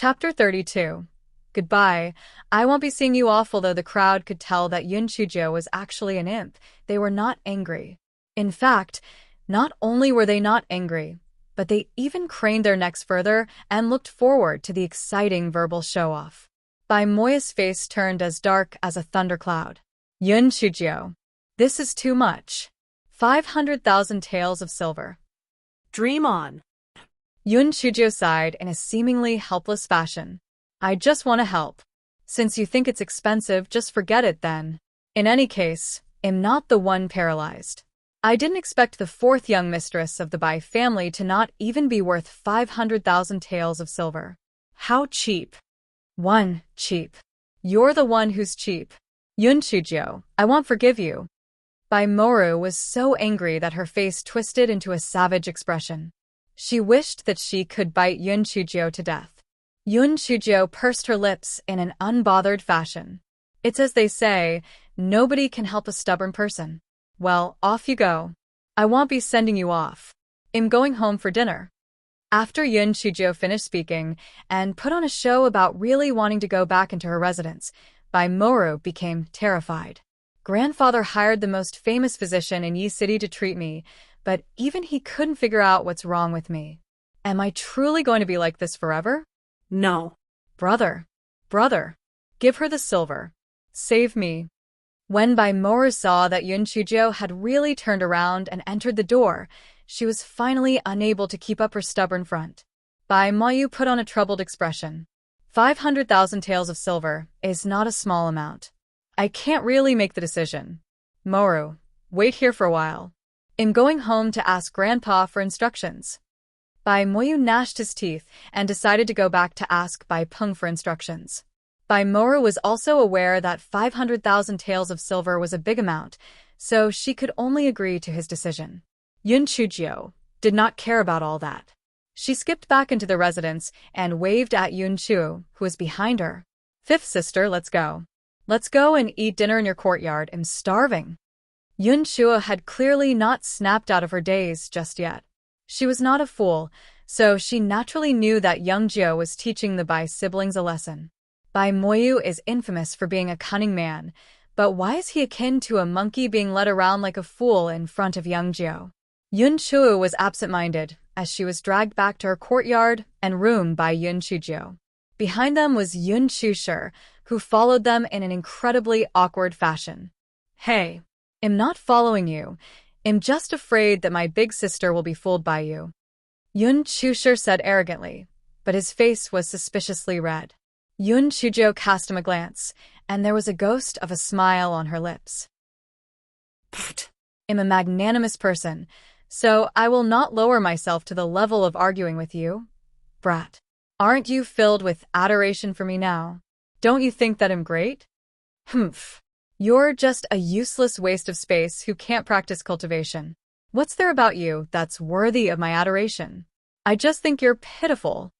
Chapter 32. Goodbye. I won't be seeing you off. Although the crowd could tell that Yun Chujo was actually an imp, they were not angry. In fact, not only were they not angry, but they even craned their necks further and looked forward to the exciting verbal show-off. Bai Moya's face turned as dark as a thundercloud. Yun Chujo. This is too much. 500,000 taels of silver. Dream on. Yun Chujo sighed in a seemingly helpless fashion. I just want to help. Since you think it's expensive, just forget it then. In any case, I'm not the one paralyzed. I didn't expect the fourth young mistress of the Bai family to not even be worth 500,000 taels of silver. How cheap. Cheap. You're the one who's cheap. Yun Chujo, I won't forgive you. Bai Moru was so angry that her face twisted into a savage expression. She wished that she could bite Yun Chujo to death. Yun Chujo pursed her lips in an unbothered fashion. It's as they say, nobody can help a stubborn person. Well, off you go. I won't be sending you off. I'm going home for dinner. After Yun Chujo finished speaking and put on a show about really wanting to go back into her residence, Bai Moru became terrified. Grandfather hired the most famous physician in Yi City to treat me, but even he couldn't figure out what's wrong with me. Am I truly going to be like this forever? No. Brother, give her the silver. Save me. When Bai Moru saw that Yun Chujo had really turned around and entered the door, she was finally unable to keep up her stubborn front. Bai Moyu put on a troubled expression. 500,000 taels of silver is not a small amount. I can't really make the decision. Moru, wait here for a while. I'm going home to ask Grandpa for instructions. Bai Moyu gnashed his teeth and decided to go back to ask Bai Peng for instructions. Bai Moru was also aware that 500,000 taels of silver was a big amount, so she could only agree to his decision. Yun Chujo did not care about all that. She skipped back into the residence and waved at Yun Chu, who was behind her. Fifth sister, let's go. Let's go and eat dinner in your courtyard. I'm starving. Yun Chu had clearly not snapped out of her daze just yet. She was not a fool, so she naturally knew that young Jiu was teaching the Bai siblings a lesson. Bai Moyu is infamous for being a cunning man, but why is he akin to a monkey being led around like a fool in front of young Jiu? Yun Chu was absent-minded as she was dragged back to her courtyard and room by Yun Chujo. Behind them was Yun Chushir, who followed them in an incredibly awkward fashion. Hey, I'm not following you. I'm just afraid that my big sister will be fooled by you. Yun Chushir said arrogantly, but his face was suspiciously red. Yun Chujo cast him a glance, and there was a ghost of a smile on her lips. I'm a magnanimous person, so I will not lower myself to the level of arguing with you. Brat, aren't you filled with adoration for me now? Don't you think that I'm great? Humph. You're just a useless waste of space who can't practice cultivation. What's there about you that's worthy of my adoration? I just think you're pitiful.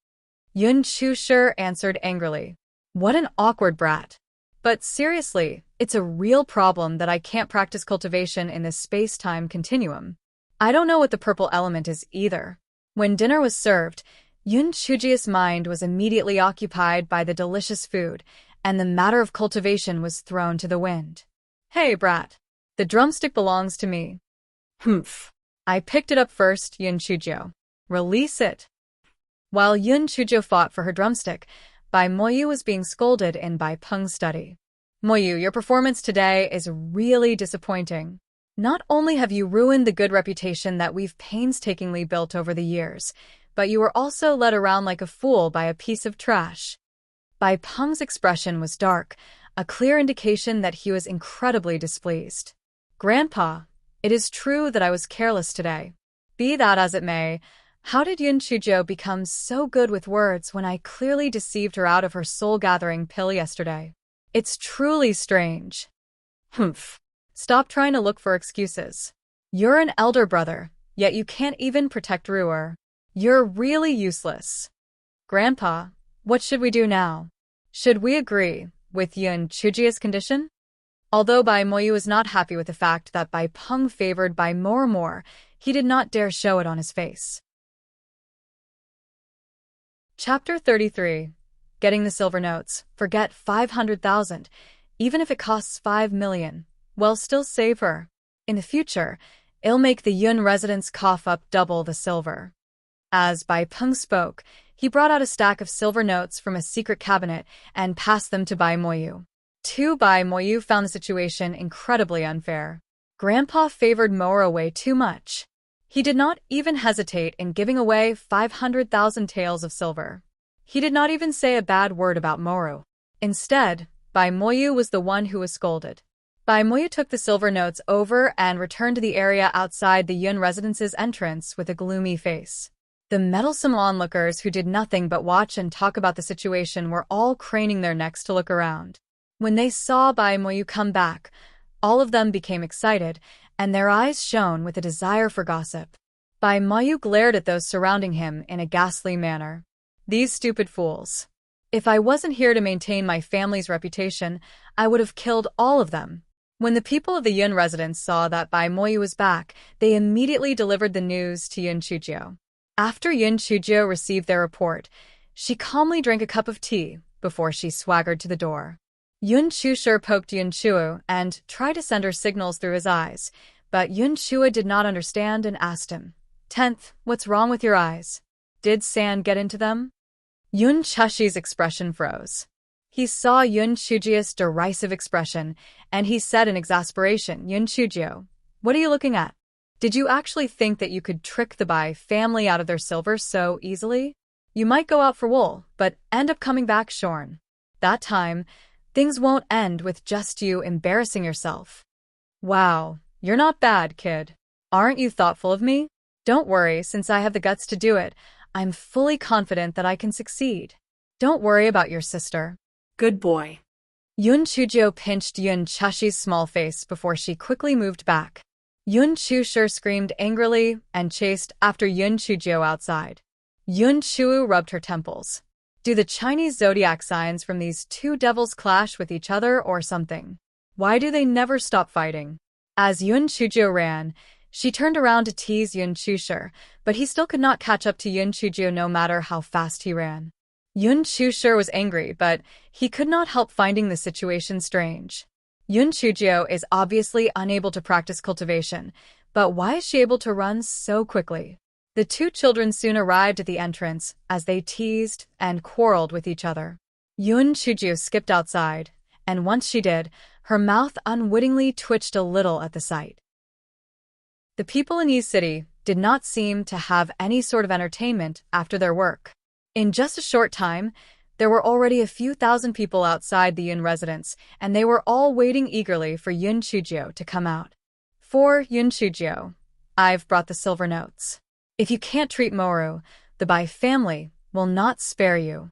Yun Chushir answered angrily. What an awkward brat. But seriously, it's a real problem that I can't practice cultivation in this space-time continuum. I don't know what the purple element is either. When dinner was served, Yun Chuji's mind was immediately occupied by the delicious food, and the matter of cultivation was thrown to the wind. Hey, brat. The drumstick belongs to me. Humph. I picked it up first, Yun Chujo. Release it. While Yun Chujo fought for her drumstick, Bai Moyu was being scolded in Bai Peng's study. Moyu, your performance today is really disappointing. Not only have you ruined the good reputation that we've painstakingly built over the years, but you were also led around like a fool by a piece of trash. Bai Peng's expression was dark, a clear indication that he was incredibly displeased. Grandpa, it is true that I was careless today. Be that as it may, how did Yun Chujo become so good with words when I clearly deceived her out of her soul-gathering pill yesterday? It's truly strange. Humph. Stop trying to look for excuses. You're an elder brother, yet you can't even protect Ruer. You're really useless. Grandpa, what should we do now? Should we agree with Yun Chuji's condition? Although Bai Moyu was not happy with the fact that Bai Peng favored Bai more, he did not dare show it on his face. Chapter 33. getting the silver notes. Forget 500,000. Even if it costs 5 million, well, still save her. In the future, it'll make the Yun residents cough up double the silver. As Bai Peng spoke, he brought out a stack of silver notes from a secret cabinet and passed them to Bai Moyu. Bai Moyu found the situation incredibly unfair. Grandpa favored Moro way too much. He did not even hesitate in giving away 500,000 taels of silver. He did not even say a bad word about Moro. Instead, Bai Moyu was the one who was scolded. Bai Moyu took the silver notes over and returned to the area outside the Yun residence's entrance with a gloomy face. The meddlesome onlookers who did nothing but watch and talk about the situation were all craning their necks to look around. When they saw Bai Moyu come back, all of them became excited, and their eyes shone with a desire for gossip. Bai Moyu glared at those surrounding him in a ghastly manner. These stupid fools. If I wasn't here to maintain my family's reputation, I would have killed all of them. When the people of the Yun residence saw that Bai Moyu was back, they immediately delivered the news to Yun Chujio. After Yun Chujio received their report, she calmly drank a cup of tea before she swaggered to the door. Yun Chushur poked Yun Chua and tried to send her signals through his eyes, but Yun Chua did not understand and asked him, "Tenth, what's wrong with your eyes? Did sand get into them?" Yun Chushi's expression froze. He saw Yun Chujio's derisive expression, and he said in exasperation, "Yun Chujio, what are you looking at? Did you actually think that you could trick the Bai family out of their silver so easily? You might go out for wool, but end up coming back shorn. That time, things won't end with just you embarrassing yourself." "Wow, you're not bad, kid. Aren't you thoughtful of me? Don't worry, since I have the guts to do it, I'm fully confident that I can succeed. Don't worry about your sister." Good boy. Yun Chujio pinched Yun Chushi's small face before she quickly moved back. Yun Chushur screamed angrily and chased after Yun Chujio outside. Yun Chu rubbed her temples. Do the Chinese zodiac signs from these two devils clash with each other or something? Why do they never stop fighting? As Yun Chujio ran, she turned around to tease Yun Chushur, but he still could not catch up to Yun Chujio no matter how fast he ran. Yun Chushur was angry, but he could not help finding the situation strange. Yun Chujio is obviously unable to practice cultivation, but why is she able to run so quickly? The two children soon arrived at the entrance as they teased and quarreled with each other. Yun Chujio skipped outside, and once she did, her mouth unwittingly twitched a little at the sight. The people in Yi City did not seem to have any sort of entertainment after their work. In just a short time, there were already a few thousand people outside the Yun residence, and they were all waiting eagerly for Yun Chujio to come out. "For Yun Chujio, I've brought the silver notes. If you can't treat Moru, the Bai family will not spare you."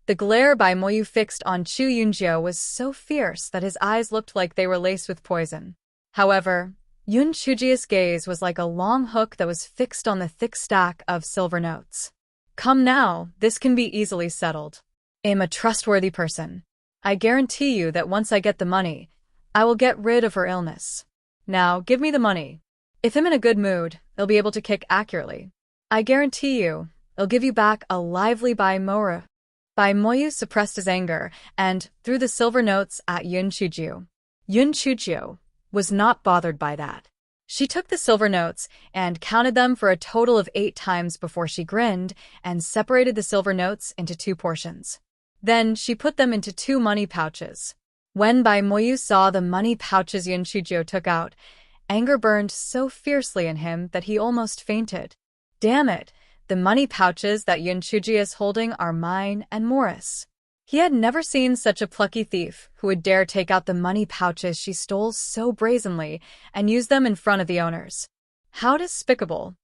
The glare Bai Moyu fixed on Chu Yunjio was so fierce that his eyes looked like they were laced with poison. However, Yun Chujio's gaze was like a long hook that was fixed on the thick stack of silver notes. "Come now, this can be easily settled. I'm a trustworthy person. I guarantee you that once I get the money, I will get rid of her illness. Now, give me the money. If I'm in a good mood, I'll be able to kick accurately. I guarantee you, I'll give you back a lively Bai Moru." Bai Moyu suppressed his anger and threw the silver notes at Yun Chujio. Yun Chujio was not bothered by that. She took the silver notes and counted them for a total of 8 times before she grinned and separated the silver notes into 2 portions. Then she put them into 2 money pouches. When Bai Moyu saw the money pouches Yun Chujio took out, anger burned so fiercely in him that he almost fainted. Damn it, the money pouches that Yun Chujio is holding are mine and Morris. He had never seen such a plucky thief who would dare take out the money pouches she stole so brazenly and use them in front of the owners. How despicable.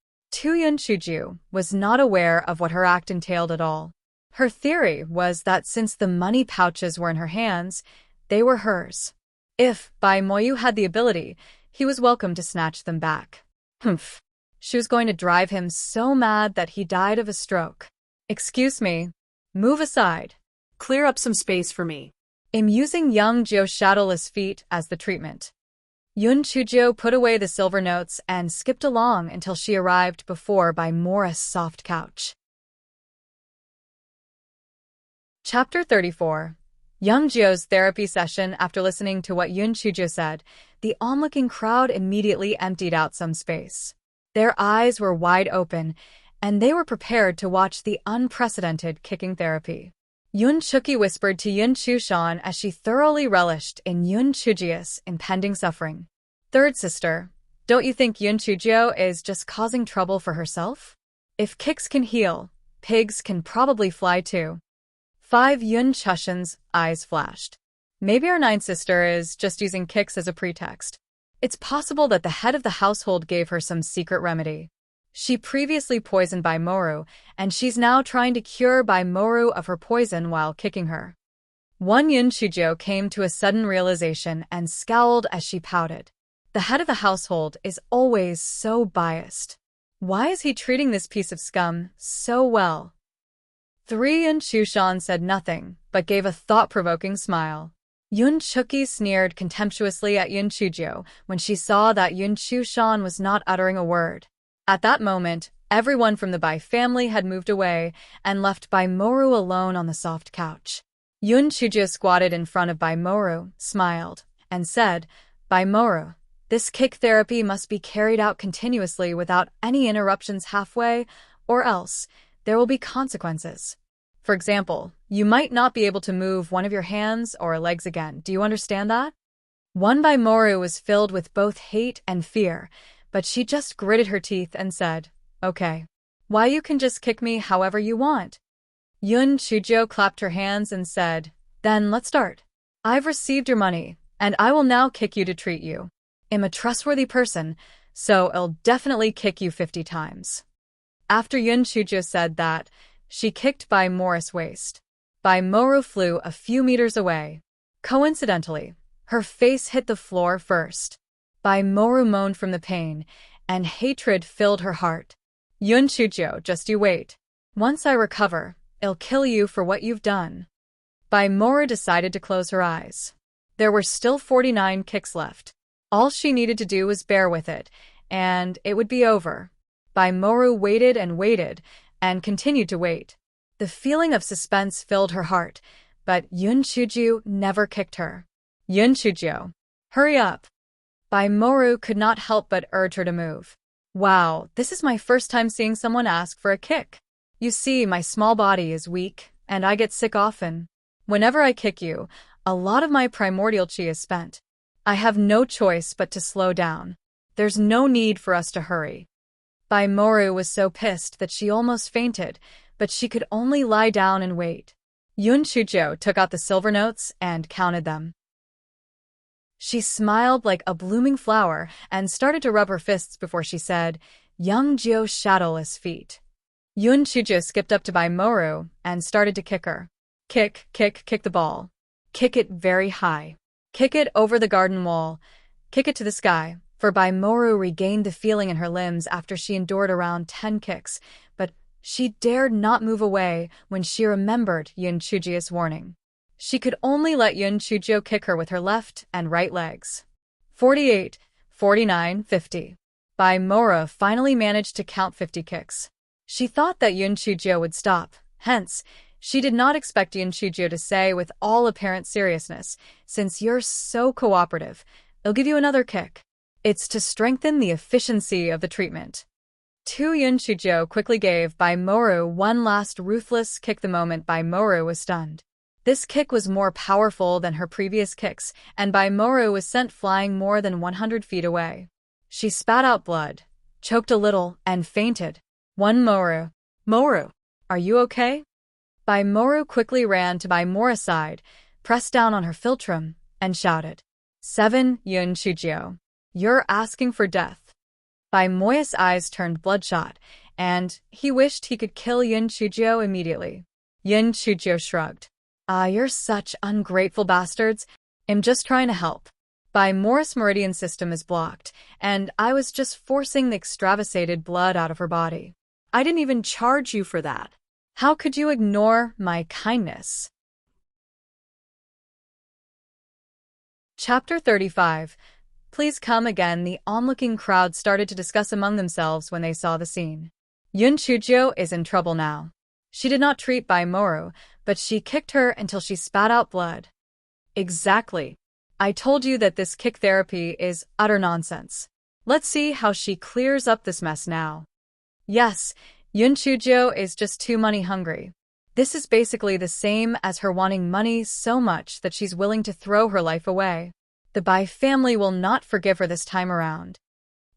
Yun Chujio was not aware of what her act entailed at all. Her theory was that since the money pouches were in her hands, they were hers. If Bai Moyu had the ability, he was welcome to snatch them back. Humph. She was going to drive him so mad that he died of a stroke. "Excuse me. Move aside. Clear up some space for me." I'm using young Joe's shadowless feet as the treatment. Yun Chujio put away the silver notes and skipped along until she arrived before Bai Morris' soft couch. Chapter 34. Young Jio's therapy session. After listening to what Yun Chujio said, the onlooking crowd immediately emptied out some space. Their eyes were wide open, and they were prepared to watch the unprecedented kicking therapy. Yun Chuki whispered to Yun Chushan as she thoroughly relished in Yun Chujio's impending suffering. Third sister, don't you think Yun Chujio is just causing trouble for herself? If kicks can heal, pigs can probably fly too. 5. Yun Chushan's eyes flashed. Maybe our ninth sister is just using kicks as a pretext. It's possible that the head of the household gave her some secret remedy. She previously poisoned Bai Moru, and she's now trying to cure Bai Moru of her poison while kicking her. One Yun Chujio came to a sudden realization and scowled as she pouted. The head of the household is always so biased. Why is he treating this piece of scum so well? 3. Yun Chushan said nothing, but gave a thought-provoking smile. Yun Chuki sneered contemptuously at Yun Chujio when she saw that Yun Chushan was not uttering a word. At that moment, everyone from the Bai family had moved away and left Bai Moru alone on the soft couch. Yun Chujio squatted in front of Bai Moru, smiled, and said, "Bai Moru, this kick therapy must be carried out continuously without any interruptions halfway, or else there will be consequences. For example, you might not be able to move one of your hands or legs again. Do you understand that?" One Bai Moru was filled with both hate and fear, but she just gritted her teeth and said, "Okay. Why, you can just kick me however you want." Yun Chujio clapped her hands and said, "Then let's start. I've received your money, and I will now kick you to treat you. I'm a trustworthy person, so I'll definitely kick you 50 times. After Yun Chujio said that, she kicked Bai Moru's waist. Bai Moru flew a few meters away. Coincidentally, her face hit the floor first. Bai Moru moaned from the pain, and hatred filled her heart. "Yun Chujio, just you wait. Once I recover, I'll kill you for what you've done." Bai Moru decided to close her eyes. There were still 49 kicks left. All she needed to do was bear with it, and it would be over. Bai Moru waited and continued to wait. The feeling of suspense filled her heart, but Yun Chujio never kicked her. "Yun Chujio, hurry up." Bai Moru could not help but urge her to move. "Wow, this is my first time seeing someone ask for a kick. You see, my small body is weak, and I get sick often. Whenever I kick you, a lot of my primordial chi is spent. I have no choice but to slow down. There's no need for us to hurry." Bai Moru was so pissed that she almost fainted, but she could only lie down and wait. Yun Chujio took out the silver notes and counted them. She smiled like a blooming flower and started to rub her fists before she said, "Young Jio's shadowless feet." Yun Chujio skipped up to Bai Moru and started to kick her. "Kick, kick, kick the ball. Kick it very high. Kick it over the garden wall. Kick it to the sky." For Bai Moru regained the feeling in her limbs after she endured around 10 kicks, but she dared not move away when she remembered Yun Chujio's warning. She could only let Yun Chujio kick her with her left and right legs. 48, 49, 50. Bai Moru finally managed to count 50 kicks. She thought that Yun Chujio would stop, hence, she did not expect Yun Chujio to say with all apparent seriousness, "Since you're so cooperative, I'll give you another kick. It's to strengthen the efficiency of the treatment." 2. Yun Chujio quickly gave Bai Moru one last ruthless kick the moment Bai Moru was stunned. This kick was more powerful than her previous kicks, and Bai Moru was sent flying more than 100 feet away. She spat out blood, choked a little, and fainted. 1. Moru. "Moru, are you okay?" Bai Moru quickly ran to Bai Moru's side, pressed down on her philtrum, and shouted. 7. Yun Chujio. "You're asking for death." Bai Moru's eyes turned bloodshot, and he wished he could kill Yun Chujio immediately. Yun Chujio shrugged. "Ah, you're such ungrateful bastards. I'm just trying to help. Bai Moru's meridian system is blocked, and I was just forcing the extravasated blood out of her body. I didn't even charge you for that. How could you ignore my kindness?" Chapter 35. Please come again. The onlooking crowd started to discuss among themselves when they saw the scene. Yun Chujio is in trouble now. She did not treat Bai Moru, but she kicked her until she spat out blood. Exactly. I told you that this kick therapy is utter nonsense. Let's see how she clears up this mess now. Yes, Yun Chujo is just too money hungry. This is basically the same as her wanting money so much that she's willing to throw her life away. The Bai family will not forgive her this time around.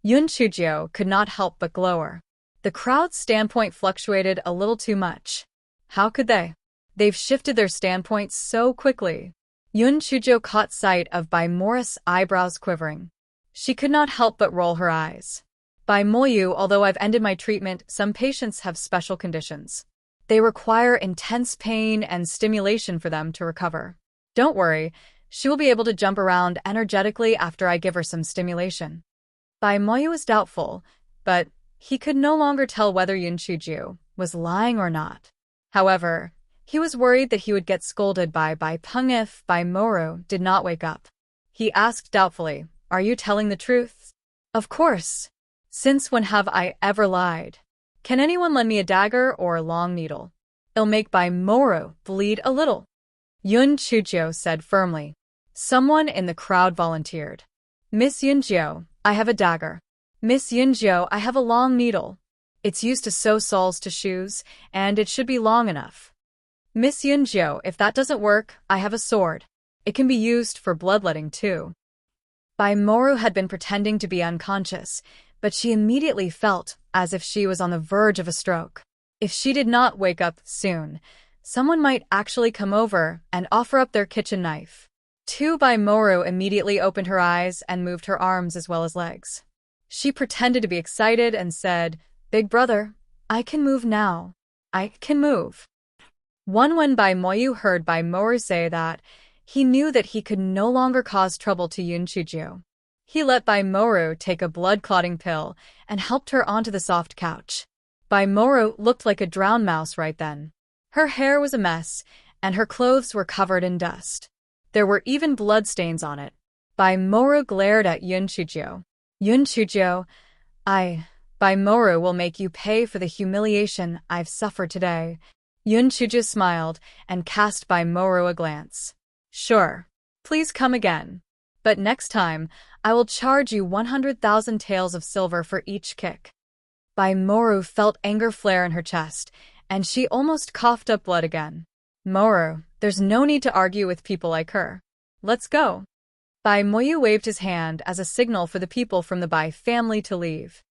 Yun Chujo could not help but glower. The crowd's standpoint fluctuated a little too much. How could they? They've shifted their standpoints so quickly. Yun Chujo caught sight of Bai Morris' eyebrows quivering. She could not help but roll her eyes. Bai Moyu, although I've ended my treatment, some patients have special conditions. They require intense pain and stimulation for them to recover. Don't worry, she will be able to jump around energetically after I give her some stimulation. Bai Moyu was doubtful, but he could no longer tell whether Yun Chuju was lying or not. However, he was worried that he would get scolded by Bai Peng if Bai Moru did not wake up. He asked doubtfully, "Are you telling the truth?" "Of course. Since when have I ever lied? Can anyone lend me a dagger or a long needle? It'll make Bai Moru bleed a little." Yun Chujo said firmly. Someone in the crowd volunteered. "Miss Yunjo, I have a dagger. Miss Yunjo, I have a long needle. It's used to sew soles to shoes, and it should be long enough. Miss Yunjo, if that doesn't work, I have a sword. It can be used for bloodletting too." Bai Moru had been pretending to be unconscious, but she immediately felt as if she was on the verge of a stroke. If she did not wake up soon, someone might actually come over and offer up their kitchen knife. Bai Moru immediately opened her eyes and moved her arms as well as legs. She pretended to be excited and said, "Big brother, I can move now. I can move." When Bai Moyu heard Bai Moru say that, he knew that he could no longer cause trouble to Yun Chuju. He let Bai Moru take a blood-clotting pill and helped her onto the soft couch. Bai Moru looked like a drowned mouse right then. Her hair was a mess, and her clothes were covered in dust. There were even bloodstains on it. Bai Moru glared at Yun Chujo. "Yun Chujo, Bai Moru will make you pay for the humiliation I've suffered today." Yun Chujo smiled and cast Bai Moru a glance. "Sure. Please come again. But next time, I will charge you 100,000 taels of silver for each kick." Bai Moru felt anger flare in her chest, and she almost coughed up blood again. "Moru, there's no need to argue with people like her. Let's go." Bai Moyu waved his hand as a signal for the people from the Bai family to leave.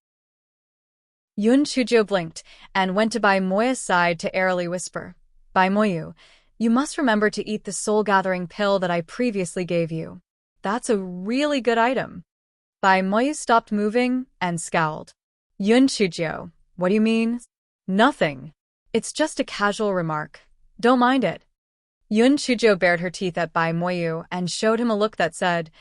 Yun Chujo blinked and went to Bai Moya's side to airily whisper, "Bai Moyu, you must remember to eat the soul-gathering pill that I previously gave you. That's a really good item." Bai Moyu stopped moving and scowled. "Yun Chujo, what do you mean?" "Nothing. It's just a casual remark. Don't mind it." Yun Chujo bared her teeth at Bai Moyu and showed him a look that said,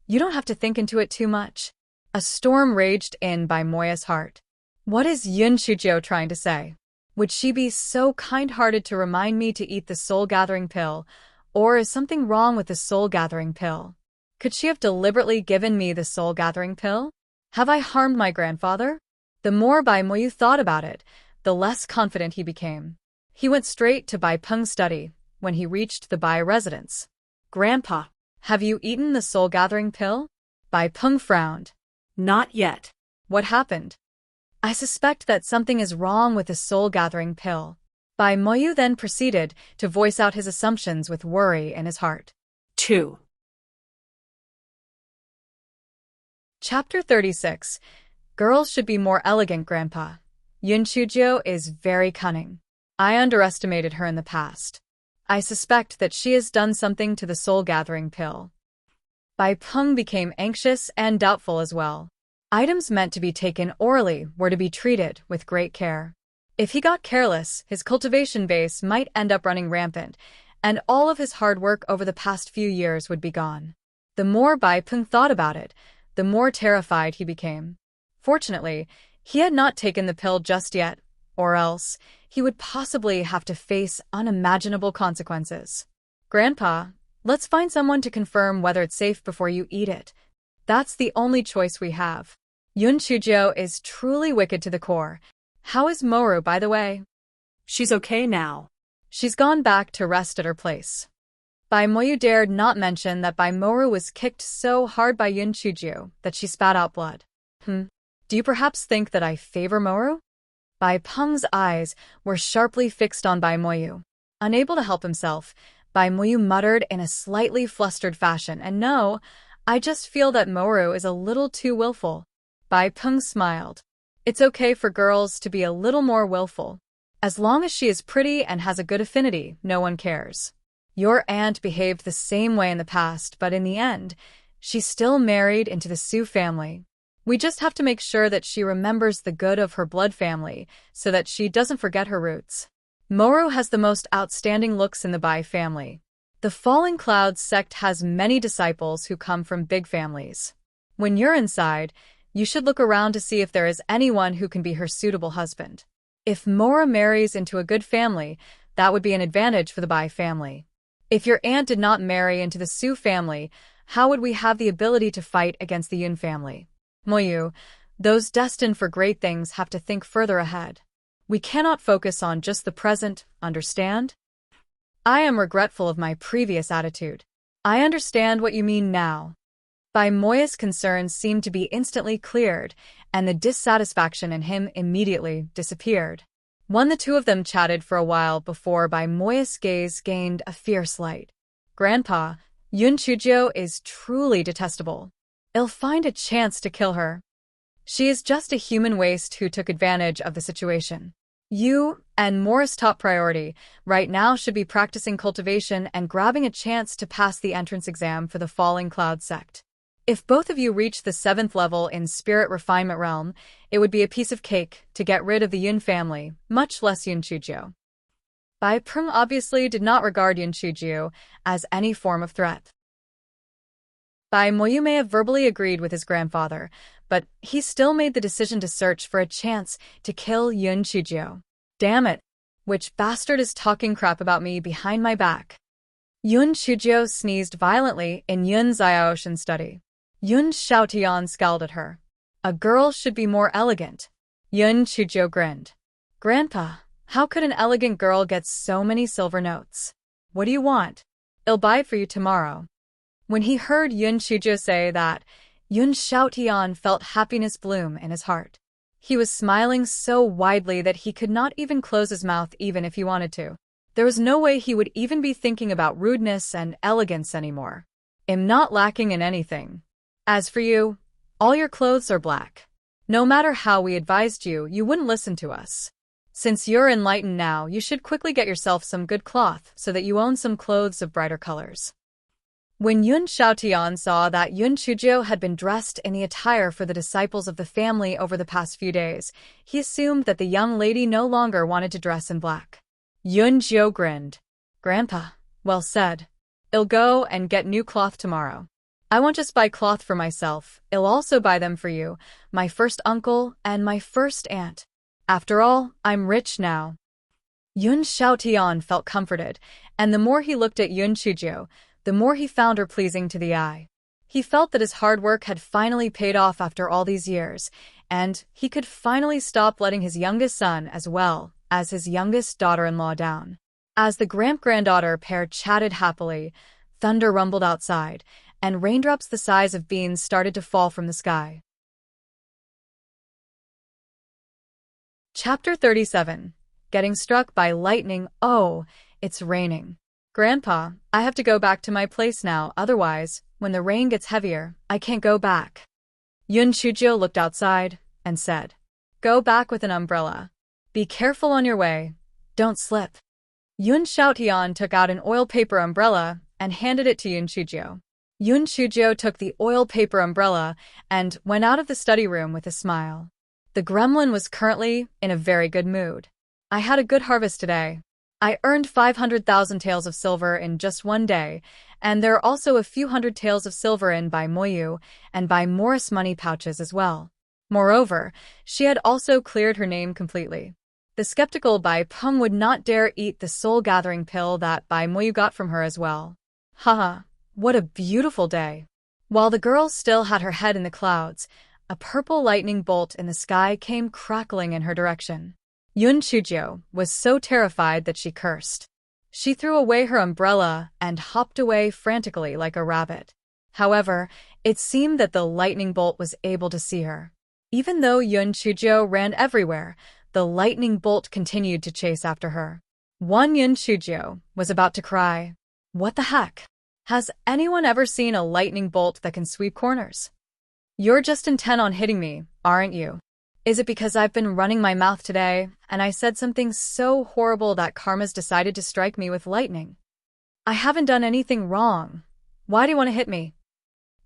"You don't have to think into it too much." A storm raged in Bai Moya's heart. What is Yun Chujo trying to say? Would she be so kind-hearted to remind me to eat the soul-gathering pill, or is something wrong with the soul-gathering pill? Could she have deliberately given me the soul-gathering pill? Have I harmed my grandfather? The more Bai Moyu thought about it, the less confident he became. He went straight to Bai Peng's study when he reached the Bai residence. "Grandpa, have you eaten the soul-gathering pill?" Bai Peng frowned. "Not yet." "What happened?" "I suspect that something is wrong with the soul-gathering pill." Bai Moyu then proceeded to voice out his assumptions with worry in his heart. 2. Chapter 36. Girls should be more elegant, Grandpa. Yun Chujo is very cunning. I underestimated her in the past. I suspect that she has done something to the soul-gathering pill. Bai Peng became anxious and doubtful as well. Items meant to be taken orally were to be treated with great care. If he got careless, his cultivation base might end up running rampant, and all of his hard work over the past few years would be gone. The more Bai Peng thought about it, the more terrified he became. Fortunately, he had not taken the pill just yet, or else he would possibly have to face unimaginable consequences. "Grandpa, let's find someone to confirm whether it's safe before you eat it. That's the only choice we have." Yun Chujo is truly wicked to the core. How is Moru, by the way? "She's okay now. She's gone back to rest at her place. Bai Moyu dared not mention that Bai Moru was kicked so hard by Yun Chuju that she spat out blood. Do you perhaps think that I favor Moru? Bai Peng's eyes were sharply fixed on Bai Moyu. Unable to help himself, Bai Moyu muttered in a slightly flustered fashion, and no, I just feel that Moru is a little too willful. Bai Peng smiled. It's okay for girls to be a little more willful. As long as she is pretty and has a good affinity, no one cares. Your aunt behaved the same way in the past, but in the end, she still married into the Su family. We just have to make sure that she remembers the good of her blood family, so that she doesn't forget her roots. Moru has the most outstanding looks in the Bai family. The Falling Clouds sect has many disciples who come from big families. When you're inside, you should look around to see if there is anyone who can be her suitable husband. If Moru marries into a good family, that would be an advantage for the Bai family. If your aunt did not marry into the Su family, how would we have the ability to fight against the Yun family? Moyu, those destined for great things have to think further ahead. We cannot focus on just the present, understand? I am regretful of my previous attitude. I understand what you mean now. Bai Moya's concerns seemed to be instantly cleared, and the dissatisfaction in him immediately disappeared. The two of them chatted for a while before Bai Moya's gaze gained a fierce light. Grandpa, Yun Chujo is truly detestable. I'll find a chance to kill her. She is just a human waste who took advantage of the situation. You and Morris' top priority right now should be practicing cultivation and grabbing a chance to pass the entrance exam for the Falling Cloud sect. If both of you reach the 7th level in Spirit Refinement Realm, it would be a piece of cake to get rid of the Yun family, much less Yun Chujo. Bai Peng obviously did not regard Yun Chujo as any form of threat. Bai Moyu may have verbally agreed with his grandfather, but he still made the decision to search for a chance to kill Yun Chujo. Damn it! Which bastard is talking crap about me behind my back? Yun Chujo sneezed violently in Yun Xiaoshan's study. Yun Xiaotian scowled at her. A girl should be more elegant. Yun Chujo grinned. Grandpa, how could an elegant girl get so many silver notes? What do you want? I'll buy it for you tomorrow. When he heard Yun Chujo say that, Yun Xiaotian felt happiness bloom in his heart. He was smiling so widely that he could not even close his mouth even if he wanted to. There was no way he would even be thinking about rudeness and elegance anymore. I'm not lacking in anything. As for you, all your clothes are black. No matter how we advised you, you wouldn't listen to us. Since you're enlightened now, you should quickly get yourself some good cloth so that you own some clothes of brighter colors. When Yun Xiaotian saw that Yun Chujo had been dressed in the attire for the disciples of the family over the past few days, he assumed that the young lady no longer wanted to dress in black. Yun Jiu grinned. Grandpa, well said. I'll go and get new cloth tomorrow. I won't just buy cloth for myself, I'll also buy them for you, my first uncle and my first aunt. After all, I'm rich now. Yun Xiaotian felt comforted, and the more he looked at Yun Chujo, the more he found her pleasing to the eye. He felt that his hard work had finally paid off after all these years, and he could finally stop letting his youngest son as well as his youngest daughter-in-law down. As the granddaughter pair chatted happily, thunder rumbled outside, and raindrops the size of beans started to fall from the sky. Chapter 37. Getting struck by lightning. Oh, it's raining. Grandpa, I have to go back to my place now, otherwise, when the rain gets heavier, I can't go back. Yun Chujo looked outside and said, Go back with an umbrella. Be careful on your way. Don't slip. Yun Xiaotian took out an oil paper umbrella and handed it to Yun Chujo. Yun Chujo took the oil paper umbrella and went out of the study room with a smile. The gremlin was currently in a very good mood. I had a good harvest today. I earned 500,000 taels of silver in just one day, and there are also a few hundred taels of silver in Bai Moyu and Bai Morris money pouches as well. Moreover, she had also cleared her name completely. The skeptical Bai Peng would not dare eat the soul-gathering pill that Bai Moyu got from her as well. Haha, what a beautiful day. While the girl still had her head in the clouds, a purple lightning bolt in the sky came crackling in her direction. Yun Chujo was so terrified that she cursed. She threw away her umbrella and hopped away frantically like a rabbit. However, it seemed that the lightning bolt was able to see her. Even though Yun Chuzhou ran everywhere, the lightning bolt continued to chase after her. Yun Chuzhou was about to cry. What the heck? Has anyone ever seen a lightning bolt that can sweep corners? You're just intent on hitting me, aren't you? Is it because I've been running my mouth today, and I said something so horrible that karma's decided to strike me with lightning? I haven't done anything wrong. Why do you want to hit me?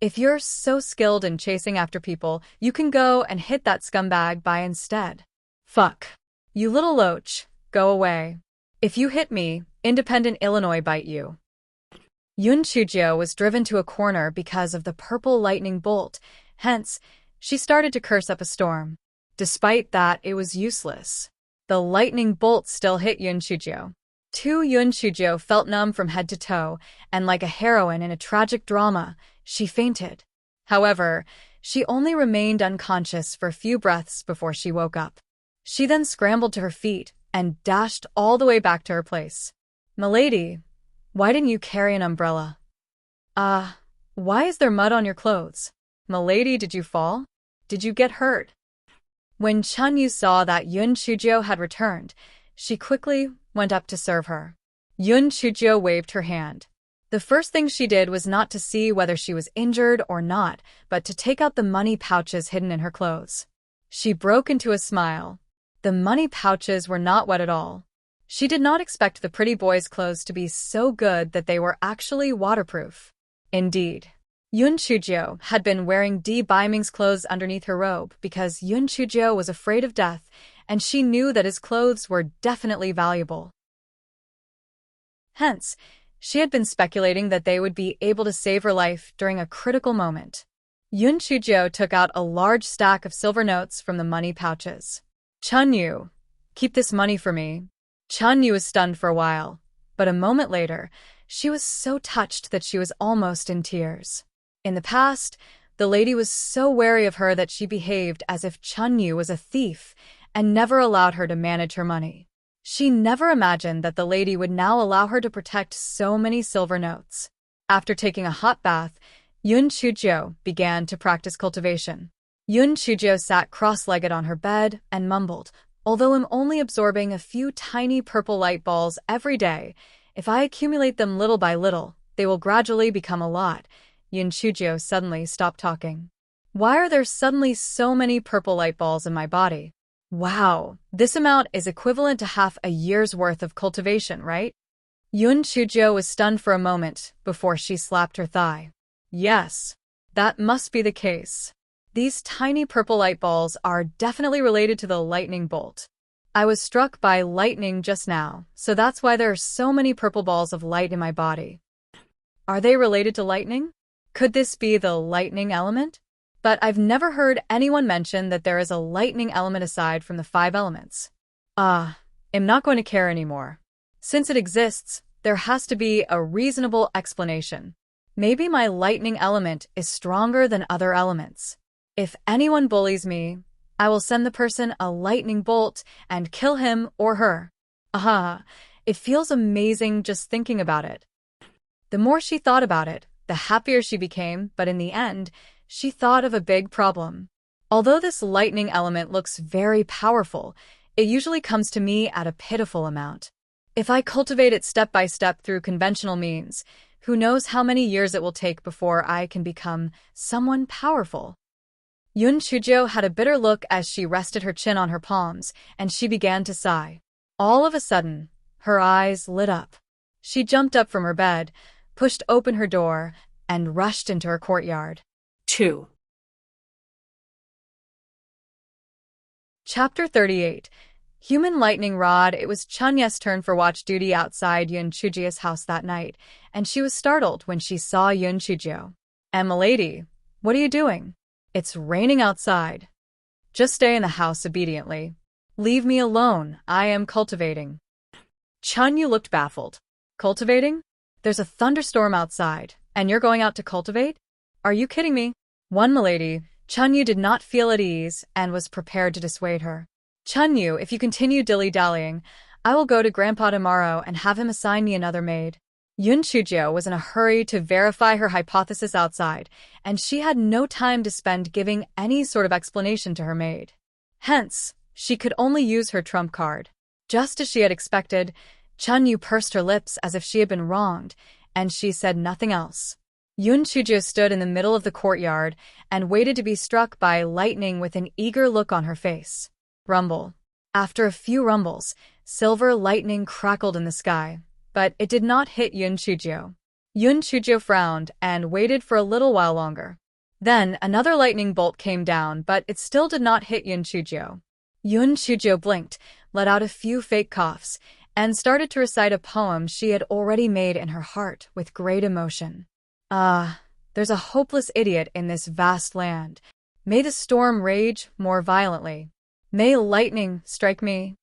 If you're so skilled in chasing after people, you can go and hit that scumbag by instead. Fuck. You little loach, go away. If you hit me, Independent Illinois bite you. Yun Chuzhou was driven to a corner because of the purple lightning bolt, hence, she started to curse up a storm. Despite that, it was useless. The lightning bolt still hit Yun Chuzhou. Yun Chuzhou felt numb from head to toe, and like a heroine in a tragic drama, she fainted. However, she only remained unconscious for a few breaths before she woke up. She then scrambled to her feet and dashed all the way back to her place. "Milady, why didn't you carry an umbrella?" Why is there mud on your clothes? Milady, did you fall? Did you get hurt?" When Chun Yu saw that Yun Chuzhou had returned, she quickly went up to serve her. Yun Chuzhou waved her hand. The first thing she did was not to see whether she was injured or not, but to take out the money pouches hidden in her clothes. She broke into a smile. The money pouches were not wet at all. She did not expect the pretty boy's clothes to be so good that they were actually waterproof. Indeed, Yun Chuzhou had been wearing Di Baiming's clothes underneath her robe because Yun Chuzhou was afraid of death, and she knew that his clothes were definitely valuable. Hence, she had been speculating that they would be able to save her life during a critical moment. Yun Chuzhou took out a large stack of silver notes from the money pouches. "Chun Yu, keep this money for me." Chun Yu was stunned for a while, but a moment later, she was so touched that she was almost in tears. In the past, the lady was so wary of her that she behaved as if Chun Yu was a thief and never allowed her to manage her money. She never imagined that the lady would now allow her to protect so many silver notes. After taking a hot bath, Yun Chuzhou began to practice cultivation. Yun Chuzhou sat cross-legged on her bed and mumbled, "Although I'm only absorbing a few tiny purple light balls every day, if I accumulate them little by little, they will gradually become a lot." Yun Chuzhou suddenly stopped talking. "Why are there suddenly so many purple light balls in my body? Wow, this amount is equivalent to half a year's worth of cultivation, right?" Yun Chuzhou was stunned for a moment before she slapped her thigh. "Yes, that must be the case. These tiny purple light balls are definitely related to the lightning bolt. I was struck by lightning just now, so that's why there are so many purple balls of light in my body. Are they related to lightning? Could this be the lightning element? But I've never heard anyone mention that there is a lightning element aside from the 5 elements. I'm not going to care anymore. Since it exists, there has to be a reasonable explanation. Maybe my lightning element is stronger than other elements. If anyone bullies me, I will send the person a lightning bolt and kill him or her. It feels amazing just thinking about it." The more she thought about it, the happier she became, but in the end, she thought of a big problem. Although this lightning element looks very powerful, it usually comes to me at a pitiful amount. If I cultivate it step by step through conventional means, who knows how many years it will take before I can become someone powerful. Yun Chuzhou had a bitter look as she rested her chin on her palms, and she began to sigh. All of a sudden, her eyes lit up. She jumped up from her bed, pushed open her door, and rushed into her courtyard. 2. Chapter 38. Human Lightning Rod. It was Chun Ye's turn for watch duty outside Yun Chuzhou's house that night, and she was startled when she saw Yun Chuzhou. "Milady, what are you doing? It's raining outside." "Just stay in the house obediently. Leave me alone, I am cultivating." Chun Yu looked baffled. "Cultivating? There's a thunderstorm outside, and you're going out to cultivate? Are you kidding me?" Milady, Chun Yu did not feel at ease and was prepared to dissuade her. "Chun Yu, if you continue dilly-dallying, I will go to Grandpa tomorrow and have him assign me another maid. Yun Chujio was in a hurry to verify her hypothesis outside, and she had no time to spend giving any sort of explanation to her maid. Hence, she could only use her trump card. Just as she had expected, Chun Yu pursed her lips as if she had been wronged, and she said nothing else. Yun Chujio stood in the middle of the courtyard and waited to be struck by lightning with an eager look on her face. Rumble. After a few rumbles, silver lightning crackled in the sky, but it did not hit Yun Chujio. Yun Chujio frowned and waited for a little while longer. Then another lightning bolt came down, but it still did not hit Yun Chujio. Yun Chujio blinked, let out a few fake coughs, and started to recite a poem she had already made in her heart with great emotion. There's a hopeless idiot in this vast land. May the storm rage more violently. May lightning strike me.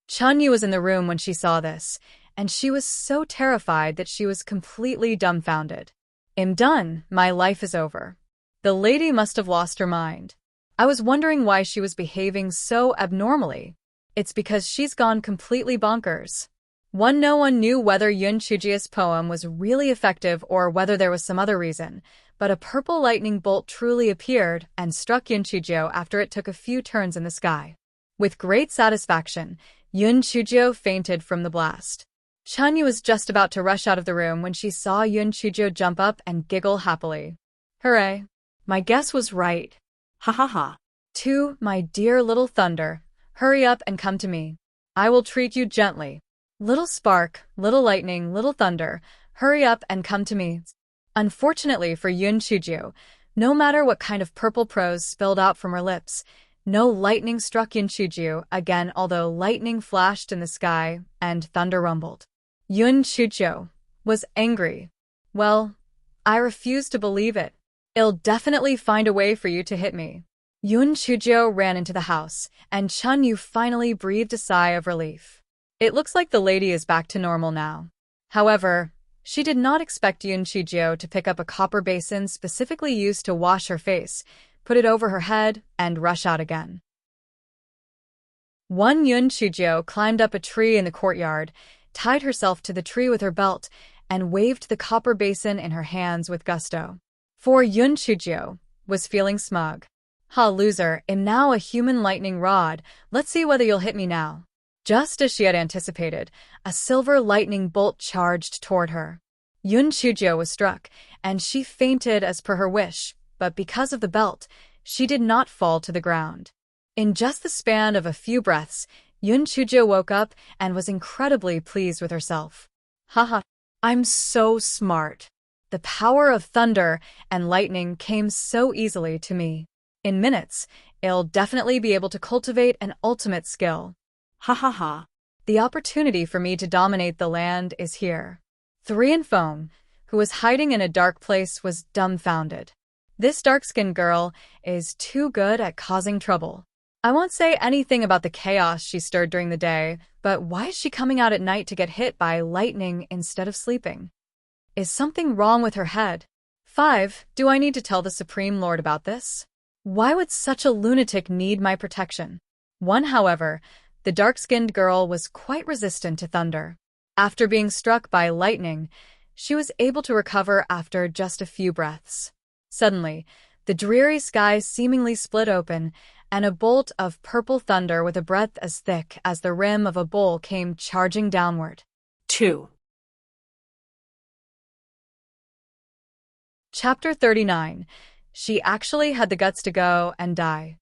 Chun Yu was in the room when she saw this, and she was so terrified that she was completely dumbfounded. I'm done, my life is over. The lady must have lost her mind. I was wondering why she was behaving so abnormally. It's because she's gone completely bonkers. No one knew whether Yun Chujio's poem was really effective or whether there was some other reason, but a purple lightning bolt truly appeared and struck Yun Chujio after it took a few turns in the sky. With great satisfaction, Yun Chujio fainted from the blast. Chun Yu was just about to rush out of the room when she saw Yun Chujio jump up and giggle happily. Hooray! My guess was right. Ha ha ha. 2, my dear little thunder, hurry up and come to me. I will treat you gently. Little spark, little lightning, little thunder, hurry up and come to me. Unfortunately for Yun Chujio, no matter what kind of purple prose spilled out from her lips, no lightning struck Yun Chujio again, although lightning flashed in the sky and thunder rumbled. Yun Chujio was angry. Well, I refuse to believe it. I'll definitely find a way for you to hit me. Yun Chujio ran into the house, and Chun Yu finally breathed a sigh of relief. It looks like the lady is back to normal now. However, she did not expect Yun Chujio to pick up a copper basin specifically used to wash her face, put it over her head, and rush out again. Yun Chujio climbed up a tree in the courtyard, tied herself to the tree with her belt, and waved the copper basin in her hands with gusto. For Yun Chujio was feeling smug. Ha, loser, I'm now a human lightning rod. Let's see whether you'll hit me now. Just as she had anticipated, a silver lightning bolt charged toward her. Yun Chujio was struck, and she fainted as per her wish, but because of the belt, she did not fall to the ground. In just the span of a few breaths, Yun Chujio woke up and was incredibly pleased with herself. Haha, I'm so smart. The power of thunder and lightning came so easily to me. In minutes, I'll definitely be able to cultivate an ultimate skill. Ha ha ha. The opportunity for me to dominate the land is here. 3 and Foam, who was hiding in a dark place, was dumbfounded. This dark-skinned girl is too good at causing trouble. I won't say anything about the chaos she stirred during the day, but why is she coming out at night to get hit by lightning instead of sleeping? Is something wrong with her head? 5. Do I need to tell the Supreme Lord about this? Why would such a lunatic need my protection? 1. However, the dark-skinned girl was quite resistant to thunder. After being struck by lightning, she was able to recover after just a few breaths. Suddenly, the dreary sky seemingly split open, and a bolt of purple thunder with a breadth as thick as the rim of a bowl came charging downward. 2. Chapter 39. She actually had the guts to go and die.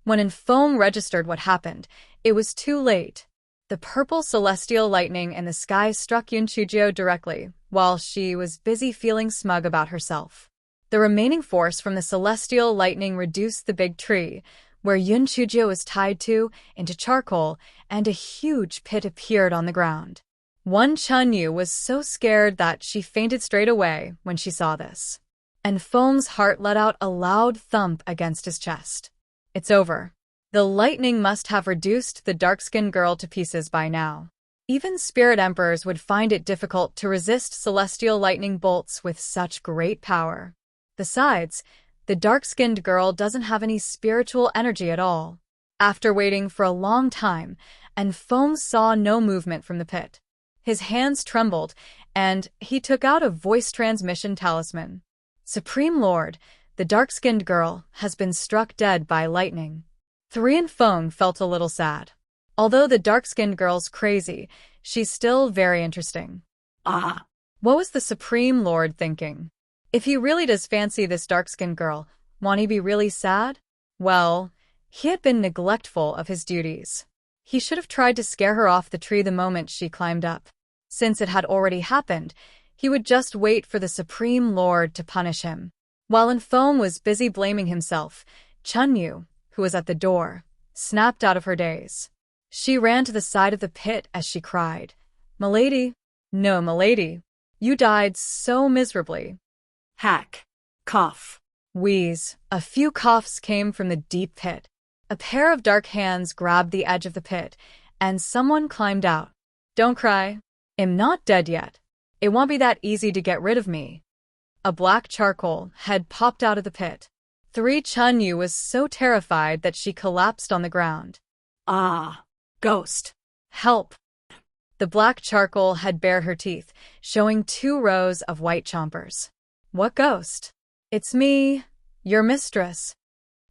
When Foam registered what happened, it was too late. The purple celestial lightning in the sky struck Yun Chujio directly, while she was busy feeling smug about herself. The remaining force from the celestial lightning reduced the big tree, where Yun Chujio was tied to, into charcoal, and a huge pit appeared on the ground. Chun Yu was so scared that she fainted straight away when she saw this. And Foam's heart let out a loud thump against his chest. It's over. The lightning must have reduced the dark-skinned girl to pieces by now. Even spirit emperors would find it difficult to resist celestial lightning bolts with such great power. Besides, the dark-skinned girl doesn't have any spiritual energy at all. After waiting for a long time, and Feng saw no movement from the pit. His hands trembled, and he took out a voice transmission talisman. Supreme Lord, the dark-skinned girl has been struck dead by lightning. 3 and Feng felt a little sad. Although the dark-skinned girl's crazy, she's still very interesting. Ah. What was the Supreme Lord thinking? If he really does fancy this dark-skinned girl, won't he be really sad? Well, he had been neglectful of his duties. He should have tried to scare her off the tree the moment she climbed up. Since it had already happened, he would just wait for the Supreme Lord to punish him. While Feng was busy blaming himself, Chunyu, who was at the door, snapped out of her daze. She ran to the side of the pit as she cried, "Milady! No, milady! You died so miserably." Hack. Cough. Wheeze. A few coughs came from the deep pit. A pair of dark hands grabbed the edge of the pit, and someone climbed out. "Don't cry. I'm not dead yet. It won't be that easy to get rid of me." A black charcoal head popped out of the pit. Chunyu was so terrified that she collapsed on the ground. Ah. Ghost. "Help!" The black charcoal had bared her teeth, showing 2 rows of white chompers. "What ghost?" "It's me, your mistress."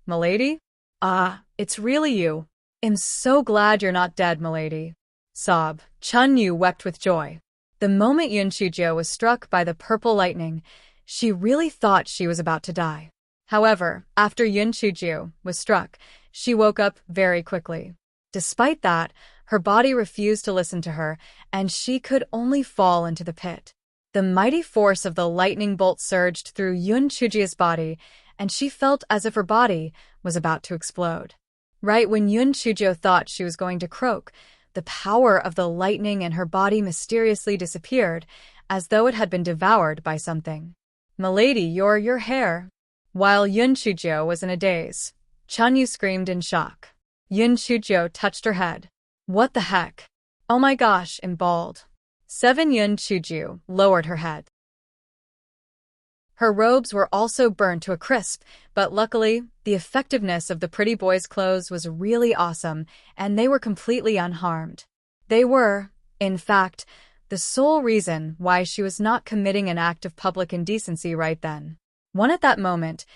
"Milady?" "Ah, it's really you. I'm so glad you're not dead, milady." Sob. Chunyu wept with joy. The moment Yunchujio was struck by the purple lightning, she really thought she was about to die. However, after Yunchujio was struck, she woke up very quickly. Despite that, her body refused to listen to her, and she could only fall into the pit. The mighty force of the lightning bolt surged through Yunchujio's body, and she felt as if her body was about to explode. Right when Yunchujio thought she was going to croak, the power of the lightning in her body mysteriously disappeared, as though it had been devoured by something. "Milady, your hair." While Yunchujio was in a daze, Chunyu screamed in shock. Yunchujio touched her head. "What the heck? Oh my gosh, I'm bald." 7 Yunchujio lowered her head. Her robes were also burned to a crisp, but luckily, the effectiveness of the pretty boy's clothes was really awesome, and they were completely unharmed. They were, in fact, the sole reason why she was not committing an act of public indecency right then. At that moment,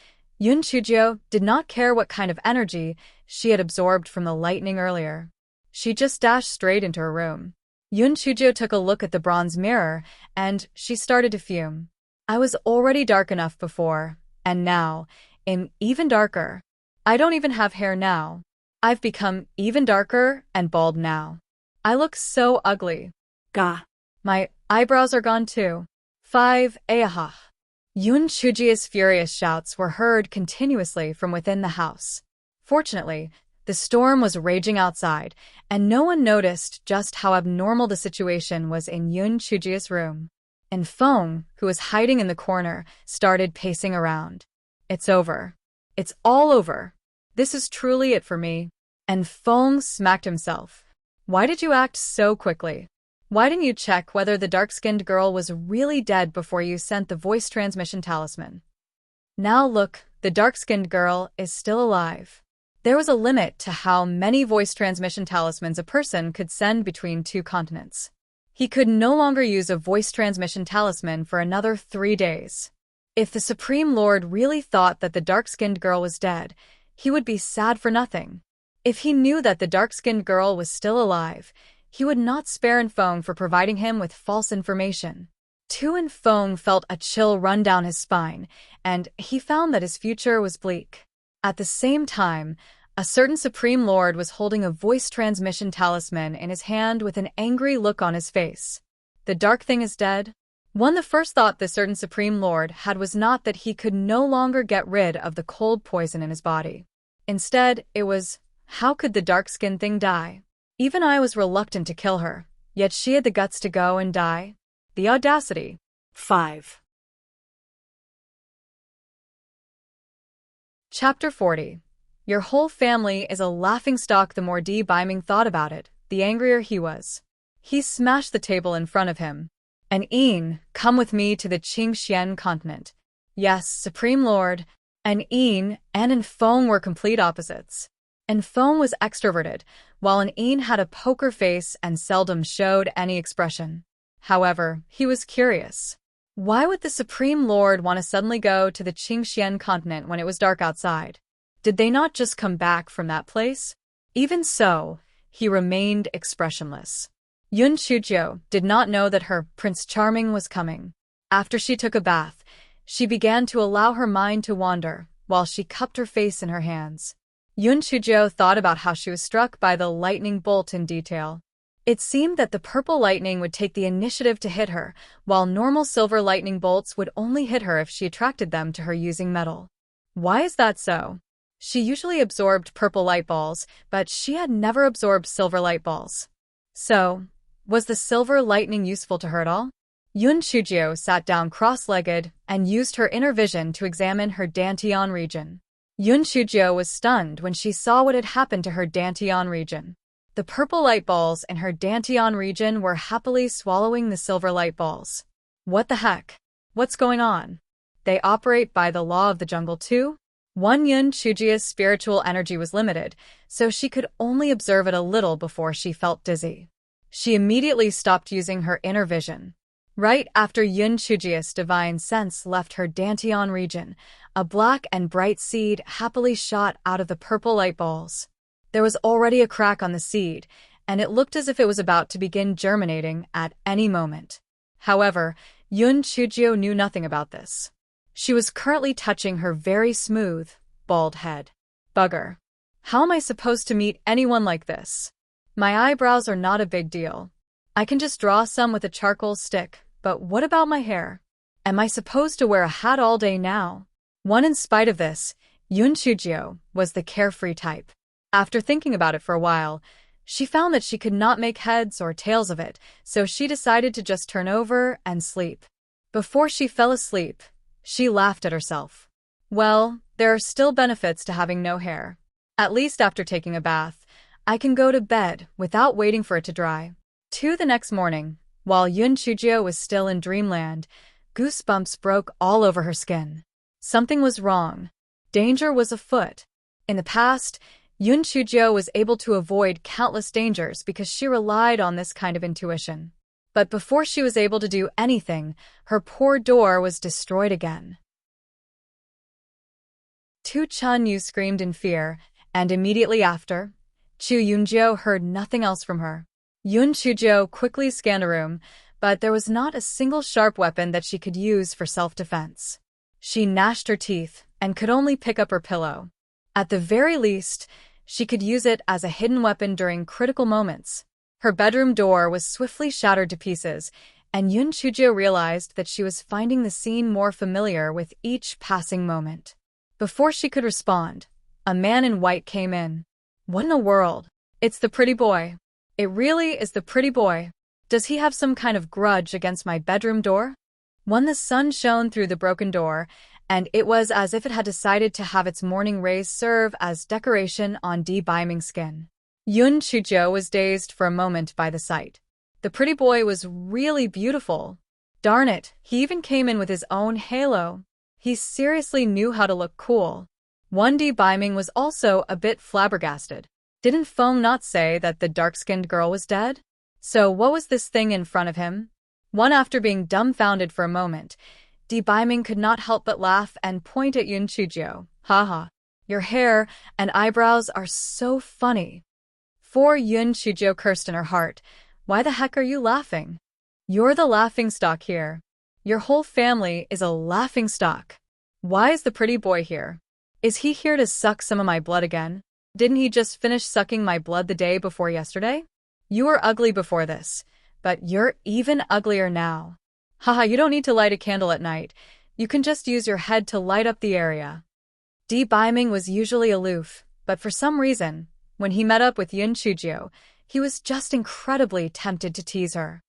Yunchujio did not care what kind of energy she had absorbed from the lightning earlier. She just dashed straight into her room. Yunchujio took a look at the bronze mirror, and she started to fume. "I was already dark enough before, and now, I'm even darker. I don't even have hair now. I've become even darker and bald now. I look so ugly. Gah. My eyebrows are gone too." 5 Ayaha. Yunchujio's furious shouts were heard continuously from within the house. Fortunately, the storm was raging outside, and no one noticed just how abnormal the situation was in Yunchujio's room. And Feng, who was hiding in the corner, started pacing around. "It's over. It's all over. This is truly it for me." And Feng smacked himself. "Why did you act so quickly? Why didn't you check whether the dark-skinned girl was really dead before you sent the voice transmission talisman? Now look, the dark-skinned girl is still alive." There was a limit to how many voice transmission talismans a person could send between 2 continents. He could no longer use a voice transmission talisman for another 3 days. If the Supreme Lord really thought that the dark-skinned girl was dead, he would be sad for nothing. If he knew that the dark-skinned girl was still alive, he would not spare Feng for providing him with false information. Feng felt a chill run down his spine, and he found that his future was bleak. At the same time, a certain Supreme Lord was holding a voice transmission talisman in his hand with an angry look on his face. "The dark thing is dead?" The first thought the certain Supreme Lord had was not that he could no longer get rid of the cold poison in his body. Instead, it was, how could the dark-skinned thing die? Even I was reluctant to kill her, yet she had the guts to go and die. The audacity. 5. Chapter 40. Your whole family is a laughingstock. The more Bai Ming thought about it, the angrier he was. He smashed the table in front of him. "An Een, come with me to the Qingxian continent." Yes, Supreme Lord. An Een and Feng were complete opposites. And Foam was extroverted, while an Een had a poker face and seldom showed any expression. However, he was curious. Why would the Supreme Lord want to suddenly go to the Qingxian continent when it was dark outside? Did they not just come back from that place? Even so, he remained expressionless. Yun Chujio did not know that her Prince Charming was coming. After she took a bath, she began to allow her mind to wander, while she cupped her face in her hands. Yun Chujio thought about how she was struck by the lightning bolt in detail. It seemed that the purple lightning would take the initiative to hit her, while normal silver lightning bolts would only hit her if she attracted them to her using metal. Why is that so? She usually absorbed purple light balls, but she had never absorbed silver light balls. So, was the silver lightning useful to her at all? Yun Chujio sat down cross-legged and used her inner vision to examine her Dantian region. Yun Chujio was stunned when she saw what had happened to her Dantian region. The purple light balls in her Dantian region were happily swallowing the silver light balls. What the heck? What's going on? They operate by the law of the jungle too? Yun Chujio's spiritual energy was limited, so she could only observe it a little before she felt dizzy. She immediately stopped using her inner vision. Right after Yun Chujio's divine sense left her Dantian region, a black and bright seed happily shot out of the purple light balls. There was already a crack on the seed, and it looked as if it was about to begin germinating at any moment. However, Yun Chujio knew nothing about this. She was currently touching her very smooth, bald head. Bugger. How am I supposed to meet anyone like this? My eyebrows are not a big deal. I can just draw some with a charcoal stick, but what about my hair? Am I supposed to wear a hat all day now? In spite of this, Yun Chujio was the carefree type. After thinking about it for a while, she found that she could not make heads or tails of it, so she decided to just turn over and sleep. Before she fell asleep, she laughed at herself. Well, there are still benefits to having no hair. At least after taking a bath, I can go to bed without waiting for it to dry. The next morning, while Yun Chujio was still in dreamland, goosebumps broke all over her skin. Something was wrong. Danger was afoot. In the past, Yun Chujio was able to avoid countless dangers because she relied on this kind of intuition. But before she was able to do anything, her poor door was destroyed again. Tu Chunyu screamed in fear, and immediately after, Chu Yunjiu heard nothing else from her. Yun Chujio quickly scanned the room, but there was not a single sharp weapon that she could use for self-defense. She gnashed her teeth and could only pick up her pillow. At the very least, she could use it as a hidden weapon during critical moments. Her bedroom door was swiftly shattered to pieces, and Yun Chujio realized that she was finding the scene more familiar with each passing moment. Before she could respond, a man in white came in. What in the world? It's the pretty boy. It really is the pretty boy. Does he have some kind of grudge against my bedroom door? The sun shone through the broken door, and it was as if it had decided to have its morning rays serve as decoration on Di Baiming's skin. Yun Chujio was dazed for a moment by the sight. The pretty boy was really beautiful. Darn it, he even came in with his own halo. He seriously knew how to look cool. Di Baiming was also a bit flabbergasted. Didn't Feng not say that the dark-skinned girl was dead? So what was this thing in front of him? After being dumbfounded for a moment, Di Baiming could not help but laugh and point at Yun Chujio. Haha, your hair and eyebrows are so funny. Yun Chujio cursed in her heart. Why the heck are you laughing? You're the laughingstock here. Your whole family is a laughingstock. Why is the pretty boy here? Is he here to suck some of my blood again? Didn't he just finish sucking my blood the day before yesterday? You were ugly before this, but you're even uglier now. Haha, you don't need to light a candle at night. You can just use your head to light up the area. Di Baiming was usually aloof, but for some reason, when he met up with Yun Chujio, he was just incredibly tempted to tease her.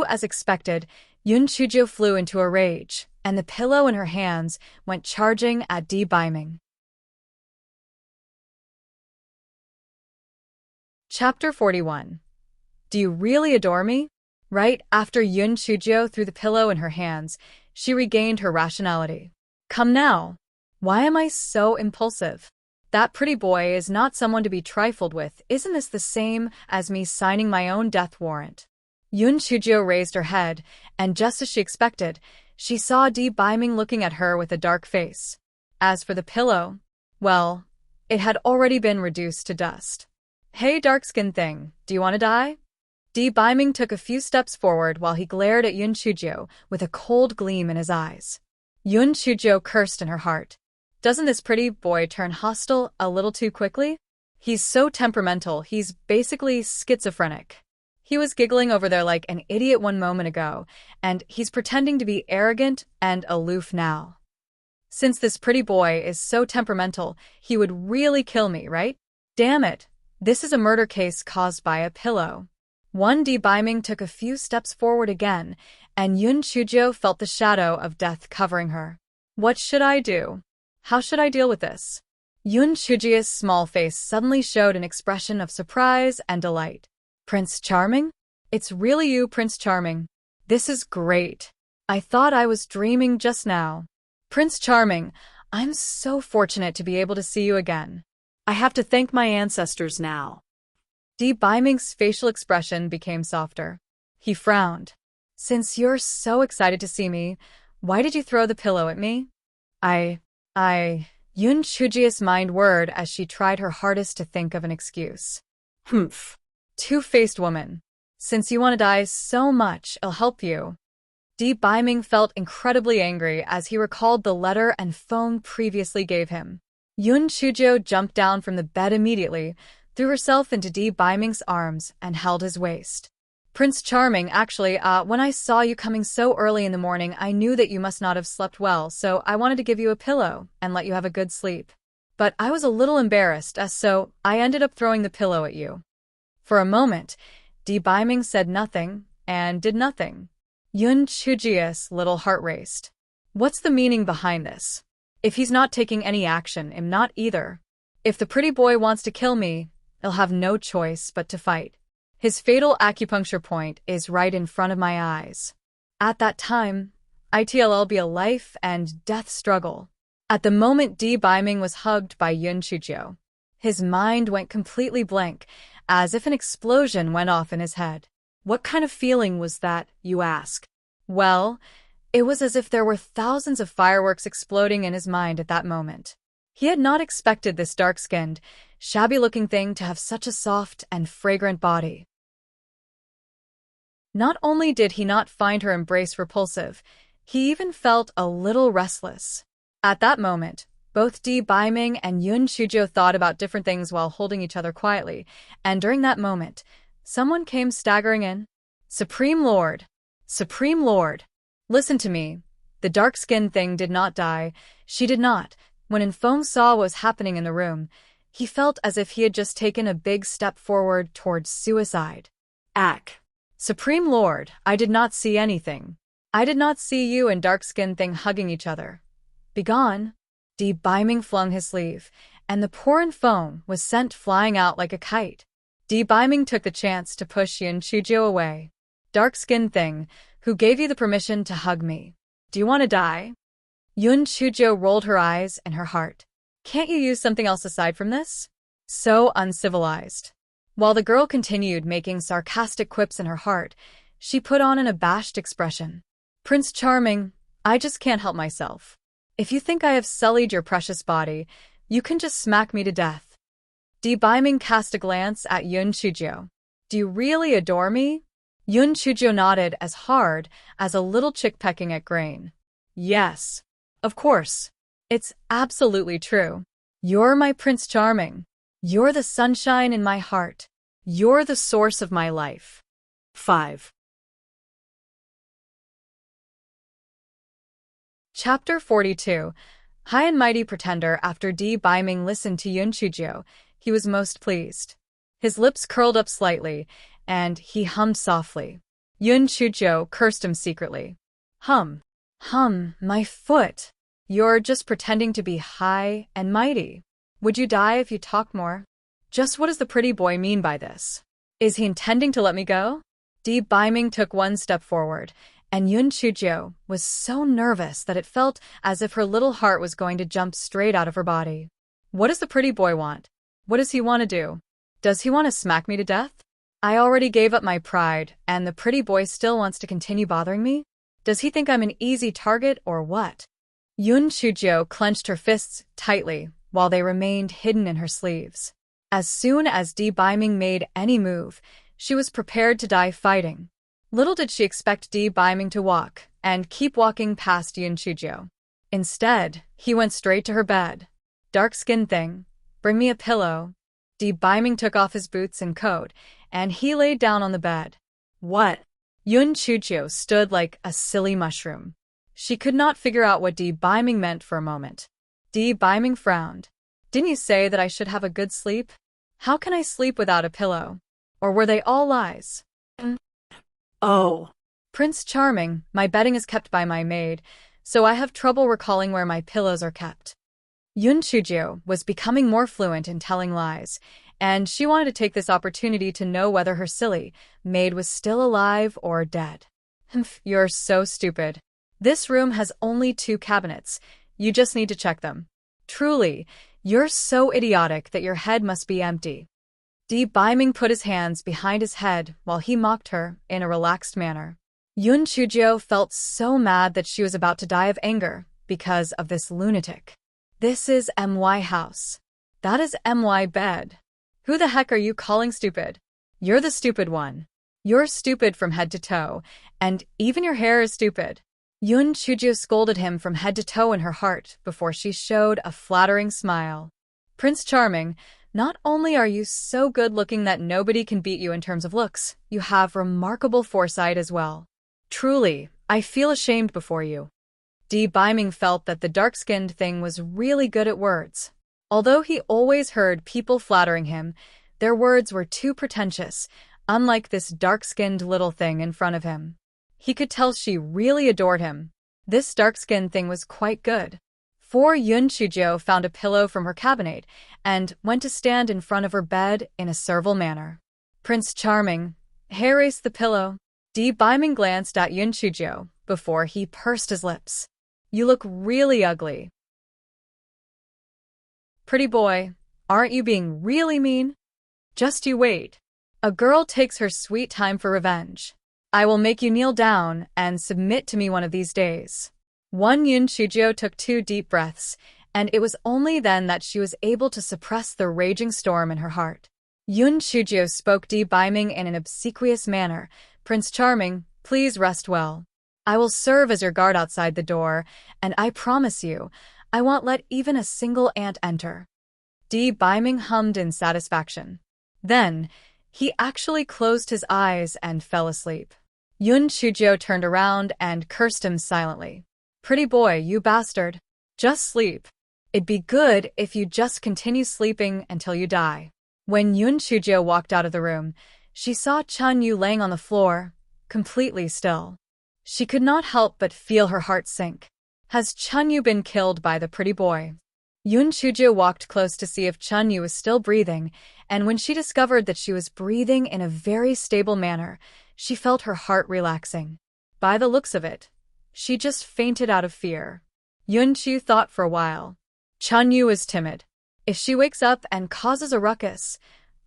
As expected, Yun Chujio flew into a rage, and the pillow in her hands went charging at Di Baiming. Chapter 41. Do you really adore me? Right after Yun Chujio threw the pillow in her hands, she regained her rationality. Come now. Why am I so impulsive? That pretty boy is not someone to be trifled with. Isn't this the same as me signing my own death warrant? Yun Chujio raised her head, and just as she expected, she saw Di Biming looking at her with a dark face. As for the pillow, well, it had already been reduced to dust. Hey, dark-skinned thing, do you want to die? Di Biming took a few steps forward while he glared at Yun Chujio with a cold gleam in his eyes. Yun Chujio cursed in her heart. Doesn't this pretty boy turn hostile a little too quickly? He's so temperamental, he's basically schizophrenic. He was giggling over there like an idiot one moment ago, and he's pretending to be arrogant and aloof now. Since this pretty boy is so temperamental, he would really kill me, right? Damn it, this is a murder case caused by a pillow. Di Biming took a few steps forward again, and Yun Chujio felt the shadow of death covering her. What should I do? How should I deal with this? Yun Chujio's small face suddenly showed an expression of surprise and delight. Prince Charming? It's really you, Prince Charming. This is great. I thought I was dreaming just now. Prince Charming, I'm so fortunate to be able to see you again. I have to thank my ancestors now. Di Biming's facial expression became softer. He frowned. Since you're so excited to see me, why did you throw the pillow at me? Yun Chujio's mind whirred as she tried her hardest to think of an excuse. Humph. Two-faced woman. Since you want to die so much, I'll help you. Di Biming felt incredibly angry as he recalled the letter and phone previously gave him. Yun Chujio jumped down from the bed immediately, threw herself into Di Biming's arms, and held his waist. Prince Charming, actually, when I saw you coming so early in the morning, I knew that you must not have slept well, so I wanted to give you a pillow and let you have a good sleep. But I was a little embarrassed, so I ended up throwing the pillow at you. For a moment, Di Biming said nothing and did nothing. Yun Chujio's little heart raced. What's the meaning behind this? If he's not taking any action, I'm not either. If the pretty boy wants to kill me, he'll have no choice but to fight. His fatal acupuncture point is right in front of my eyes. At that time, it'll be a life and death struggle. At the moment Di Biming was hugged by Yun Chujio, his mind went completely blank, as if an explosion went off in his head. What kind of feeling was that, you ask? Well, it was as if there were thousands of fireworks exploding in his mind at that moment. He had not expected this dark-skinned, shabby-looking thing to have such a soft and fragrant body. Not only did he not find her embrace repulsive, he even felt a little restless. At that moment, both Di Biming and Yun Chujio thought about different things while holding each other quietly, and during that moment, someone came staggering in. Supreme Lord! Supreme Lord! Listen to me. The dark-skinned thing did not die. She did not. When Infeng saw what was happening in the room, he felt as if he had just taken a big step forward towards suicide. Ack. Supreme Lord, I did not see anything. I did not see you and dark-skinned thing hugging each other. Begone. Di Biming flung his sleeve, and the poor Infeng was sent flying out like a kite. Di Biming took the chance to push Yun Chujio away. Dark-skinned thing, who gave you the permission to hug me? Do you want to die? Yun Chujio rolled her eyes and her heart. Can't you use something else aside from this? So uncivilized. While the girl continued making sarcastic quips in her heart, she put on an abashed expression. Prince Charming, I just can't help myself. If you think I have sullied your precious body, you can just smack me to death. Di Biming cast a glance at Yun Chujio. Do you really adore me? Yun Chujio nodded as hard as a little chick pecking at grain. Yes, of course. It's absolutely true. You're my Prince Charming. You're the sunshine in my heart. You're the source of my life. 5. Chapter 42. High and mighty pretender. After Di Biming listened to Yun Chujio, he was most pleased. His lips curled up slightly, and he hummed softly. Yun Chujio cursed him secretly. Hum, my foot. You're just pretending to be high and mighty. Would you die if you talk more? Just what does the pretty boy mean by this? Is he intending to let me go? Di Biming took one step forward, and Yun Chujio was so nervous that it felt as if her little heart was going to jump straight out of her body. What does the pretty boy want? What does he want to do? Does he want to smack me to death? I already gave up my pride, and the pretty boy still wants to continue bothering me? Does he think I'm an easy target or what? Yun Chujio clenched her fists tightly while they remained hidden in her sleeves. As soon as Di Biming made any move, she was prepared to die fighting. Little did she expect Di Biming to walk and keep walking past Yun Chujio. Instead, he went straight to her bed. Dark-skinned thing, bring me a pillow. Di Biming took off his boots and coat, and he laid down on the bed. What? Yun Chujio stood like a silly mushroom. She could not figure out what Di Biming meant for a moment. Di Biming frowned. Didn't you say that I should have a good sleep? How can I sleep without a pillow? Or were they all lies? Oh. Prince Charming, my bedding is kept by my maid, so I have trouble recalling where my pillows are kept. Yun Chujio was becoming more fluent in telling lies, and she wanted to take this opportunity to know whether her silly maid was still alive or dead. Humph, you're so stupid. This room has only 2 cabinets. You just need to check them. Truly, you're so idiotic that your head must be empty. Di Biming put his hands behind his head while he mocked her in a relaxed manner. Yun Chujio felt so mad that she was about to die of anger because of this lunatic. This is MY house. That is MY bed. Who the heck are you calling stupid? You're the stupid one. You're stupid from head to toe, and even your hair is stupid. Yun Chujio scolded him from head to toe in her heart before she showed a flattering smile. Prince Charming, not only are you so good-looking that nobody can beat you in terms of looks, you have remarkable foresight as well. Truly, I feel ashamed before you. Di Biming felt that the dark-skinned thing was really good at words. Although he always heard people flattering him, their words were too pretentious, unlike this dark-skinned little thing in front of him. He could tell she really adored him. This dark-skinned thing was quite good. For Yun Chujio found a pillow from her cabinet and went to stand in front of her bed in a servile manner. Prince Charming, raise the pillow. Di Biming glanced at Yun Chujio before he pursed his lips. You look really ugly. Pretty boy, aren't you being really mean? Just you wait. A girl takes her sweet time for revenge. I will make you kneel down and submit to me one of these days. Yun Chujio took 2 deep breaths, and it was only then that she was able to suppress the raging storm in her heart. Yun Chujio spoke Di Biming in an obsequious manner. Prince Charming, please rest well. I will serve as your guard outside the door, and I promise you, I won't let even a single ant enter. Di Biming hummed in satisfaction. Then, he actually closed his eyes and fell asleep. Yun Chujio turned around and cursed him silently. Pretty boy, you bastard. Just sleep. It'd be good if you just continue sleeping until you die. When Yun Chujio walked out of the room, she saw Chun Yu laying on the floor, completely still. She could not help but feel her heart sink. Has Chun Yu been killed by the pretty boy? Yun Chujio walked close to see if Chun Yu was still breathing, and when she discovered that she was breathing in a very stable manner, she felt her heart relaxing. By the looks of it, she just fainted out of fear. Yun Chu thought for a while. Chun Yu is timid. If she wakes up and causes a ruckus,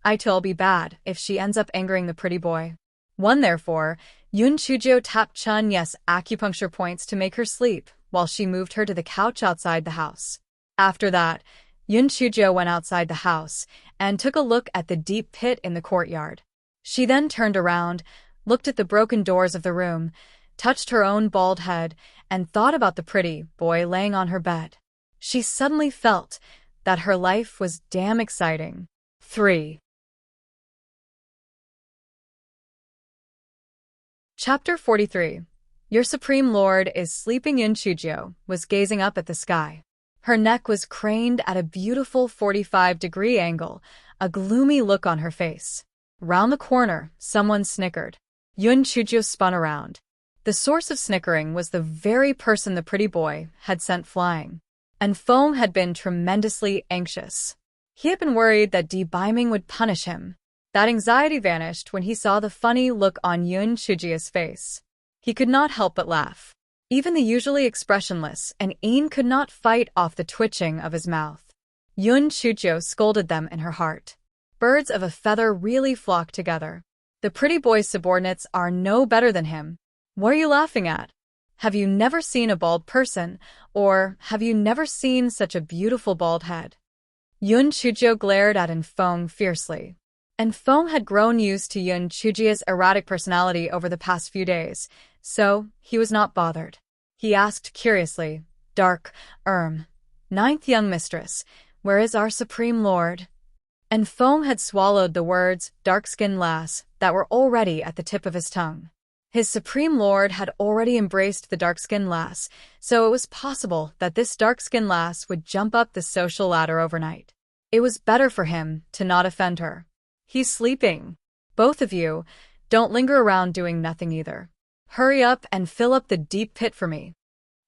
it'll be bad if she ends up angering the pretty boy. Therefore, Yun Chujio tapped Chun Yu's acupuncture points to make her sleep, while she moved her to the couch outside the house. After that, Yun Chujio went outside the house and took a look at the deep pit in the courtyard. She then turned around, looked at the broken doors of the room, touched her own bald head, and thought about the pretty boy laying on her bed. She suddenly felt that her life was damn exciting. 3. Chapter 43. Your Supreme Lord is sleeping. Yun Chujio was gazing up at the sky. Her neck was craned at a beautiful 45-degree angle, a gloomy look on her face. Round the corner, someone snickered. Yun Chujio spun around. The source of snickering was the very person the pretty boy had sent flying. And Foam had been tremendously anxious. He had been worried that Di Biming would punish him. That anxiety vanished when he saw the funny look on Yun Chujio's face. He could not help but laugh. Even the usually expressionless and Ain could not fight off the twitching of his mouth. Yun Chujo scolded them in her heart. Birds of a feather really flock together. The pretty boy's subordinates are no better than him. What are you laughing at? Have you never seen a bald person, or have you never seen such a beautiful bald head? Yun Chujo glared at Enfeng fiercely. Enfeng had grown used to Yun Chujio's erratic personality over the past few days, so he was not bothered. He asked curiously, Ninth young mistress, where is our supreme lord? Enfeng had swallowed the words, dark-skinned lass, that were already at the tip of his tongue. His supreme lord had already embraced the dark-skinned lass, so it was possible that this dark-skinned lass would jump up the social ladder overnight. It was better for him to not offend her. He's sleeping. Both of you, don't linger around doing nothing either. Hurry up and fill up the deep pit for me.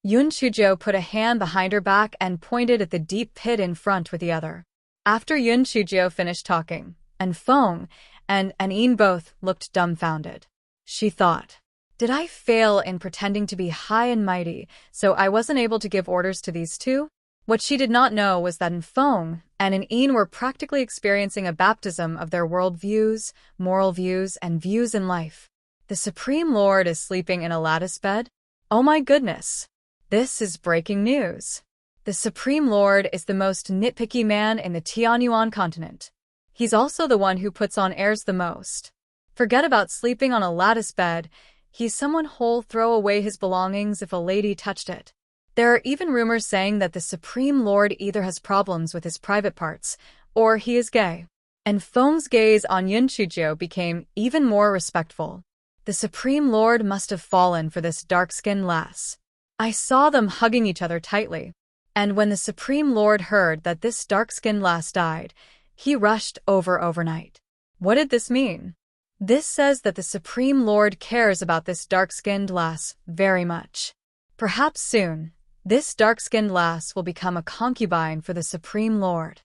Yun Chujo put a hand behind her back and pointed at the deep pit in front with the other. After Yun Chujo finished talking, Enfeng and Anin both looked dumbfounded. She thought, did I fail in pretending to be high and mighty, so I wasn't able to give orders to these two? What she did not know was that Enfeng and Anin were practically experiencing a baptism of their worldviews, moral views, and views in life. The Supreme Lord is sleeping in a lattice bed? Oh my goodness! This is breaking news. The Supreme Lord is the most nitpicky man in the Tianyuan continent. He's also the one who puts on airs the most. Forget about sleeping on a lattice bed. He's someone who'll throw away his belongings if a lady touched it. There are even rumors saying that the Supreme Lord either has problems with his private parts, or he is gay. And Feng's gaze on Yun Chujo became even more respectful. The Supreme Lord must have fallen for this dark-skinned lass. I saw them hugging each other tightly. And when the Supreme Lord heard that this dark-skinned lass died, he rushed over overnight. What did this mean? This says that the Supreme Lord cares about this dark-skinned lass very much. Perhaps soon, this dark-skinned lass will become a concubine for the Supreme Lord.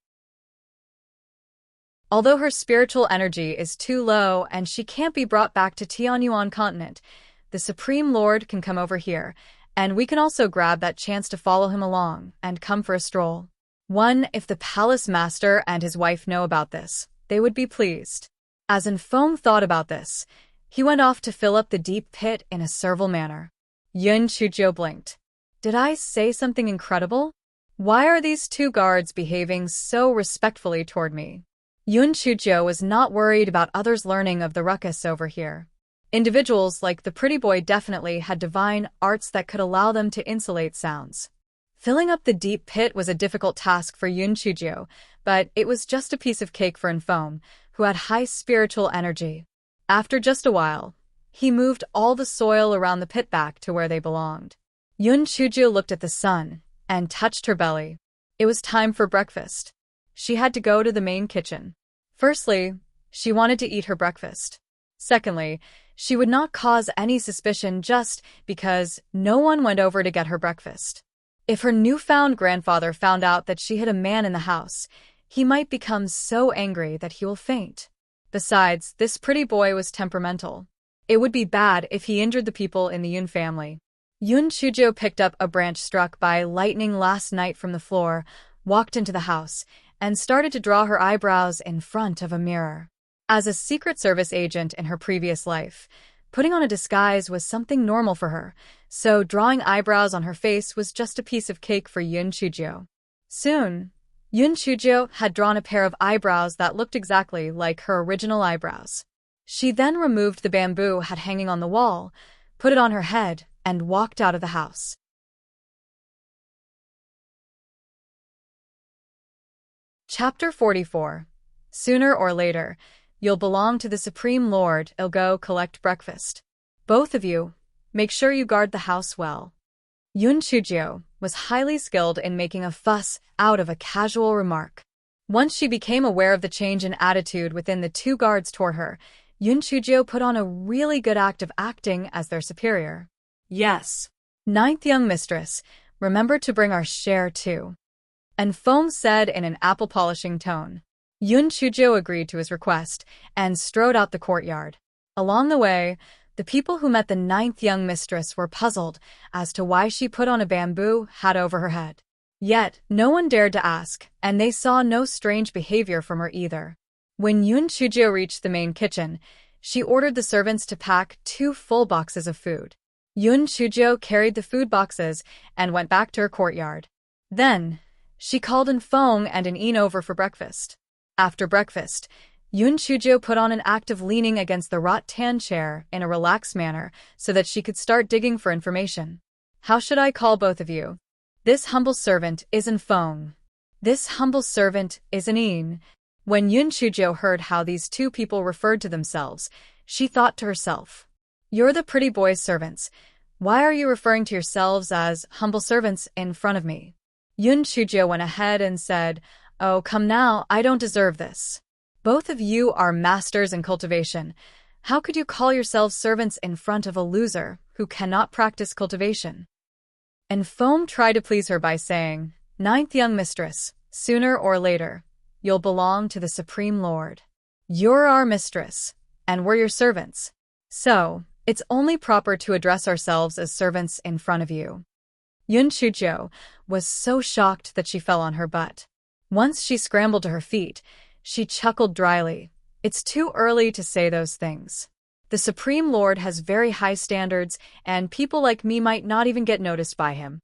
Although her spiritual energy is too low and she can't be brought back to Tianyuan continent, the Supreme Lord can come over here, and we can also grab that chance to follow him along and come for a stroll. If the palace master and his wife know about this, they would be pleased. As Enfeng thought about this, he went off to fill up the deep pit in a servile manner. Yun Chujo blinked. Did I say something incredible? Why are these two guards behaving so respectfully toward me? Yun Chujo was not worried about others learning of the ruckus over here. Individuals like the pretty boy definitely had divine arts that could allow them to insulate sounds. Filling up the deep pit was a difficult task for Yun Chujo, but it was just a piece of cake for Enfeng, who had high spiritual energy. After just a while, he moved all the soil around the pit back to where they belonged. Yun Chujo looked at the sun and touched her belly. It was time for breakfast. She had to go to the main kitchen. Firstly, she wanted to eat her breakfast. Secondly, she would not cause any suspicion just because no one went over to get her breakfast. If her newfound grandfather found out that she had a man in the house, he might become so angry that he will faint. Besides, this pretty boy was temperamental. It would be bad if he injured the people in the Yun family. Yun Chujo picked up a branch struck by lightning last night from the floor, walked into the house, and started to draw her eyebrows in front of a mirror. As a Secret Service agent in her previous life, putting on a disguise was something normal for her, so drawing eyebrows on her face was just a piece of cake for Yun Chujo. Soon, Yun Chujo had drawn a pair of eyebrows that looked exactly like her original eyebrows. She then removed the bamboo hat hanging on the wall, put it on her head, and walked out of the house. Chapter 44. Sooner or later, you'll belong to the Supreme Lord. I'll go collect breakfast. Both of you, make sure you guard the house well. Yun Chujo was highly skilled in making a fuss out of a casual remark. Once she became aware of the change in attitude within the two guards toward her, Yun Chujo put on a really good act of acting as their superior. Yes. Ninth young mistress, remember to bring our share too. Enfeng said in an apple-polishing tone. Yun Chujo agreed to his request and strode out the courtyard. Along the way, the people who met the ninth young mistress were puzzled as to why she put on a bamboo hat over her head. Yet, no one dared to ask, and they saw no strange behavior from her either. When Yun Chujio reached the main kitchen, she ordered the servants to pack 2 full boxes of food. Yun Chujio carried the food boxes and went back to her courtyard. Then, she called in Feng and an In over for breakfast. After breakfast, Yun Chujio put on an act of leaning against the rattan chair in a relaxed manner so that she could start digging for information. How should I call both of you? This humble servant is an Feng. This humble servant is an In. When Yun Chujio heard how these 2 people referred to themselves, she thought to herself, "You're the pretty boy's servants. Why are you referring to yourselves as humble servants in front of me?" Yun Chujio went ahead and said, "Oh, come now, I don't deserve this. Both of you are masters in cultivation. How could you call yourselves servants in front of a loser who cannot practice cultivation?" And Foam tried to please her by saying, "Ninth young mistress, sooner or later, you'll belong to the Supreme Lord. You're our mistress, and we're your servants. So, it's only proper to address ourselves as servants in front of you." Yun Chujio was so shocked that she fell on her butt. Once she scrambled to her feet, she chuckled dryly. "It's too early to say those things. The Supreme Lord has very high standards, and people like me might not even get noticed by him."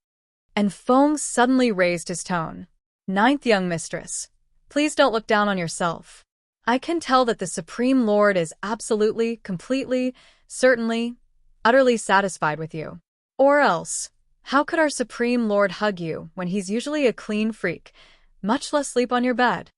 And Feng suddenly raised his tone. "Ninth young mistress, please don't look down on yourself. I can tell that the Supreme Lord is absolutely, completely, certainly, utterly satisfied with you. Or else, how could our Supreme Lord hug you when he's usually a clean freak, much less sleep on your bed?"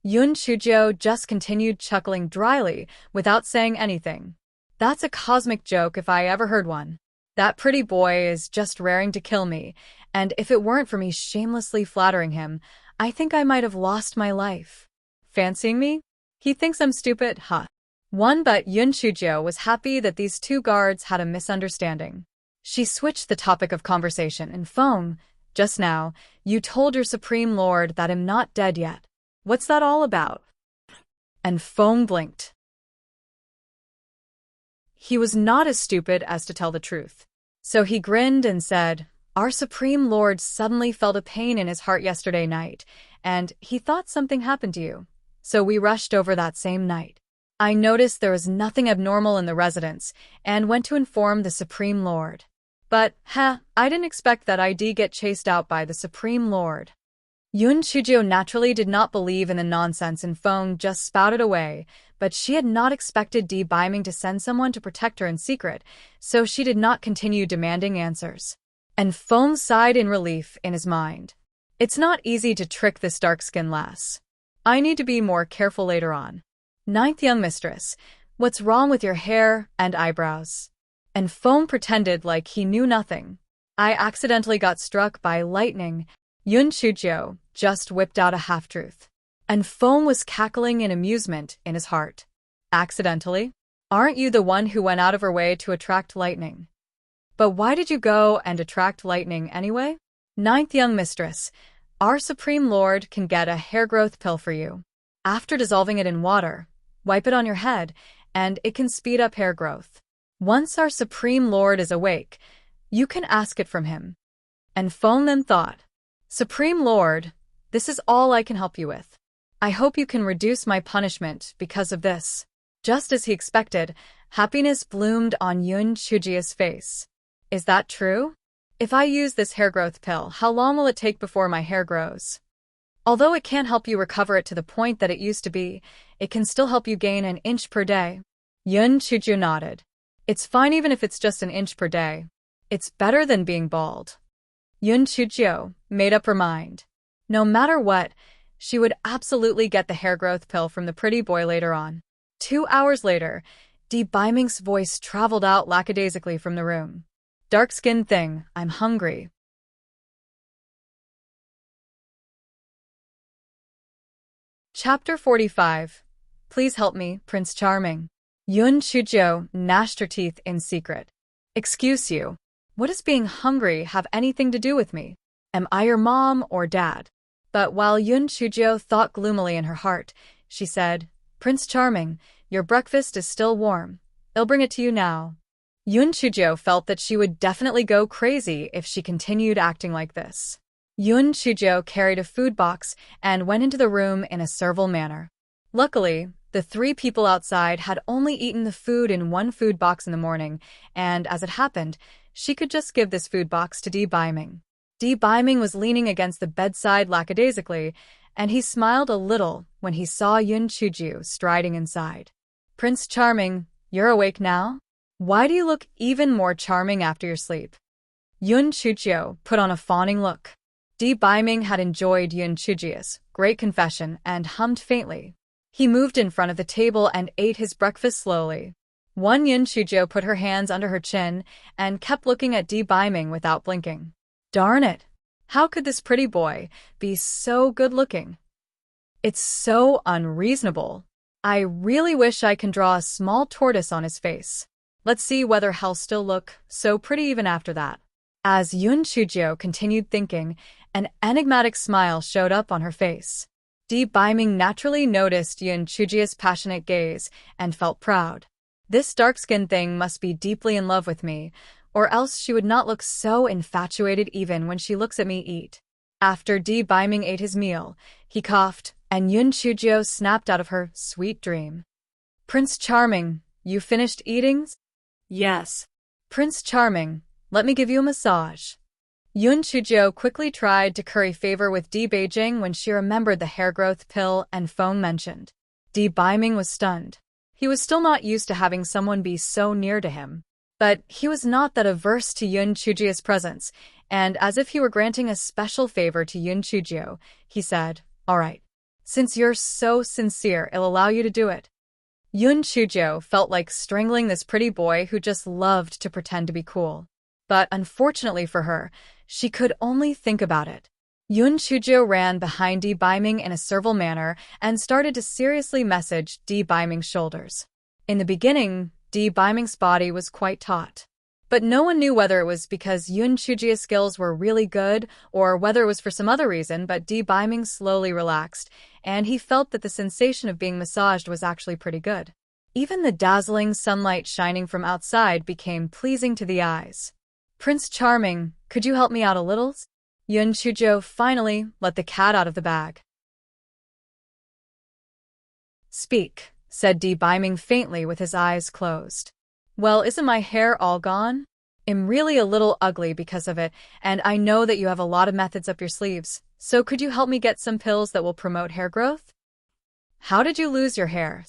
Yun Chujio just continued chuckling dryly without saying anything. "That's a cosmic joke if I ever heard one. That pretty boy is just raring to kill me, and if it weren't for me shamelessly flattering him, I think I might have lost my life. Fancying me? He thinks I'm stupid, huh?" But Yun Chujio was happy that these 2 guards had a misunderstanding. She switched the topic of conversation and Feng, "Just now, you told your Supreme Lord that I'm not dead yet. What's that all about?" And Feng blinked. He was not as stupid as to tell the truth. So he grinned and said, "Our Supreme Lord suddenly felt a pain in his heart yesterday night, and he thought something happened to you. So we rushed over that same night. I noticed there was nothing abnormal in the residence, and went to inform the Supreme Lord. But, I didn't expect that I'd get chased out by the Supreme Lord." Yun Chujio naturally did not believe in the nonsense and Feng just spouted away, but she had not expected Di Biming to send someone to protect her in secret, so she did not continue demanding answers. And Feng sighed in relief in his mind. "It's not easy to trick this dark-skinned lass. I need to be more careful later on. Ninth young mistress, what's wrong with your hair and eyebrows?" And Feng pretended like he knew nothing. "I accidentally got struck by lightning." Yun Chujio just whipped out a half-truth. And Feng was cackling in amusement in his heart. "Accidentally? Aren't you the one who went out of her way to attract lightning? But why did you go and attract lightning anyway?" "Ninth young mistress, our Supreme Lord can get a hair growth pill for you. After dissolving it in water, wipe it on your head, and it can speed up hair growth. Once our Supreme Lord is awake, you can ask it from him." And Feng then thought, "Supreme Lord, this is all I can help you with. I hope you can reduce my punishment because of this." Just as he expected, happiness bloomed on Yun Chujio's face. "Is that true? If I use this hair growth pill, how long will it take before my hair grows? Although it can't help you recover it to the point that it used to be, it can still help you gain an inch per day." Yun Chujio nodded. "It's fine even if it's just an inch per day. It's better than being bald." Yun Chujio made up her mind. No matter what, she would absolutely get the hair growth pill from the pretty boy later on. 2 hours later, Di Biming's voice traveled out lackadaisically from the room. "Dark-skinned thing, I'm hungry." Chapter 45. Please help me, Prince Charming. Yun Chujio gnashed her teeth in secret. "Excuse you. What does being hungry have anything to do with me? Am I your mom or dad?" But while Yun Chujio thought gloomily in her heart, she said, "Prince Charming, your breakfast is still warm. I'll bring it to you now." Yun Chujio felt that she would definitely go crazy if she continued acting like this. Yun Chujo carried a food box and went into the room in a servile manner. Luckily, the three people outside had only eaten the food in one food box in the morning, and as it happened, she could just give this food box to Di Baiming. Di Baiming was leaning against the bedside lackadaisically, and he smiled a little when he saw Yun Chuju striding inside. "Prince Charming, you're awake now? Why do you look even more charming after your sleep?" Yun Chuju put on a fawning look. Di Baiming had enjoyed Yun Chuju's great confession and hummed faintly. He moved in front of the table and ate his breakfast slowly. Yun Chuju put her hands under her chin and kept looking at Di Baiming without blinking. Darn it! How could this pretty boy be so good-looking? It's so unreasonable. I really wish I can draw a small tortoise on his face. Let's see whether he'll still look so pretty even after that. As Yun Chuju continued thinking, an enigmatic smile showed up on her face. Di Baiming naturally noticed Yun Chuju's passionate gaze and felt proud. This dark-skinned thing must be deeply in love with me, or else she would not look so infatuated even when she looks at me eat. After Di Baiming ate his meal, he coughed, and Yun Chuju snapped out of her sweet dream. "Prince Charming, you finished eating?" Yes. "Prince Charming, let me give you a massage." Yun Chuju quickly tried to curry favor with Di Beijing when she remembered the hair growth pill and foam mentioned. Di Baiming was stunned. He was still not used to having someone be so near to him. But he was not that averse to Yun Chuju's presence, and as if he were granting a special favor to Yun Chuju, he said, "All right. Since you're so sincere, I'll allow you to do it." Yun Chuju felt like strangling this pretty boy who just loved to pretend to be cool. But unfortunately for her, she could only think about it. Yun Chuju ran behind Di Baiming in a servile manner and started to seriously message Di Baiming's shoulders. In the beginning, Di Baiming's body was quite taut. But no one knew whether it was because Yun Chuju's skills were really good or whether it was for some other reason, but Di Baiming slowly relaxed, and he felt that the sensation of being massaged was actually pretty good. Even the dazzling sunlight shining from outside became pleasing to the eyes. "Prince Charming, could you help me out a little?" Yun Chuju finally let the cat out of the bag. "Speak," said Di Baiming faintly with his eyes closed. "Well, isn't my hair all gone? I'm really a little ugly because of it, and I know that you have a lot of methods up your sleeves, so could you help me get some pills that will promote hair growth?" "How did you lose your hair?"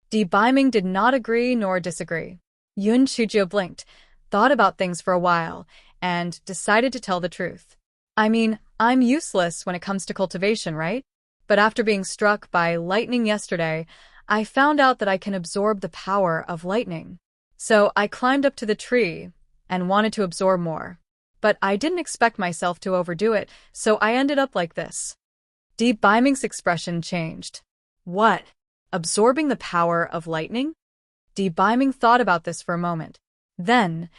Di Baiming did not agree nor disagree. Yun Chuju blinked, thought about things for a while, and decided to tell the truth. "I mean, I'm useless when it comes to cultivation, right? But after being struck by lightning yesterday, I found out that I can absorb the power of lightning. So I climbed up to the tree and wanted to absorb more. But I didn't expect myself to overdo it, so I ended up like this." Di Baiming's expression changed. "What? Absorbing the power of lightning?" Di Baiming thought about this for a moment. Then,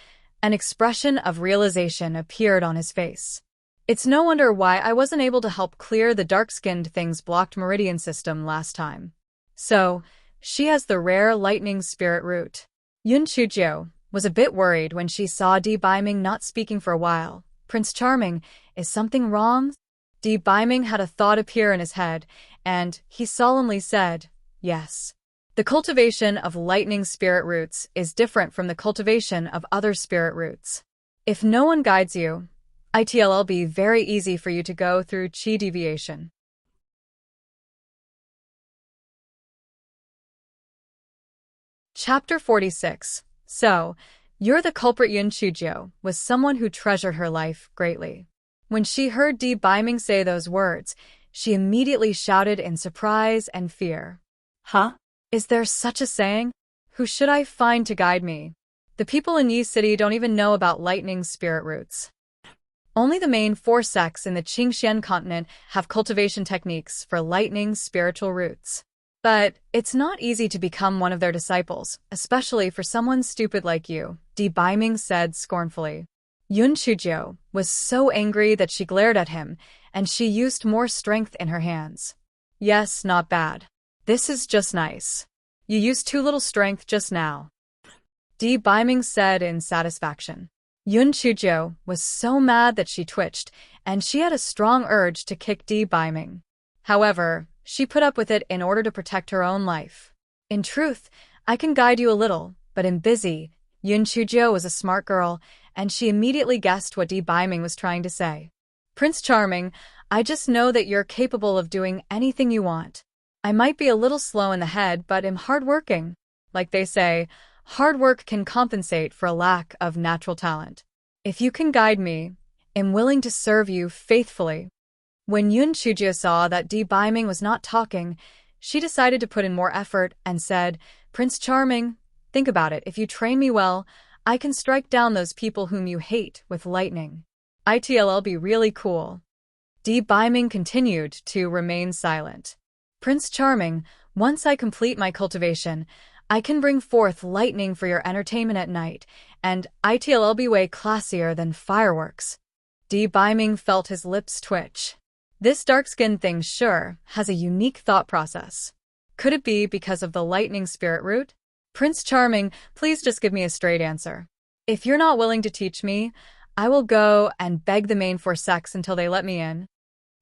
an expression of realization appeared on his face. "It's no wonder why I wasn't able to help clear the dark-skinned thing's blocked meridian system last time. So, she has the rare lightning spirit root." Yun Chuju was a bit worried when she saw Di Baiming not speaking for a while. "Prince Charming, is something wrong?" Di Baiming had a thought appear in his head, and he solemnly said, "Yes. The cultivation of lightning spirit roots is different from the cultivation of other spirit roots. If no one guides you, it'll be very easy for you to go through chi deviation." Chapter 46. So, you're the culprit. Yun Chuju was someone who treasured her life greatly. When she heard Di Baiming say those words, she immediately shouted in surprise and fear. Huh? Is there such a saying? Who should I find to guide me? The people in Yi City don't even know about lightning spirit roots. Only the main 4 sects in the Qingxian continent have cultivation techniques for lightning spiritual roots. But it's not easy to become one of their disciples, especially for someone stupid like you, Di Baiming said scornfully. Yun Chuju was so angry that she glared at him, and she used more strength in her hands. "Yes, not bad. This is just nice. You used too little strength just now," Di Baiming said in satisfaction. Yun Chuju was so mad that she twitched, and she had a strong urge to kick Di Biming. However, she put up with it in order to protect her own life. In truth, I can guide you a little, but I'm busy. Yun Chujio was a smart girl, and she immediately guessed what Di Biming was trying to say. Prince Charming, I just know that you're capable of doing anything you want. I might be a little slow in the head, but am hardworking. Like they say, hard work can compensate for a lack of natural talent. If you can guide me, I'm willing to serve you faithfully. When Yun Chujio saw that Di Biming was not talking, she decided to put in more effort and said, Prince Charming, think about it. If you train me well, I can strike down those people whom you hate with lightning. It'll be really cool. Di Biming continued to remain silent. Prince Charming, once I complete my cultivation, I can bring forth lightning for your entertainment at night, and it'll be way classier than fireworks. Di Biming felt his lips twitch. This dark-skinned thing sure has a unique thought process. Could it be because of the lightning spirit root? Prince Charming, please just give me a straight answer. If you're not willing to teach me, I will go and beg the main for sex until they let me in.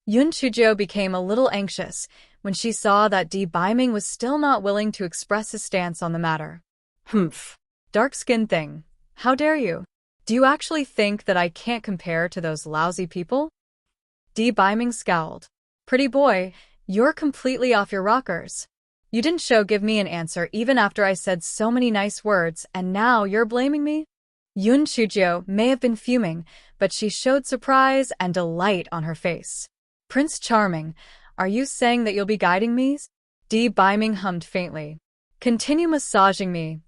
Yun Chujio became a little anxious when she saw that Di Biming was still not willing to express his stance on the matter. Humph. Dark-skinned thing. How dare you? Do you actually think that I can't compare to those lousy people? Di Biming scowled. Pretty boy, you're completely off your rockers. You didn't give me an answer even after I said so many nice words, and now you're blaming me? Yun Chujio may have been fuming, but she showed surprise and delight on her face. Prince Charming, are you saying that you'll be guiding me? Di Biming hummed faintly. Continue massaging me.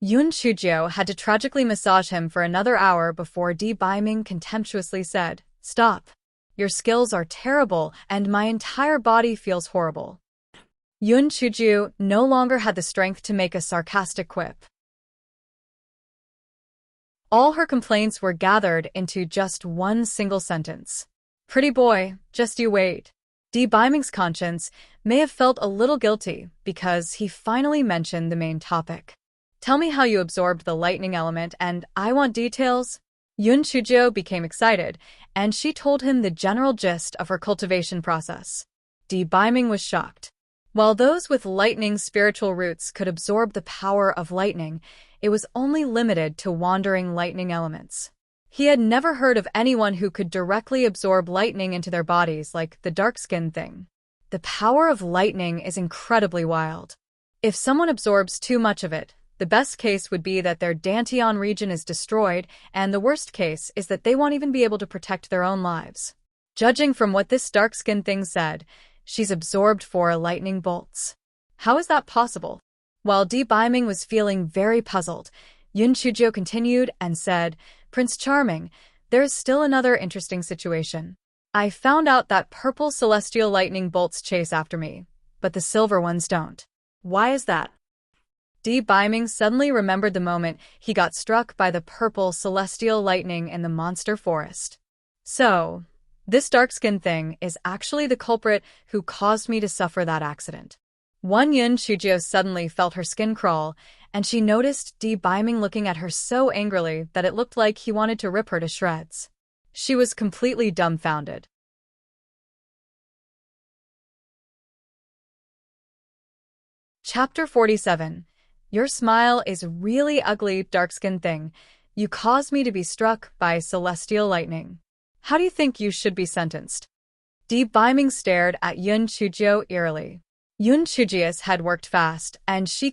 Yun Chujio had to tragically massage him for another hour before Di Biming contemptuously said, Stop. Your skills are terrible, and my entire body feels horrible. Yun Chujio no longer had the strength to make a sarcastic quip. All her complaints were gathered into just one single sentence. Pretty boy, just you wait. Di Biming's conscience may have felt a little guilty because he finally mentioned the main topic. Tell me how you absorbed the lightning element, and I want details. Yun Chujio became excited, and she told him the general gist of her cultivation process. Di Biming was shocked. While those with lightning spiritual roots could absorb the power of lightning, it was only limited to wandering lightning elements. He had never heard of anyone who could directly absorb lightning into their bodies like the dark-skinned thing. The power of lightning is incredibly wild. If someone absorbs too much of it, the best case would be that their Dantian region is destroyed, and the worst case is that they won't even be able to protect their own lives. Judging from what this dark-skinned thing said, she's absorbed 4 lightning bolts. How is that possible? While Di Biming was feeling very puzzled, Yun Chujio continued and said, Prince Charming, there is still another interesting situation. I found out that purple celestial lightning bolts chase after me, but the silver ones don't. Why is that? Di Biming suddenly remembered the moment he got struck by the purple celestial lightning in the monster forest. So, this dark-skinned thing is actually the culprit who caused me to suffer that accident. Yun Chujio suddenly felt her skin crawl, and she noticed Di Biming looking at her so angrily that it looked like he wanted to rip her to shreds. She was completely dumbfounded. Chapter 47. Your smile is really ugly, dark-skinned thing. You caused me to be struck by celestial lightning. How do you think you should be sentenced? Di Biming stared at Yun Chujio eerily. Yun Chujio's head worked fast, and she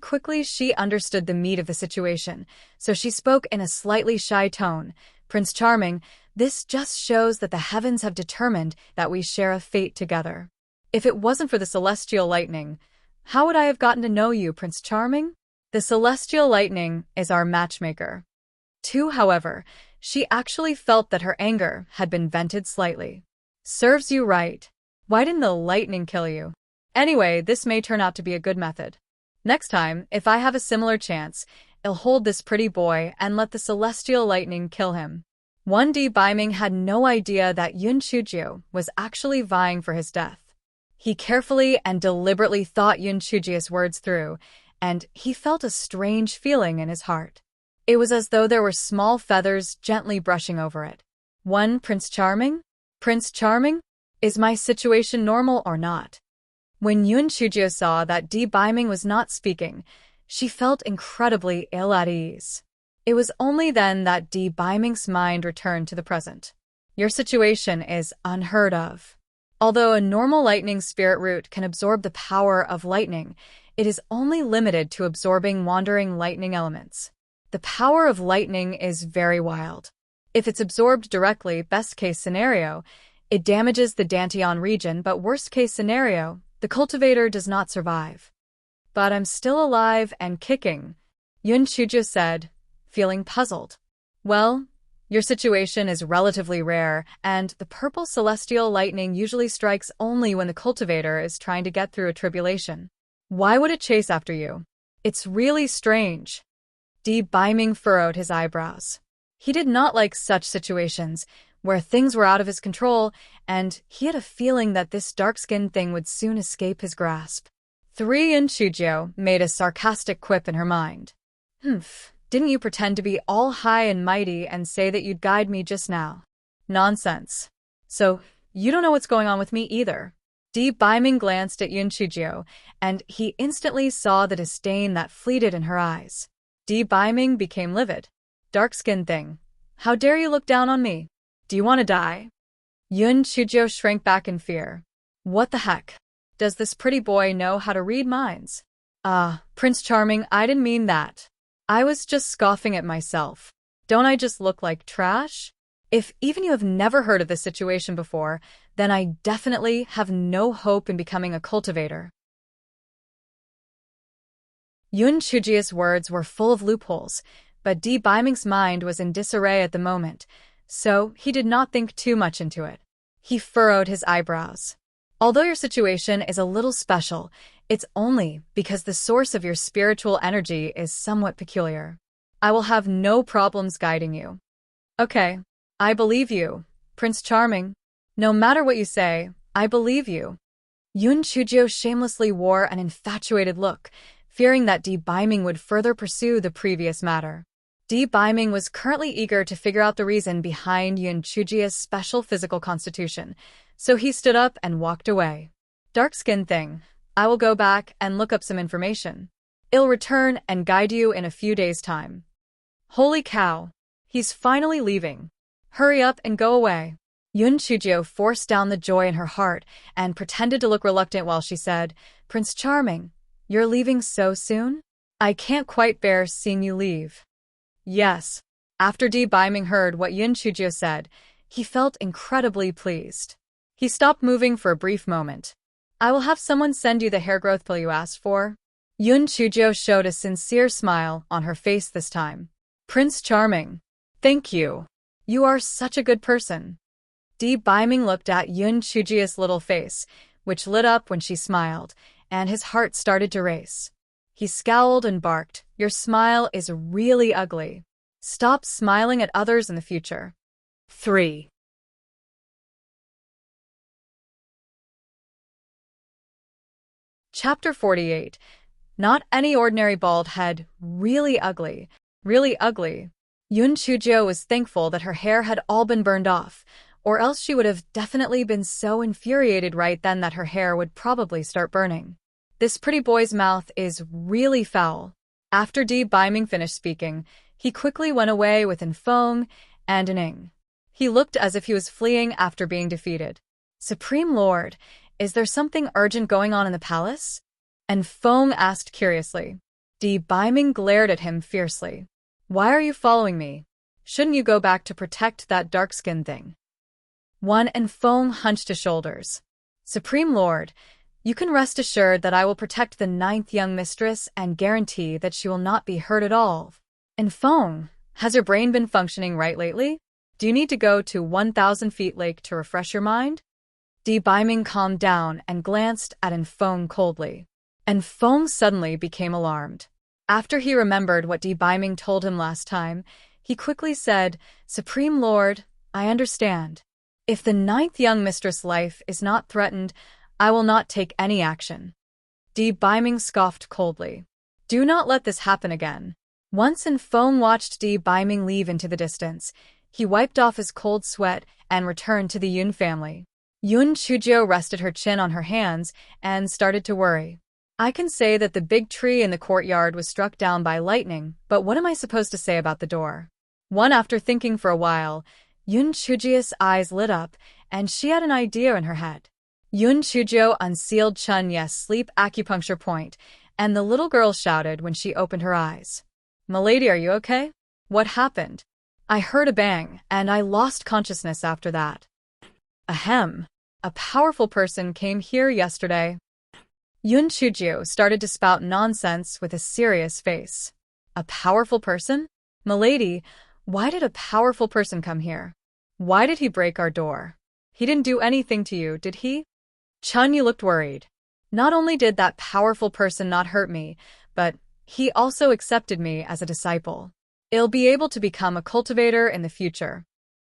understood the meat of the situation, so she spoke in a slightly shy tone. Prince Charming, this just shows that the heavens have determined that we share a fate together. If it wasn't for the celestial lightning, how would I have gotten to know you, Prince Charming? The celestial lightning is our matchmaker. However, she actually felt that her anger had been vented slightly. Serves you right. Why didn't the lightning kill you? Anyway, this may turn out to be a good method. Next time, if I have a similar chance, I'll hold this pretty boy and let the celestial lightning kill him. Di Biming had no idea that Yun Chujio was actually vying for his death. He carefully and deliberately thought Yun Chujio's words through, and he felt a strange feeling in his heart. It was as though there were small feathers gently brushing over it. Prince Charming? Prince Charming? Is my situation normal or not? When Yun Chujio saw that Di Baiming was not speaking, she felt incredibly ill at ease. It was only then that Di Baiming's mind returned to the present. Your situation is unheard of. Although a normal lightning spirit root can absorb the power of lightning, it is only limited to absorbing wandering lightning elements. The power of lightning is very wild. If it's absorbed directly, best-case scenario, it damages the Dantian region, but worst-case scenario, the cultivator does not survive. But I'm still alive and kicking, Yun Chujio said, feeling puzzled. Well, your situation is relatively rare, and the purple celestial lightning usually strikes only when the cultivator is trying to get through a tribulation. Why would it chase after you? It's really strange. Di Baiming furrowed his eyebrows. He did not like such situations, where things were out of his control, and he had a feeling that this dark-skinned thing would soon escape his grasp. Yun Chujio made a sarcastic quip in her mind. Didn't you pretend to be all high and mighty and say that you'd guide me just now? Nonsense. So, you don't know what's going on with me either. Di Baiming glanced at Yun Chujio, and he instantly saw the disdain that fleeted in her eyes. Di Baiming became livid. Dark-skinned thing. How dare you look down on me? Do you want to die? Yun Chujio shrank back in fear. What the heck? Does this pretty boy know how to read minds? Prince Charming, I didn't mean that. I was just scoffing at myself. Don't I just look like trash? If even you have never heard of this situation before, then I definitely have no hope in becoming a cultivator. Yun Chujio's words were full of loopholes, but Di Baiming's mind was in disarray at the moment, so he did not think too much into it. He furrowed his eyebrows. Although your situation is a little special, it's only because the source of your spiritual energy is somewhat peculiar. I will have no problems guiding you. Okay, I believe you, Prince Charming. No matter what you say, I believe you. Yun Chujio shamelessly wore an infatuated look, fearing that Di Baiming would further pursue the previous matter. Di Baiming was currently eager to figure out the reason behind Yun Chujio's special physical constitution, so he stood up and walked away. Dark-skinned thing, I will go back and look up some information. I'll return and guide you in a few days' time. Holy cow, he's finally leaving. Hurry up and go away. Yun Chujio forced down the joy in her heart and pretended to look reluctant while she said, Prince Charming, you're leaving so soon? I can't quite bear seeing you leave. Yes. After Di Baiming heard what Yun Chujio said, he felt incredibly pleased. He stopped moving for a brief moment. I will have someone send you the hair growth pill you asked for. Yun Chujio showed a sincere smile on her face this time. Prince Charming. Thank you. You are such a good person. Di Baiming looked at Yun Chujio's little face, which lit up when she smiled, and his heart started to race. He scowled and barked, Your smile is really ugly. Stop smiling at others in the future. 3. Chapter 48. Not any ordinary bald head, really ugly, really ugly. Yun Chujio was thankful that her hair had all been burned off, or else she would have definitely been so infuriated right then that her hair would probably start burning. This pretty boy's mouth is really foul. After Di Baiming finished speaking, he quickly went away with an fong and an ing. He looked as if he was fleeing after being defeated. Supreme Lord, is there something urgent going on in the palace? And Fong asked curiously. Di Baiming glared at him fiercely. Why are you following me? Shouldn't you go back to protect that dark-skinned thing? And Fong hunched his shoulders. Supreme Lord, you can rest assured that I will protect the 9th young mistress and guarantee that she will not be hurt at all. And Fong, has your brain been functioning right lately? Do you need to go to 1,000 Feet Lake to refresh your mind? Di Baiming calmed down and glanced at An Fong coldly. An Fong suddenly became alarmed. After he remembered what Di Baiming told him last time, he quickly said, Supreme Lord, I understand. If the 9th young mistress' life is not threatened, I will not take any action. Di Baiming scoffed coldly. Do not let this happen again. Once An Fong watched Di Baiming leave into the distance, He wiped off his cold sweat and returned to the Yun family. Yun Chujio rested her chin on her hands and started to worry. I can say that the big tree in the courtyard was struck down by lightning, but what am I supposed to say about the door? After thinking for a while, Yun Chujio's eyes lit up, and she had an idea in her head. Yun Chujio unsealed Chun Ye's sleep acupuncture point, and the little girl shouted when she opened her eyes. "Milady, are you okay? What happened?" "I heard a bang, and I lost consciousness after that." "Ahem. A powerful person came here yesterday." Yun Chujio started to spout nonsense with a serious face. "A powerful person? Milady, why did a powerful person come here? Why did he break our door? He didn't do anything to you, did he?" Chun Yu looked worried. "Not only did that powerful person not hurt me, but he also accepted me as a disciple. I'll be able to become a cultivator in the future."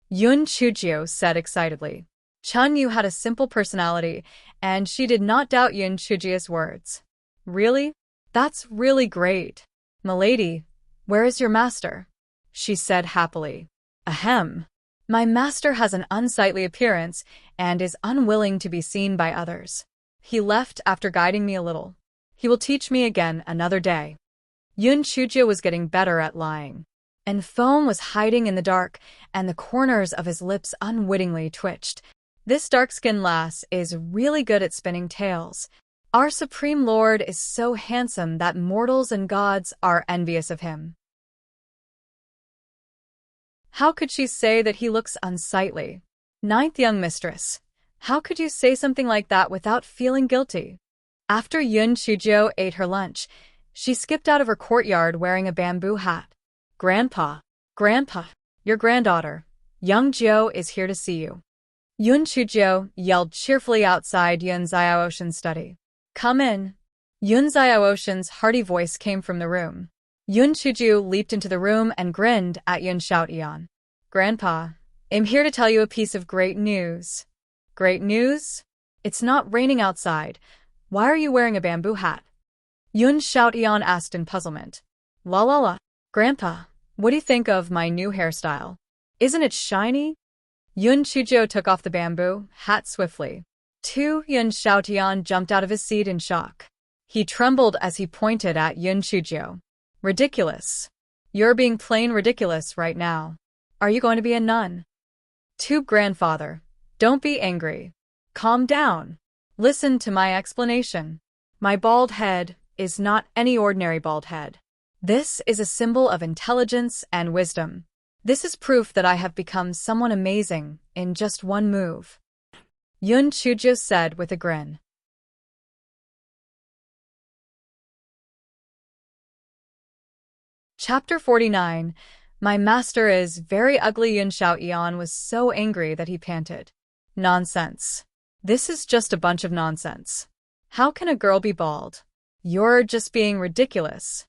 Yun Chujio said excitedly. Chun Yu had a simple personality, and she did not doubt Yun Chujio's words. "Really? That's really great. Milady, where is your master?" she said happily. "Ahem. My master has an unsightly appearance and is unwilling to be seen by others. He left after guiding me a little. He will teach me again another day." Yun Chujio was getting better at lying, and foam was hiding in the dark, and the corners of his lips unwittingly twitched. "This dark-skinned lass is really good at spinning tales. Our Supreme Lord is so handsome that mortals and gods are envious of him. How could she say that he looks unsightly? Ninth young mistress, how could you say something like that without feeling guilty?" After Yun Chujio ate her lunch, she skipped out of her courtyard wearing a bamboo hat. Grandpa, your granddaughter, young Jiao, is here to see you." Yun Chujio yelled cheerfully outside Yun Xiaoshan's study. "Come in." Yun Xiaoshan's hearty voice came from the room. Yun Chujio leaped into the room and grinned at Yun Xiaotian. "Grandpa, I'm here to tell you a piece of great news." "Great news? It's not raining outside. Why are you wearing a bamboo hat?" Yun Xiaotian asked in puzzlement. La. Grandpa, what do you think of my new hairstyle? Isn't it shiny?" Yun Chujio took off the bamboo hat swiftly. Yun Xiaotian jumped out of his seat in shock. He trembled as he pointed at Yun Chujio. "Ridiculous. You're being plain ridiculous right now. Are you going to be a nun?" "Grandfather, don't be angry. Calm down. Listen to my explanation. My bald head is not any ordinary bald head. This is a symbol of intelligence and wisdom. This is proof that I have become someone amazing in just one move," Yun Chujio said with a grin. Chapter 49. My master is very ugly. Yun Xiaotian was so angry that he panted. "Nonsense. This is just a bunch of nonsense. How can a girl be bald? You're just being ridiculous."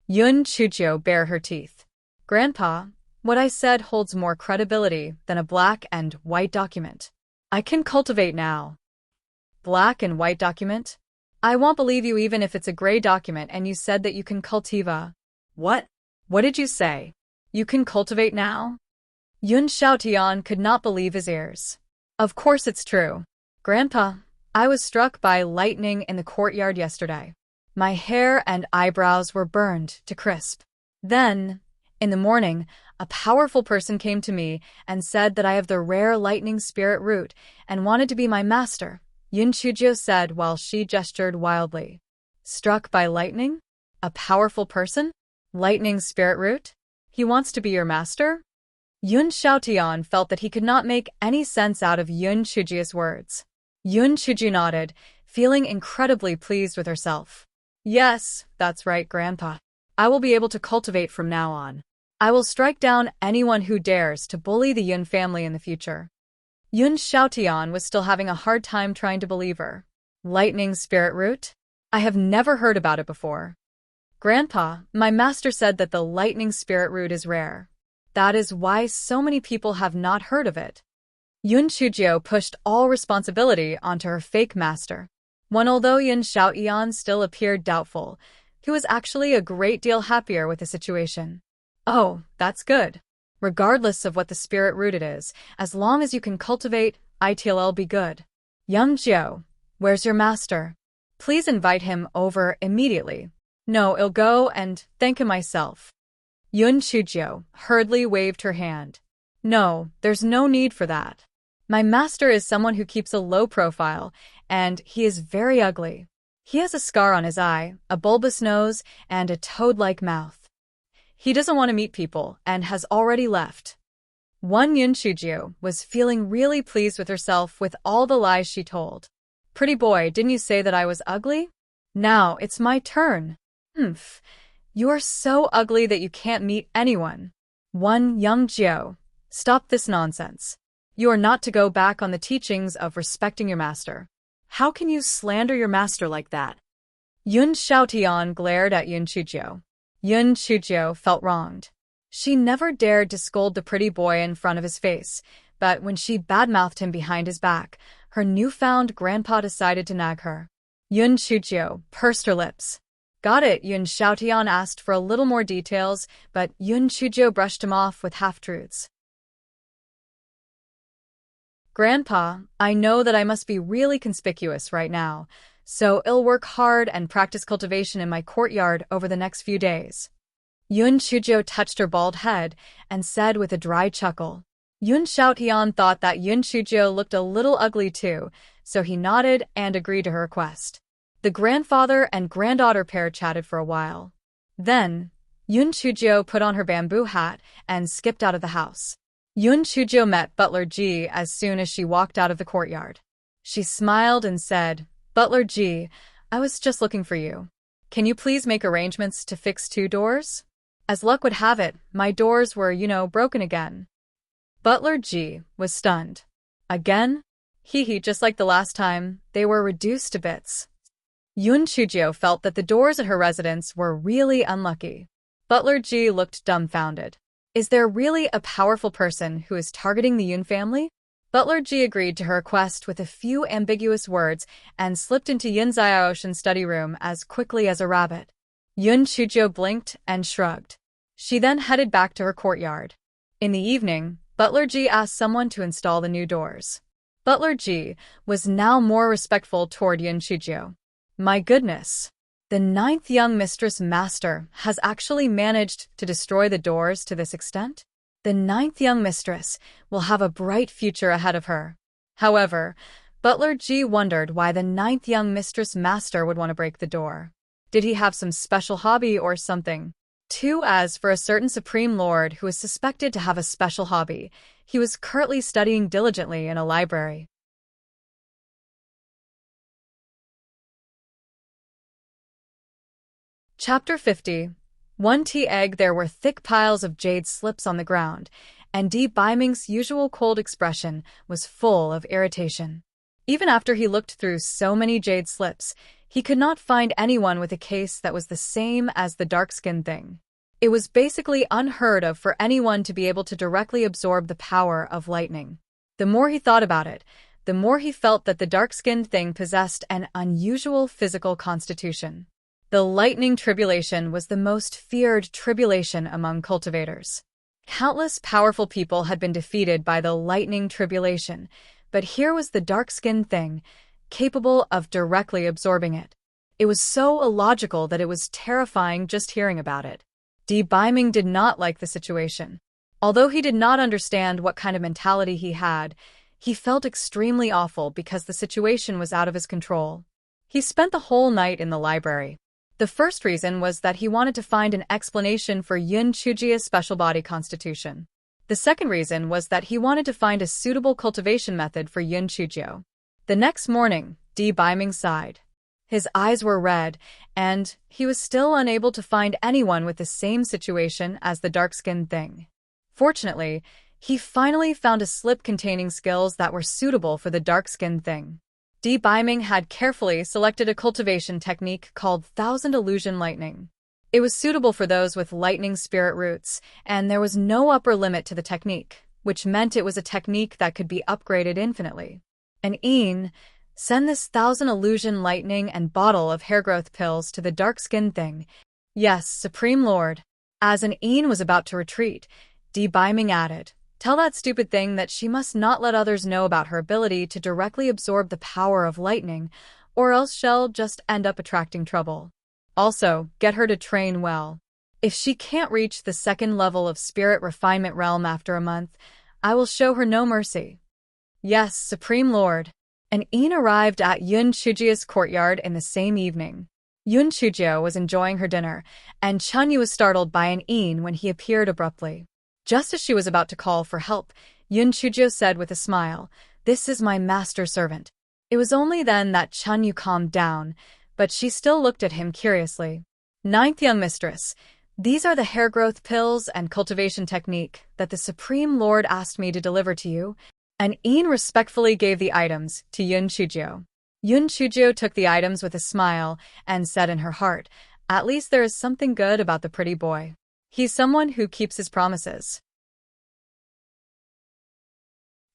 Yun Chujio bared her teeth. "Grandpa, what I said holds more credibility than a black and white document. I can cultivate now." "Black and white document? I won't believe you even if it's a gray document and you said that you can cultiva." "What? What did you say? You can cultivate now?" Yun Xiaotian could not believe his ears. "Of course it's true. Grandpa, I was struck by lightning in the courtyard yesterday. My hair and eyebrows were burned to crisp. Then, in the morning, a powerful person came to me and said that I have the rare lightning spirit root and wanted to be my master," Yun Chujio said while she gestured wildly. "Struck by lightning? A powerful person? Lightning spirit root? He wants to be your master?" Yun Xiaotian felt that he could not make any sense out of Yun Chujio's words. Yun Chujio nodded, feeling incredibly pleased with herself. "Yes, that's right, Grandpa. I will be able to cultivate from now on. I will strike down anyone who dares to bully the Yun family in the future." Yun Xiaotian was still having a hard time trying to believe her. "Lightning spirit root? I have never heard about it before." "Grandpa, my master said that the lightning spirit root is rare. That is why so many people have not heard of it." Yun Chujio pushed all responsibility onto her fake master. Although Yun Xiaotian still appeared doubtful, he was actually a great deal happier with the situation. "Oh, that's good. regardless of what the spirit root it is, as long as you can cultivate, it'll be good. Young Jiao, where's your master? Please invite him over immediately. No, I'll go and thank him myself. Yun Chujiao hurriedly waved her hand. No, there's no need for that. My master is someone who keeps a low profile, and he is very ugly. He has a scar on his eye, a bulbous nose, and a toad-like mouth. He doesn't want to meet people and has already left. Yun Chujiao was feeling really pleased with herself with all the lies she told. Pretty boy, didn't you say that I was ugly? Now it's my turn. Humph. You are so ugly that you can't meet anyone. Young Jiao, stop this nonsense. You are not to go back on the teachings of respecting your master. How can you slander your master like that? Yun Xiaotian glared at Yun Chujiao. Yun Chujiao felt wronged. She never dared to scold the pretty boy in front of his face, but when she badmouthed him behind his back, her newfound grandpa decided to nag her. Yun Chujiao pursed her lips. Got it, Yun Xiaotian asked for a little more details, but Yun Chujiao brushed him off with half-truths. Grandpa, I know that I must be really conspicuous right now, so I'll work hard and practice cultivation in my courtyard over the next few days. Yun Chujiao touched her bald head and said with a dry chuckle. Yun Xiaotian thought that Yun Chujiao looked a little ugly too, so he nodded and agreed to her request. The grandfather and granddaughter pair chatted for a while. Then, Yun Chujiao put on her bamboo hat and skipped out of the house. Yun Chujiao met Butler Ji as soon as she walked out of the courtyard. She smiled and said, Butler Ji, I was just looking for you. Can you please make arrangements to fix 2 doors? As luck would have it, my doors were, broken again. Butler Ji was stunned. Again? Hee, just like the last time, they were reduced to bits. Yun Chujiao felt that the doors at her residence were really unlucky. Butler Ji looked dumbfounded. Is there really a powerful person who is targeting the Yun family? Butler Ji agreed to her request with a few ambiguous words and slipped into Yun Xiaoshan's study room as quickly as a rabbit. Yun Chujiao blinked and shrugged. She then headed back to her courtyard. In the evening, Butler Ji asked someone to install the new doors. Butler Ji was now more respectful toward Yun Chujiao. My goodness! The 9th young mistress master has actually managed to destroy the doors to this extent? The 9th young mistress will have a bright future ahead of her. However, Butler Ji wondered why the 9th young mistress master would want to break the door. Did he have some special hobby or something? As for a certain supreme lord who is suspected to have a special hobby, he was currently studying diligently in a library. Chapter 50. 1 tea egg. There were thick piles of jade slips on the ground, and Di Biming's usual cold expression was full of irritation. Even after he looked through so many jade slips, he could not find anyone with a case that was the same as the dark-skinned thing. It was basically unheard of for anyone to be able to directly absorb the power of lightning. The more he thought about it, the more he felt that the dark-skinned thing possessed an unusual physical constitution. The lightning tribulation was the most feared tribulation among cultivators. Countless powerful people had been defeated by the lightning tribulation, but here was the dark-skinned thing, capable of directly absorbing it. It was so illogical that it was terrifying just hearing about it. Di Biming did not like the situation. Although he did not understand what kind of mentality he had, he felt extremely awful because the situation was out of his control. He spent the whole night in the library. The first reason was that he wanted to find an explanation for Yun Chujia's special body constitution. The second reason was that he wanted to find a suitable cultivation method for Yun Chujiao. The next morning, Di Biming sighed. His eyes were red, and he was still unable to find anyone with the same situation as the dark-skinned thing. Fortunately, he finally found a slip containing skills that were suitable for the dark-skinned thing. Di Biming had carefully selected a cultivation technique called Thousand Illusion Lightning. It was suitable for those with lightning spirit roots, and there was no upper limit to the technique, which meant it was a technique that could be upgraded infinitely. Send this 1,000 illusion lightning and bottle of hair growth pills to the dark-skinned thing. Yes, Supreme Lord. As An was about to retreat, Debeiming added, "Tell that stupid thing that she must not let others know about her ability to directly absorb the power of lightning, or else she'll just end up attracting trouble. Also, get her to train well. If she can't reach the second level of spirit refinement realm after a month, I will show her no mercy." "Yes, Supreme Lord." An Een arrived at Yun Chujio's courtyard in the same evening. Yun Chujio was enjoying her dinner, and Chunyu was startled by an Een when he appeared abruptly. Just as she was about to call for help, Yun Chujio said with a smile, "This is my master servant." It was only then that Chunyu calmed down, but she still looked at him curiously. "Ninth young mistress, these are the hair growth pills and cultivation technique that the Supreme Lord asked me to deliver to you." And Een respectfully gave the items to Yun Chujio. Yun Chujio took the items with a smile and said in her heart, "At least there is something good about the pretty boy. He's someone who keeps his promises."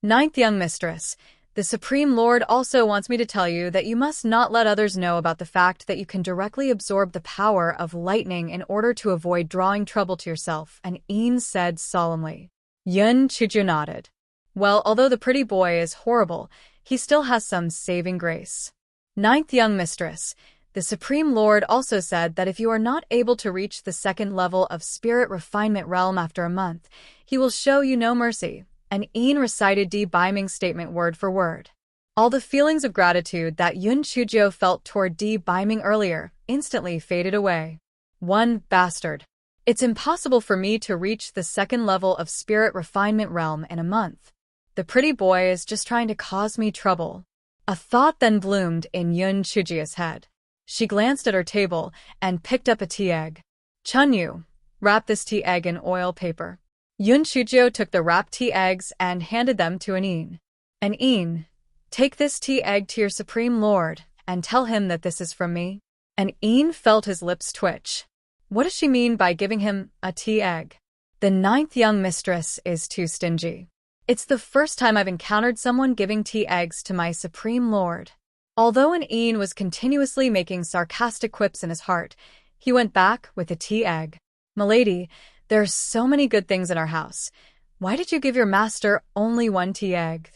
Ninth young mistress, the Supreme Lord also wants me to tell you that you must not let others know about the fact that you can directly absorb the power of lightning in order to avoid drawing trouble to yourself, and Een said solemnly. Yun Chujio nodded. "Well, although the pretty boy is horrible, he still has some saving grace." Ninth young mistress, the Supreme Lord also said that if you are not able to reach the second level of spirit refinement realm after a month, he will show you no mercy, and Een recited Debeiming's statement word for word. All the feelings of gratitude that Yun Chujio felt toward Debeiming earlier instantly faded away. "One bastard. It's impossible for me to reach the second level of spirit refinement realm in a month. The pretty boy is just trying to cause me trouble." A thought then bloomed in Yun Chujio's head. She glanced at her table and picked up a tea egg. "Chunyu, wrap this tea egg in oil paper." Yun Chujio took the wrapped tea eggs and handed them to an Een. "An Een, take this tea egg to your Supreme Lord and tell him that this is from me." An Een felt his lips twitch. What does she mean by giving him a tea egg? The ninth young mistress is too stingy. "It's the first time I've encountered someone giving tea eggs to my Supreme Lord." Although an Een was continuously making sarcastic quips in his heart, he went back with a tea egg. "Milady, there are so many good things in our house. Why did you give your master only one tea egg?"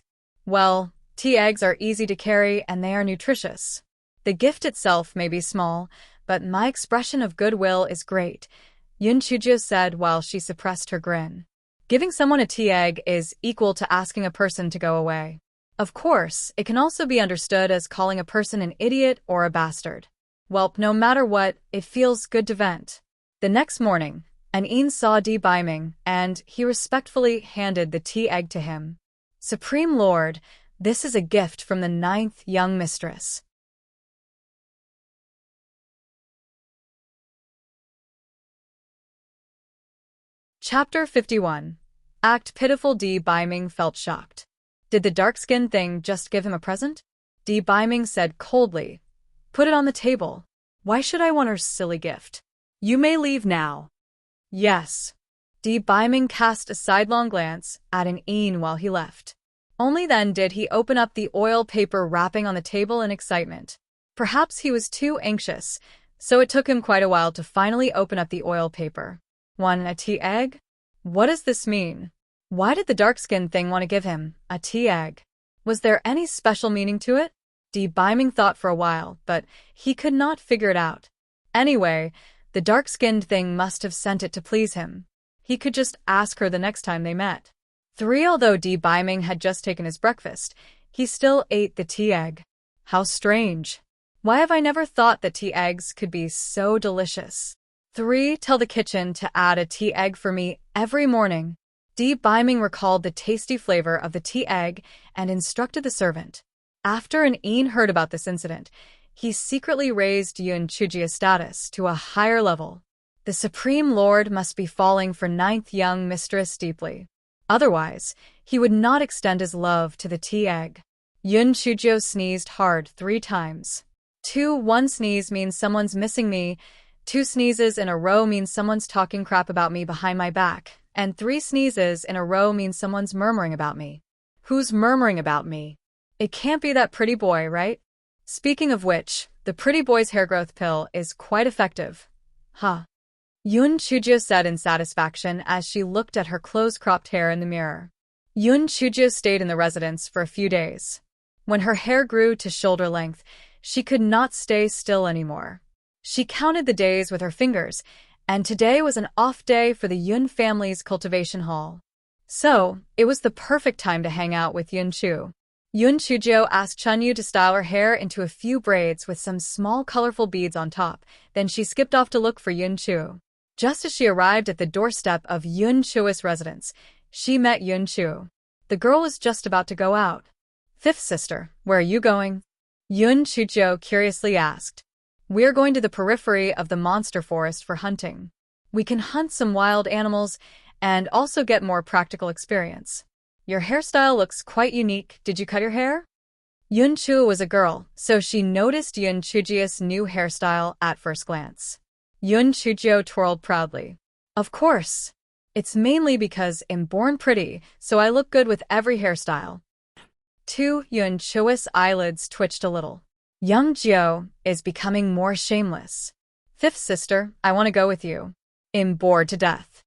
"Well, tea eggs are easy to carry and they are nutritious. The gift itself may be small, but my expression of goodwill is great," Yun Chujio said while she suppressed her grin. Giving someone a tea egg is equal to asking a person to go away. Of course, it can also be understood as calling a person an idiot or a bastard. Well, no matter what, it feels good to vent. The next morning, an Een saw Debeiming, and he respectfully handed the tea egg to him. "Supreme Lord, this is a gift from the ninth young mistress." Chapter 51. Act pitiful. Debeiming felt shocked. Did the dark-skinned thing just give him a present? Debeiming said coldly, "Put it on the table. Why should I want her silly gift? You may leave now." "Yes." Debeiming cast a sidelong glance at an Een while he left. Only then did he open up the oil paper wrapping on the table in excitement. Perhaps he was too anxious, so it took him quite a while to finally open up the oil paper. "A tea egg? What does this mean? Why did the dark-skinned thing want to give him a tea egg? Was there any special meaning to it?" Debeiming thought for a while, but he could not figure it out. Anyway, the dark-skinned thing must have sent it to please him. He could just ask her the next time they met. Although Debeiming had just taken his breakfast, he still ate the tea egg. How strange. Why have I never thought that tea eggs could be so delicious? 3. Tell the kitchen to add a tea egg for me every morning. Debeiming recalled the tasty flavor of the tea egg and instructed the servant. After an Een heard about this incident, he secretly raised Yun Chujio's status to a higher level. The Supreme Lord must be falling for ninth young mistress deeply. Otherwise, he would not extend his love to the tea egg. Yun Chujio sneezed hard 3 times. 1 sneeze means someone's missing me, 2 sneezes in a row means someone's talking crap about me behind my back, and 3 sneezes in a row means someone's murmuring about me. Who's murmuring about me? It can't be that pretty boy, right? Speaking of which, the pretty boy's hair growth pill is quite effective. Huh. Yun Chujio said in satisfaction as she looked at her close-cropped hair in the mirror. Yun Chujio stayed in the residence for a few days. When her hair grew to shoulder length, she could not stay still anymore. She counted the days with her fingers, and today was an off day for the Yun family's cultivation hall. So, it was the perfect time to hang out with Yun Chu. Yun Chujio asked Chunyu to style her hair into a few braids with some small colorful beads on top, then she skipped off to look for Yun Chu. Just as she arrived at the doorstep of Yun Chu's residence, she met Yun Chu. The girl was just about to go out. "Fifth sister, where are you going?" Yun Chujio curiously asked. "We're going to the periphery of the monster forest for hunting. We can hunt some wild animals and also get more practical experience. Your hairstyle looks quite unique. Did you cut your hair?" Yun Chu was a girl, so she noticed Yun Chujio's new hairstyle at first glance. Yun Chujio twirled proudly. "Of course. It's mainly because I'm born pretty, so I look good with every hairstyle." Yun Chu's eyelids twitched a little. Young Jio is becoming more shameless. "Fifth sister, I want to go with you. I'm bored to death."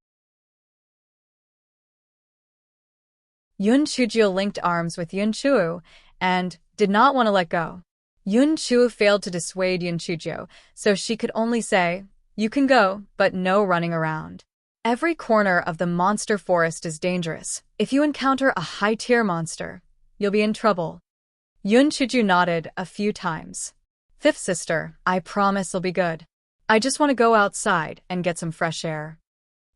Yun Chujio linked arms with Yun Chu and did not want to let go. Yun Chu failed to dissuade Yun Chujio, so she could only say, "You can go, but no running around. Every corner of the monster forest is dangerous. If you encounter a high-tier monster, you'll be in trouble." Yun Chujio nodded a few times. "Fifth sister, I promise I'll be good. I just want to go outside and get some fresh air."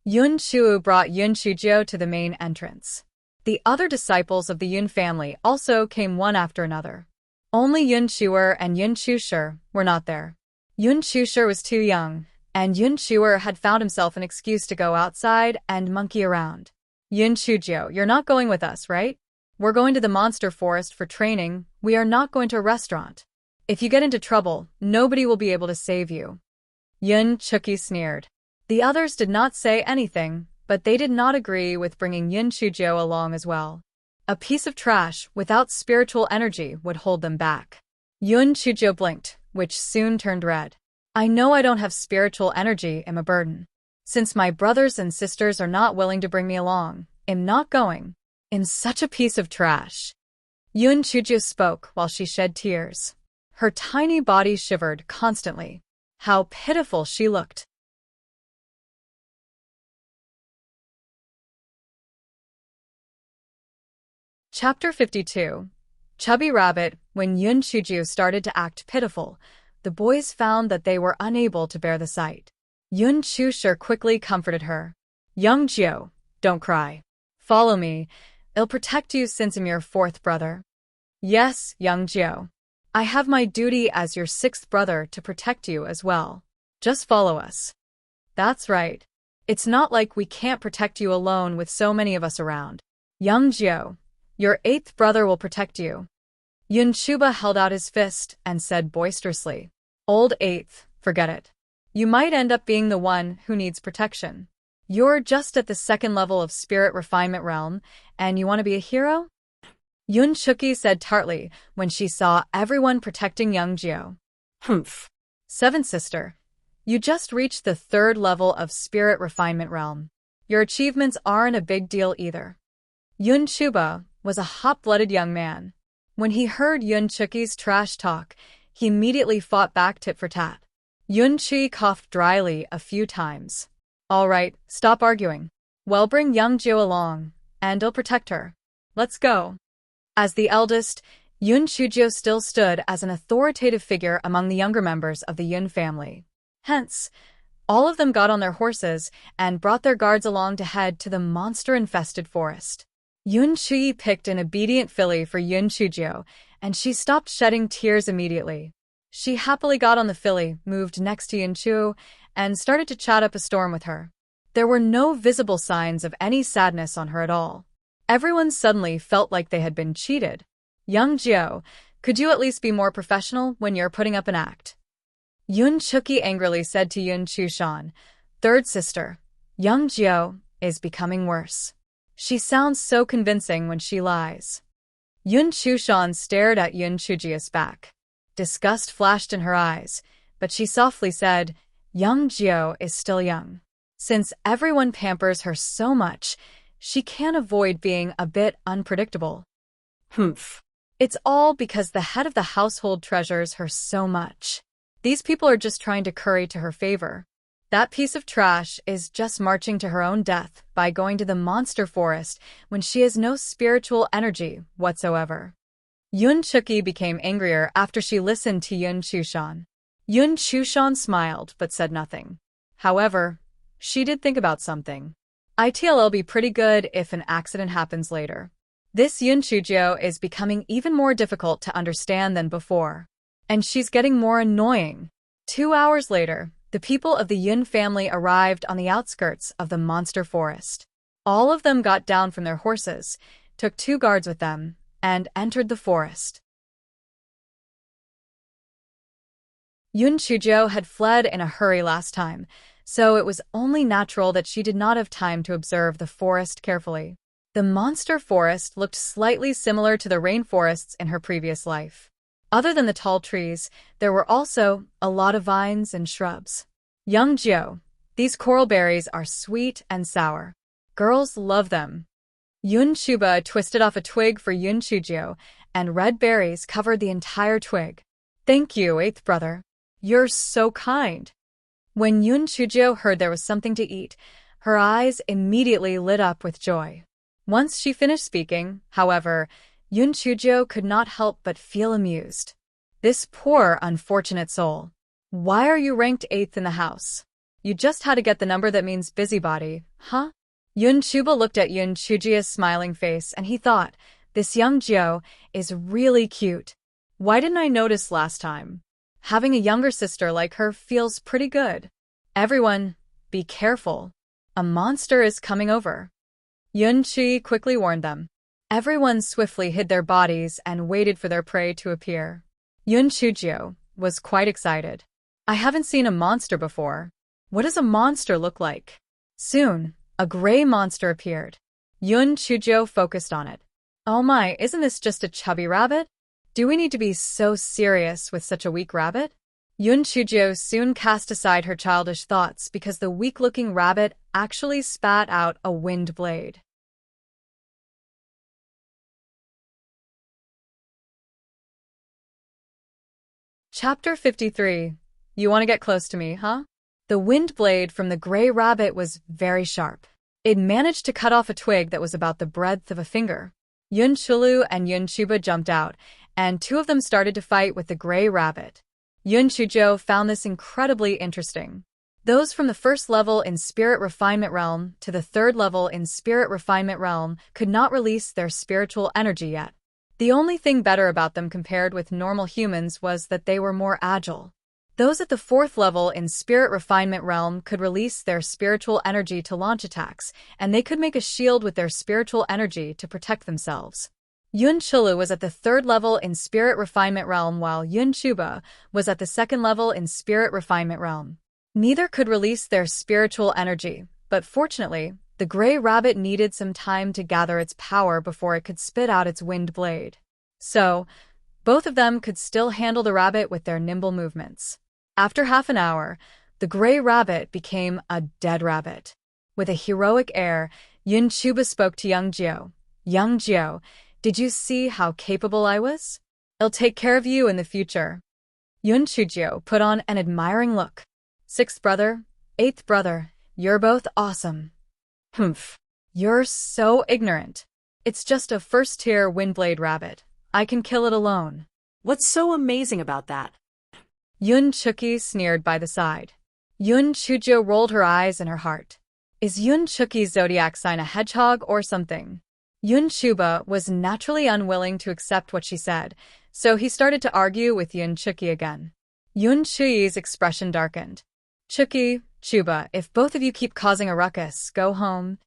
Yun Chu brought Yun Chujio to the main entrance. The other disciples of the Yun family also came one after another. Only Yun Chuer and Yun Chusher were not there. Yun Chusher was too young, and Yun Chuer had found himself an excuse to go outside and monkey around. "Yun Chujio, you're not going with us, right? We're going to the monster forest for training. We are not going to a restaurant. If you get into trouble, nobody will be able to save you." Yun Chuki sneered. The others did not say anything, but they did not agree with bringing Yun Chujio along as well. A piece of trash without spiritual energy would hold them back. Yun Chujio blinked, which soon turned red. "I know I don't have spiritual energy. I'm a burden. Since my brothers and sisters are not willing to bring me along, I'm not going. I'm such a piece of trash." Yun Chujio spoke while she shed tears. Her tiny body shivered constantly. How pitiful she looked. Chapter 52. Chubby Rabbit. When Yun Chujio started to act pitiful, the boys found that they were unable to bear the sight. Yun Chusher quickly comforted her. "Young Jio, don't cry. Follow me. I'll protect you since I'm your fourth brother." "Yes, young Jio. I have my duty as your sixth brother to protect you as well. Just follow us." "That's right. It's not like we can't protect you alone with so many of us around. Young Jio, your eighth brother will protect you." Yun Chuba held out his fist and said boisterously, "Old eighth, forget it. You might end up being the one who needs protection. You're just at the second level of spirit refinement realm, and you want to be a hero?" Yun Chuki said tartly when she saw everyone protecting young Jio. Humph. "Seventh sister, you just reached the third level of spirit refinement realm. Your achievements aren't a big deal either." Yun Chuba was a hot-blooded young man. When he heard Yun Chuki's trash talk, he immediately fought back tit for tat. Yun Chi coughed dryly a few times. "All right, stop arguing. Well, bring young Jio along, and I'll protect her. Let's go." As the eldest, Yun Chujio still stood as an authoritative figure among the younger members of the Yun family. Hence, all of them got on their horses and brought their guards along to head to the monster-infested forest. Yun Chui picked an obedient filly for Yun Chujio, and she stopped shedding tears immediately. She happily got on the filly, moved next to Yun Chu, and started to chat up a storm with her. There were no visible signs of any sadness on her at all. Everyone suddenly felt like they had been cheated. "Young Jio, could you at least be more professional when you're putting up an act?" Yun Chuki angrily said to Yun Chushan, "Third sister, young Jio is becoming worse. She sounds so convincing when she lies." Yun Chushan stared at Yun Chujio's back. Disgust flashed in her eyes, but she softly said, "Young Jio is still young. Since everyone pampers her so much, she can't avoid being a bit unpredictable. Humph. It's all because the head of the household treasures her so much. These people are just trying to curry to her favor. That piece of trash is just marching to her own death by going to the monster forest when she has no spiritual energy whatsoever. Yun Chuki became angrier after she listened to Yun Chushan. Yun Chushan smiled but said nothing. However, she did think about something. It'll be pretty good if an accident happens later. This Yun Chujio is becoming even more difficult to understand than before. And she's getting more annoying. 2 hours later, the people of the Yun family arrived on the outskirts of the monster forest. All of them got down from their horses, took 2 guards with them, and entered the forest. Yun Chujio had fled in a hurry last time, so it was only natural that she did not have time to observe the forest carefully. The monster forest looked slightly similar to the rainforests in her previous life. Other than the tall trees, there were also a lot of vines and shrubs. Young Jio, these coral berries are sweet and sour. Girls love them. Yun Chuba twisted off a twig for Yun Chujio, and red berries covered the entire twig. Thank you, 8th brother. You're so kind. When Yun Chujio heard there was something to eat, her eyes immediately lit up with joy. Once she finished speaking, however, Yun Chujio could not help but feel amused. This poor, unfortunate soul. Why are you ranked 8th in the house? You just had to get the number that means busybody, huh? Yun Chuba looked at Yun Chujio's smiling face and he thought, this young Jio is really cute. Why didn't I notice last time? Having a younger sister like her feels pretty good. Everyone, be careful. A monster is coming over. Yun Chi quickly warned them. Everyone swiftly hid their bodies and waited for their prey to appear. Yun Chujio was quite excited. I haven't seen a monster before. What does a monster look like? Soon, a gray monster appeared. Yun Chujio focused on it. Oh my, isn't this just a chubby rabbit? Do we need to be so serious with such a weak rabbit? Yun Chujio soon cast aside her childish thoughts because the weak-looking rabbit actually spat out a wind blade. Chapter 53. You want to get close to me, huh? The wind blade from the gray rabbit was very sharp. It managed to cut off a twig that was about the breadth of a finger. Yun Chulu and Yun Chuba jumped out, and 2 of them started to fight with the gray rabbit. Yun Chujio found this incredibly interesting. Those from the 1st level in Spirit Refinement Realm to the 3rd level in Spirit Refinement Realm could not release their spiritual energy yet. The only thing better about them compared with normal humans was that they were more agile. Those at the 4th level in Spirit Refinement Realm could release their spiritual energy to launch attacks, and they could make a shield with their spiritual energy to protect themselves. Yun Chulu was at the 3rd level in Spirit Refinement Realm while Yun Chuba was at the 2nd level in Spirit Refinement Realm. Neither could release their spiritual energy, but fortunately, the gray rabbit needed some time to gather its power before it could spit out its wind blade. So, both of them could still handle the rabbit with their nimble movements. After half an hour, the gray rabbit became a dead rabbit. With a heroic air, Yun Chuba spoke to young Jio. Young Jio, did you see how capable I was? I'll take care of you in the future. Yun Chujio put on an admiring look. 6th brother, 8th brother, you're both awesome. Humph. You're so ignorant. It's just a 1st-tier windblade rabbit. I can kill it alone. What's so amazing about that? Yun Chuki sneered by the side. Yun Chujio rolled her eyes in her heart. Is Yun Chuki's zodiac sign a hedgehog or something? Yun Chuba was naturally unwilling to accept what she said, so he started to argue with Yun Chuki again. Yun Chuyi's expression darkened. Chuki, Chuba, if both of you keep causing a ruckus, go home.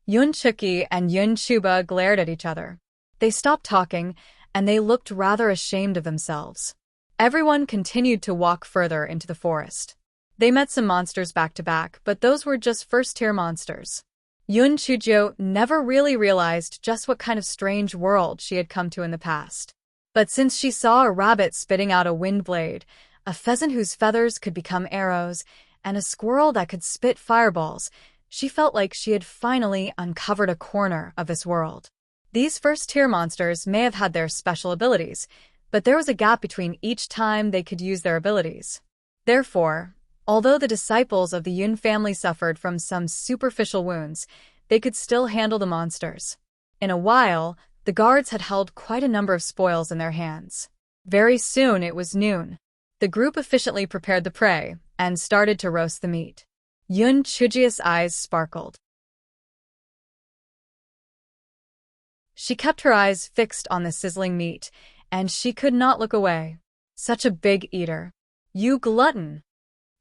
Yun Chuki and Yun Chuba glared at each other. They stopped talking, and they looked rather ashamed of themselves. Everyone continued to walk further into the forest. They met some monsters back to back, but those were just 1st-tier monsters. Yun Chujio never really realized just what kind of strange world she had come to in the past. But since she saw a rabbit spitting out a wind blade, a pheasant whose feathers could become arrows, and a squirrel that could spit fireballs, She felt like she had finally uncovered a corner of this world. These first-tier monsters may have had their special abilities, but there was a gap between each time they could use their abilities. Therefore, although the disciples of the Yun family suffered from some superficial wounds, they could still handle the monsters. In a while, the guards had held quite a number of spoils in their hands. Very soon it was noon. The group efficiently prepared the prey and started to roast the meat. Yun Chujia's eyes sparkled. She kept her eyes fixed on the sizzling meat, and she could not look away. Such a big eater. You glutton!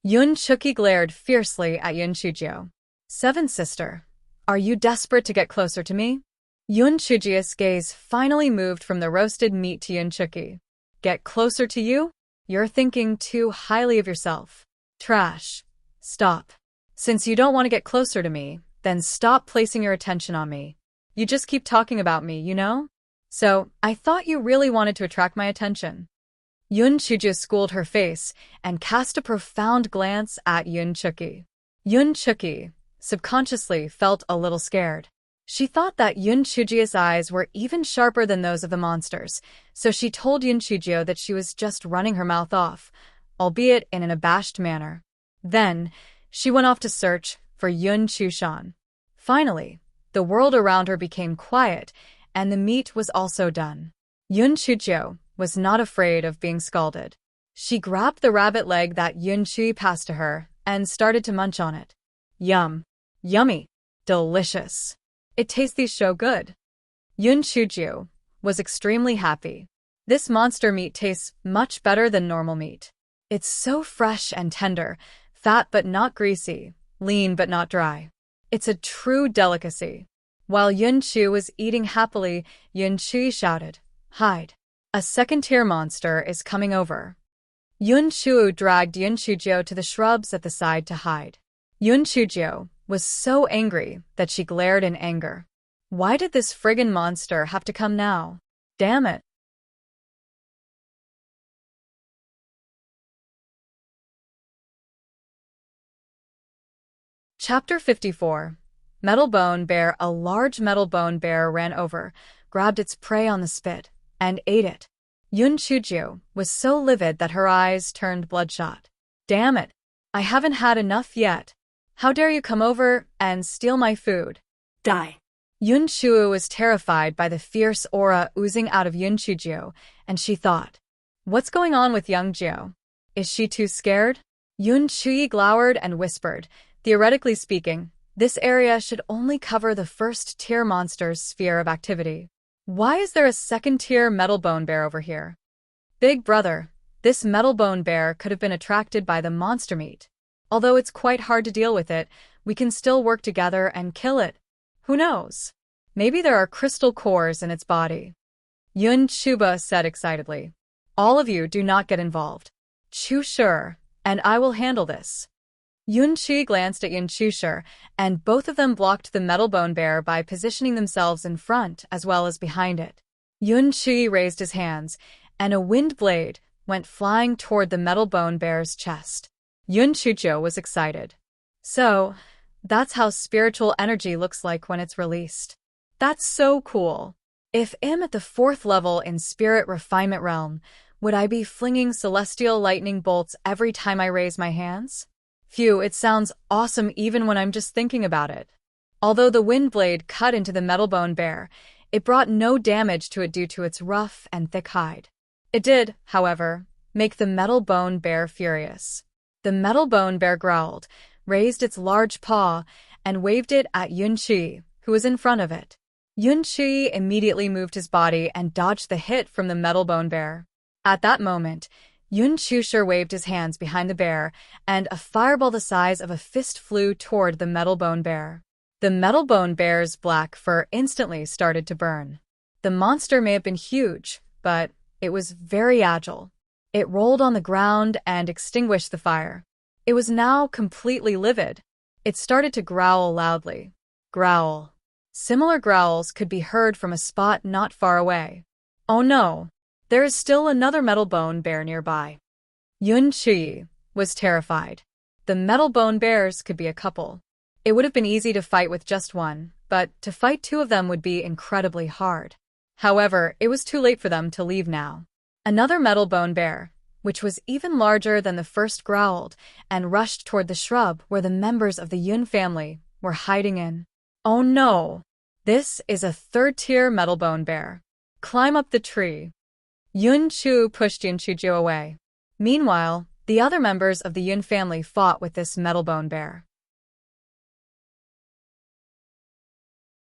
Yun Chuki glared fiercely at Yun Chujio. Seventh sister, are you desperate to get closer to me? Yun Chujia's gaze finally moved from the roasted meat to Yun Chuki. Get closer to you? You're thinking too highly of yourself. Trash. Stop. Since you don't want to get closer to me, then stop placing your attention on me. You just keep talking about me, you know? So, I thought you really wanted to attract my attention. Yun Chujio schooled her face and cast a profound glance at Yun Chuki. Yun Chuki subconsciously felt a little scared. She thought that Yun Chujio's eyes were even sharper than those of the monsters, so she told Yun Chujio that she was just running her mouth off, albeit in an abashed manner. Then, she went off to search for Yun Chushan. Finally, the world around her became quiet, and the meat was also done. Yun Chujio was not afraid of being scalded. She grabbed the rabbit leg that Yun Chui passed to her and started to munch on it. Yum. Yummy. Delicious. It tastes so good. Yun Chujio was extremely happy. This monster meat tastes much better than normal meat. It's so fresh and tender, fat but not greasy, lean but not dry. It's a true delicacy. While Yun Chu was eating happily, Yun Chui shouted, "Hide. A second-tier monster is coming over." Yun Chu dragged Yun Chujio to the shrubs at the side to hide. Yun Chujio was so angry that she glared in anger. Why did this friggin' monster have to come now? Damn it. Chapter 54. Metal Bone Bear. A large metal bone bear ran over, grabbed its prey on the spit, and ate it. Yun Chujio was so livid that her eyes turned bloodshot. Damn it. I haven't had enough yet. How dare you come over and steal my food? Die. Yun Chu was terrified by the fierce aura oozing out of Yun Chujio, and she thought, what's going on with young Jiao? Is she too scared? Yun Chui glowered and whispered, theoretically speaking, this area should only cover the first-tier monster's sphere of activity. Why is there a second-tier metal bone bear over here? Big brother, this metal bone bear could have been attracted by the monster meat. Although it's quite hard to deal with it, we can still work together and kill it. Who knows? Maybe there are crystal cores in its body. Yun Chuba said excitedly. All of you do not get involved. Chu Sure, and I will handle this. Yun Chi glanced at Yun Chushur, and both of them blocked the metal bone bear by positioning themselves in front as well as behind it. Yun Chi raised his hands, and a wind blade went flying toward the metal bone bear's chest. Yun Chujo was excited. So, that's how spiritual energy looks like when it's released. That's so cool. If I'm at the 4th level in Spirit Refinement Realm, would I be flinging celestial lightning bolts every time I raise my hands? Phew, it sounds awesome even when I'm just thinking about it. Although the wind blade cut into the metal bone bear, it brought no damage to it due to its rough and thick hide. It did, however, make the metal bone bear furious. The metal bone bear growled, raised its large paw, and waved it at Yun Chi, who was in front of it. Yun Chi immediately moved his body and dodged the hit from the metal bone bear. At that moment, Yun Chushur waved his hands behind the bear, and a fireball the size of a fist flew toward the metal bone bear. The metal bone bear's black fur instantly started to burn. The monster may have been huge, but it was very agile. It rolled on the ground and extinguished the fire. It was now completely livid. It started to growl loudly. Growl. Similar growls could be heard from a spot not far away. Oh no! There is still another metal bone bear nearby. Yun Chi was terrified. The metal bone bears could be a couple. It would have been easy to fight with just one, but to fight two of them would be incredibly hard. However, it was too late for them to leave now. Another metal bone bear, which was even larger than the first, growled and rushed toward the shrub where the members of the Yun family were hiding in. Oh no! This is a third-tier metal bone bear. Climb up the tree. Yun Chu pushed Yun Chujo away. Meanwhile, the other members of the Yun family fought with this metal bone bear.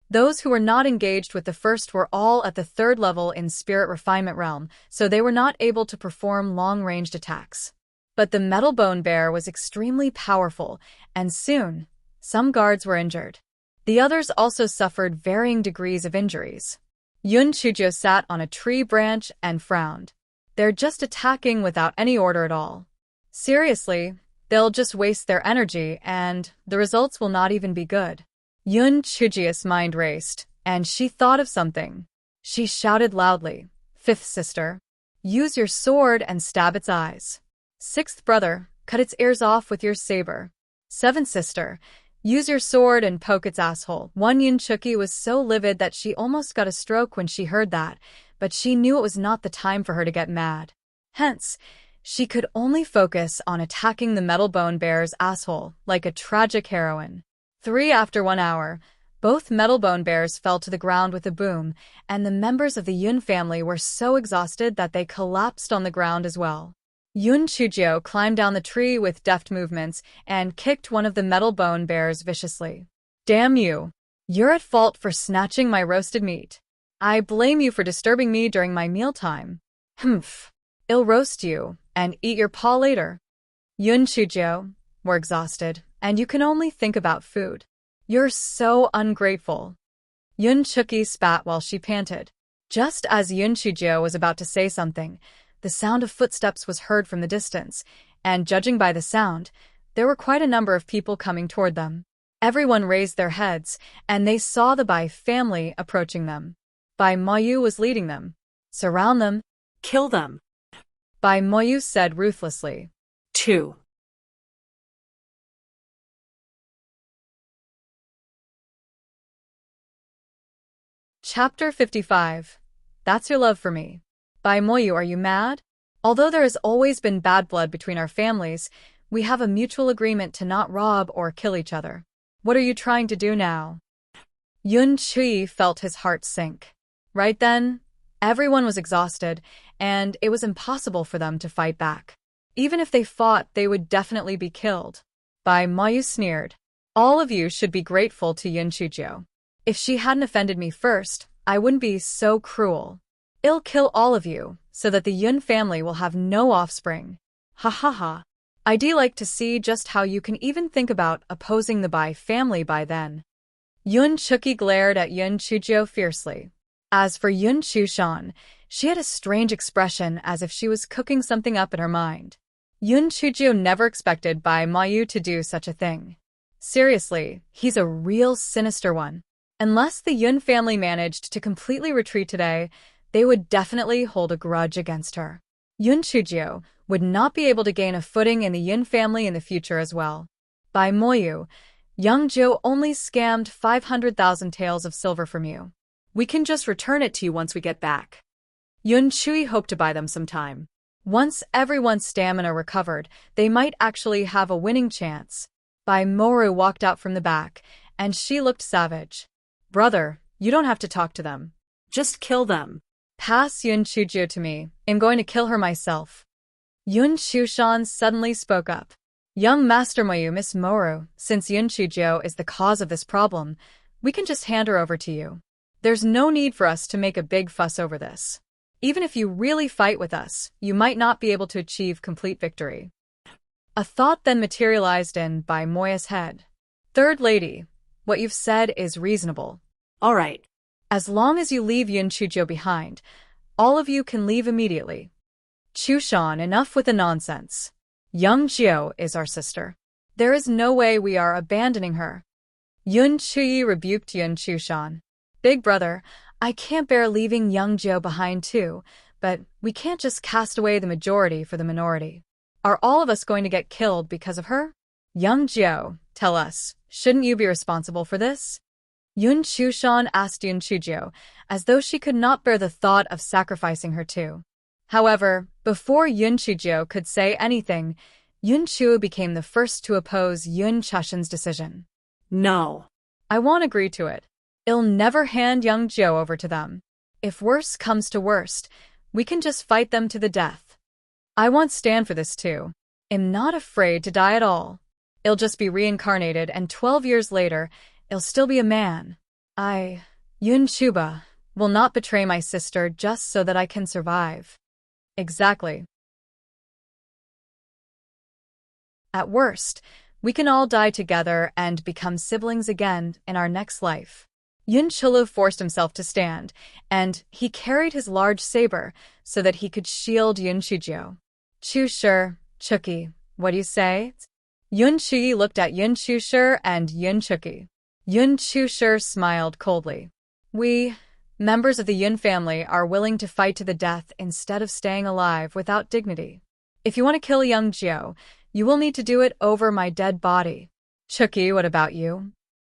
Those who were not engaged with the first were all at the third level in Spirit Refinement Realm, so they were not able to perform long-ranged attacks. But the metal bone bear was extremely powerful, and soon, some guards were injured. The others also suffered varying degrees of injuries. Yun Chujo sat on a tree branch and frowned. They're just attacking without any order at all. Seriously, they'll just waste their energy, and the results will not even be good. Yun Chujia's mind raced, and she thought of something. She shouted loudly, "Fifth sister, use your sword and stab its eyes. Sixth brother, cut its ears off with your saber. Seventh sister, use your sword and poke its asshole." One Yun Chuki was so livid that she almost got a stroke when she heard that, but she knew it was not the time for her to get mad. Hence, she could only focus on attacking the metal bone bear's asshole like a tragic heroine. After 1 hour, both metal bone bears fell to the ground with a boom, and the members of the Yun family were so exhausted that they collapsed on the ground as well. Yun Chujo climbed down the tree with deft movements and kicked one of the metal bone bears viciously. "Damn you! You're at fault for snatching my roasted meat. I blame you for disturbing me during my mealtime. Humph! I'll roast you and eat your paw later." Yun Chujo were exhausted, and you can only think about food. "You're so ungrateful." Yun Chuki spat while she panted. Just as Yun Chujo was about to say something, the sound of footsteps was heard from the distance, and judging by the sound, there were quite a number of people coming toward them. Everyone raised their heads, and they saw the Bai family approaching them. Bai Moyu was leading them. "Surround them. Kill them." Bai Moyu said ruthlessly. 2. Chapter 55. That's your love for me. Bai Moyu, are you mad? Although there has always been bad blood between our families, we have a mutual agreement to not rob or kill each other. What are you trying to do now? Yun Chui felt his heart sink. Right then, everyone was exhausted, and it was impossible for them to fight back. Even if they fought, they would definitely be killed. Bai Moyu sneered. "All of you should be grateful to Yun Chujo. If she hadn't offended me first, I wouldn't be so cruel. I'll kill all of you, so that the Yun family will have no offspring. Ha ha ha. I'd like to see just how you can even think about opposing the Bai family by then." Yun Chuki glared at Yun Chujo fiercely. As for Yun Chushan, she had a strange expression as if she was cooking something up in her mind. Yun Chujo never expected Bai Moyu to do such a thing. Seriously, he's a real sinister one. Unless the Yun family managed to completely retreat today, they would definitely hold a grudge against her. Yun Chujo would not be able to gain a footing in the Yun family in the future as well. Bai Moyu, young Zhou only scammed 500,000 taels of silver from you. We can just return it to you once we get back. Yun Chui hoped to buy them some time. Once everyone's stamina recovered, they might actually have a winning chance. Bai Moru walked out from the back, and she looked savage. "Brother, you don't have to talk to them. Just kill them." "Pass Yun Chujo to me. I'm going to kill her myself." Yun Chushan suddenly spoke up. "Young Master Moyu, Miss Moru, since Yun Chujo is the cause of this problem, we can just hand her over to you. There's no need for us to make a big fuss over this. Even if you really fight with us, you might not be able to achieve complete victory." A thought then materialized in Bai Moya's head. "Third lady, what you've said is reasonable. All right. As long as you leave Yun Chujo behind, all of you can leave immediately. Chushan, enough with the nonsense. Young Jiao is our sister. There is no way we are abandoning her." Yun Chuyi rebuked Yun Chushan. "Big brother, I can't bear leaving young Jiao behind too, but we can't just cast away the majority for the minority. Are all of us going to get killed because of her? Young Jiao, Tell us, shouldn't you be responsible for this? Yun Chushan asked Yun Chujio, as though she could not bear the thought of sacrificing her too. However, before Yun Chujio could say anything, Yun Chu became the first to oppose Yun Chushan's decision. No. I won't agree to it. I'll never hand young Jiu over to them. If worse comes to worst, we can just fight them to the death. I won't stand for this too. I'm not afraid to die at all. I'll just be reincarnated, and 12 years later, I'll still be a man. Yun Chuba, will not betray my sister just so that I can survive. Exactly. At worst, we can all die together and become siblings again in our next life. Yun Chulu forced himself to stand, and he carried his large saber so that he could shield Yun Chujio. Chushur, Chuki, what do you say? Yun Chuyi looked at Yun Chushur and Yun Chuki. Yun Chushur smiled coldly. We, members of the Yun family, are willing to fight to the death instead of staying alive without dignity. If you want to kill young Jiu, you will need to do it over my dead body. Chuki, what about you?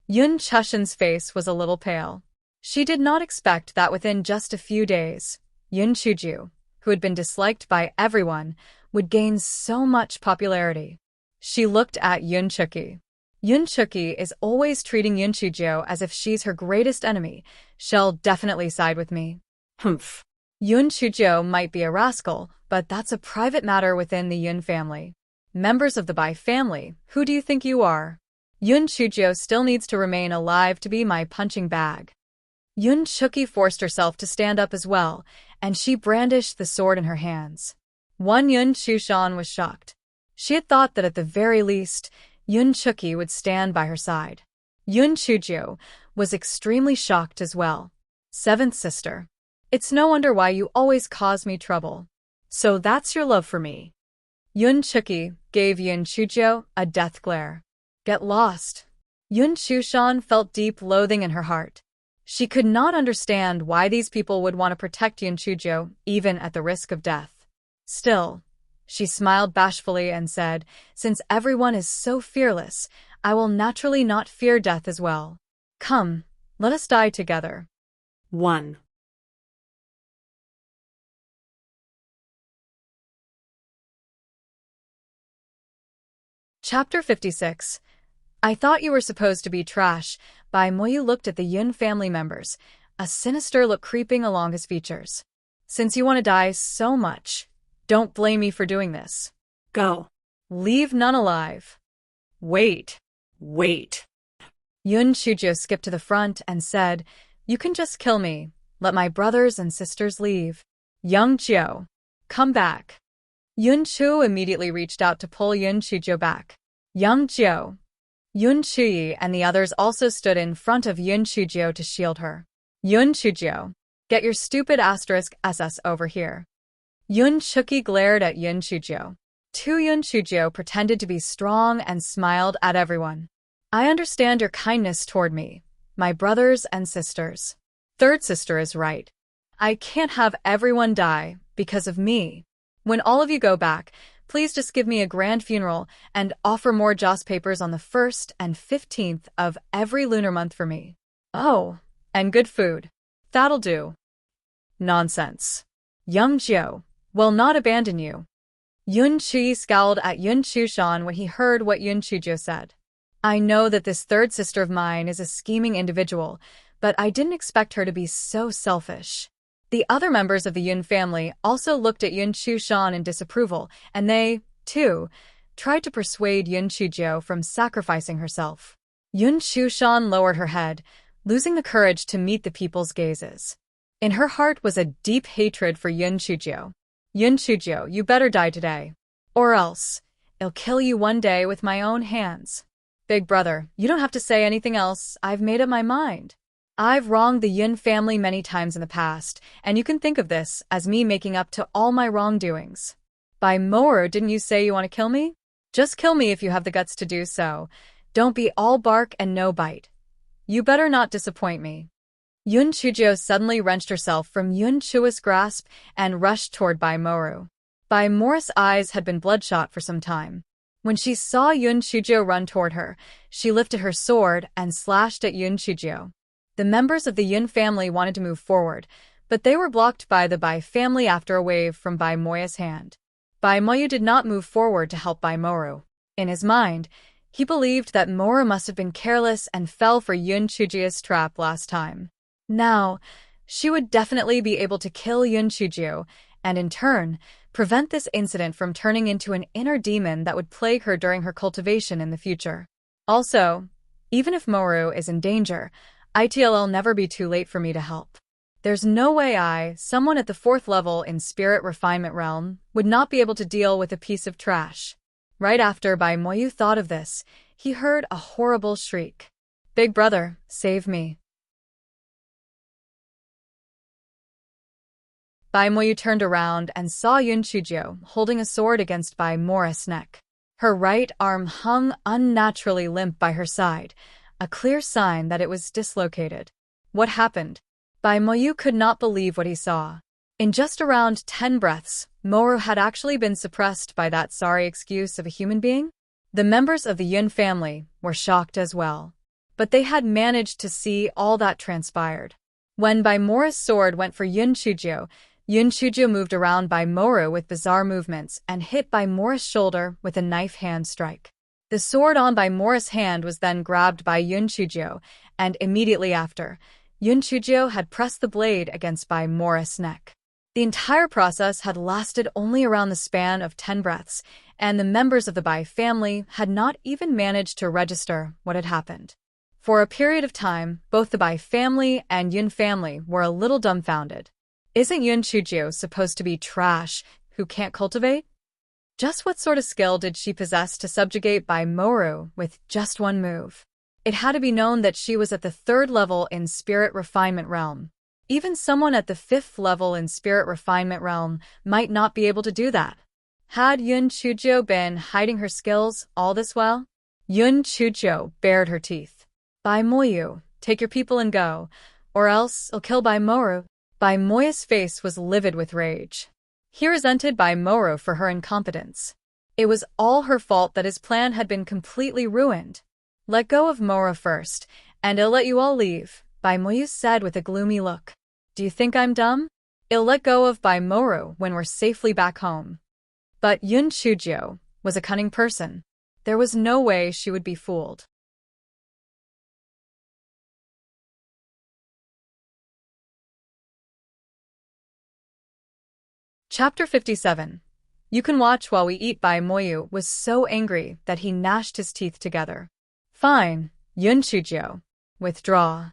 Yun Chushan's face was a little pale. She did not expect that within just a few days, Yun Chuju, who had been disliked by everyone, would gain so much popularity. She looked at Yun Chuki. Yun Chuki is always treating Yun Chujio as if she's her greatest enemy. She'll definitely side with me. Humph. Yun Chujio might be a rascal, but that's a private matter within the Yun family. Members of the Bai family, who do you think you are? Yun Chujio still needs to remain alive to be my punching bag. Yun Chuki forced herself to stand up as well, and she brandished the sword in her hands. One Yun Chushan was shocked. She had thought that at the very least, Yun Chuki would stand by her side. Yun Chujio was extremely shocked as well. Seventh sister. It's no wonder why you always cause me trouble. So that's your love for me. Yun Chuki gave Yun Chujio a death glare. Get lost. Yun Chushan felt deep loathing in her heart. She could not understand why these people would want to protect Yun Chujio, even at the risk of death. Still, she smiled bashfully and said, since everyone is so fearless, I will naturally not fear death as well. Come, let us die together. 1. Chapter 56. I thought you were supposed to be trash. Bai Moyu looked at the Yun family members, a sinister look creeping along his features. Since you want to die so much, don't blame me for doing this. Go. Leave none alive. Wait. Yun Chujio skipped to the front and said, you can just kill me. Let my brothers and sisters leave. Young Jiu, come back. Yun Chu immediately reached out to pull Yun Chujio back. Young Jiu. Yun Chuyi and the others also stood in front of Yun Chujio to shield her. Yun Chujio, get your stupid *SS over here. Yun Chuki glared at Yun Chujio. Yun Chujio pretended to be strong and smiled at everyone. I understand your kindness toward me, my brothers and sisters. Third sister is right. I can't have everyone die because of me. When all of you go back, please just give me a grand funeral and offer more joss papers on the 1st and 15th of every lunar month for me. Oh, and good food. That'll do. Nonsense. Young Jiu will not abandon you. Yun Chuyi scowled at Yun Chushan when he heard what Yun Chujio said. I know that this third sister of mine is a scheming individual, but I didn't expect her to be so selfish. The other members of the Yun family also looked at Yun Chushan in disapproval, and they, too, tried to persuade Yun Chujio from sacrificing herself. Yun Chushan lowered her head, losing the courage to meet the people's gazes. In her heart was a deep hatred for Yun Chujio. Yun Chujio, you better die today. Or else, I'll kill you one day with my own hands. Big brother, you don't have to say anything else. I've made up my mind. I've wronged the Yun family many times in the past, and you can think of this as me making up to all my wrongdoings. By Moer, didn't you say you want to kill me? Just kill me if you have the guts to do so. Don't be all bark and no bite. You better not disappoint me. Yun Chujio suddenly wrenched herself from Yun Chua's grasp and rushed toward Bai Moru. Bai Moru's eyes had been bloodshot for some time. When she saw Yun Chujio run toward her, she lifted her sword and slashed at Yun Chujio. The members of the Yun family wanted to move forward, but they were blocked by the Bai family after a wave from Bai Moya's hand. Bai Moyu did not move forward to help Bai Moru. In his mind, he believed that Moru must have been careless and fell for Yun Chujio's trap last time. Now, she would definitely be able to kill Yun Chujio, and in turn, prevent this incident from turning into an inner demon that would plague her during her cultivation in the future. Also, even if Moru is in danger, it'll never be too late for me to help. There's no way someone at the 4th level in Spirit Refinement Realm, would not be able to deal with a piece of trash. Right after Bai Moyu thought of this, he heard a horrible shriek. Big brother, save me. Bai Moyu turned around and saw Yun Chujio holding a sword against Bai Mora's neck. Her right arm hung unnaturally limp by her side, a clear sign that it was dislocated. What happened? Bai Moyu could not believe what he saw. In just around 10 breaths, Moru had actually been suppressed by that sorry excuse of a human being? The members of the Yun family were shocked as well. But they had managed to see all that transpired. When Bai Mora's sword went for Yun Chujio moved around Bai Moru with bizarre movements and hit Bai Mora's shoulder with a knife hand strike. The sword on Bai Mora's hand was then grabbed by Yun Chujio, and immediately after, Yun Chujio had pressed the blade against Bai Mora's neck. The entire process had lasted only around the span of 10 breaths, and the members of the Bai family had not even managed to register what had happened. For a period of time, both the Bai family and Yun family were a little dumbfounded. Isn't Yun Chujio supposed to be trash, who can't cultivate? Just what sort of skill did she possess to subjugate Bai Moru with just one move? It had to be known that she was at the 3rd level in Spirit Refinement Realm. Even someone at the 5th level in Spirit Refinement Realm might not be able to do that. Had Yun Chujio been hiding her skills all this while? Yun Chujio bared her teeth. Bai Moyu, take your people and go, or else I'll kill Bai Moru. Bai Moya's face was livid with rage. He resented Bai Moru for her incompetence. It was all her fault that his plan had been completely ruined. Let go of Moru first, and I'll let you all leave, Bai Moyu said with a gloomy look. Do you think I'm dumb? I'll let go of Bai Moru when we're safely back home. But Yun Chujio was a cunning person. There was no way she would be fooled. Chapter 57. You can watch while we eat. Bai Moyu was so angry that he gnashed his teeth together. Fine, Yun Chujio. Withdraw.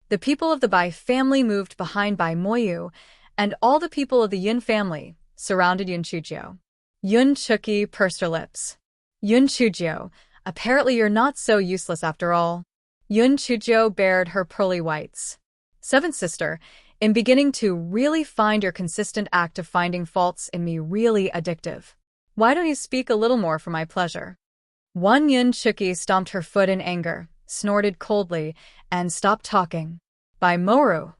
The people of the Bai family moved behind Bai Moyu, and all the people of the Yun family surrounded Yun Chujio. Yun Chuki pursed her lips. Yun Chujio, apparently you're not so useless after all. Yun Chujio bared her pearly whites. 7th sister, in beginning to really find your consistent act of finding faults in me really addictive. Why don't you speak a little more for my pleasure? One Yun Chuki stomped her foot in anger, snorted coldly, and stopped talking. Bai Moru,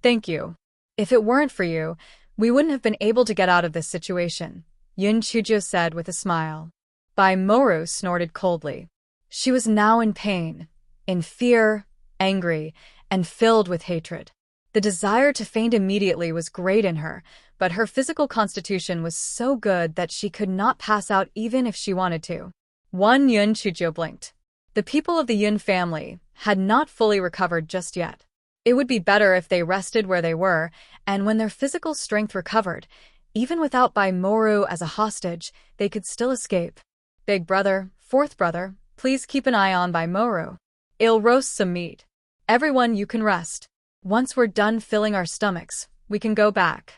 thank you. If it weren't for you, we wouldn't have been able to get out of this situation, Yun Chujio said with a smile. Bai Moru snorted coldly. She was now in pain, in fear, angry, and filled with hatred. The desire to faint immediately was great in her, but her physical constitution was so good that she could not pass out even if she wanted to. One Yun Chujio blinked. The people of the Yun family had not fully recovered just yet. It would be better if they rested where they were, and when their physical strength recovered, even without Bai Moru as a hostage, they could still escape. Big brother, 4th brother, please keep an eye on Bai Moru. I'll roast some meat. Everyone, you can rest. Once we're done filling our stomachs, we can go back.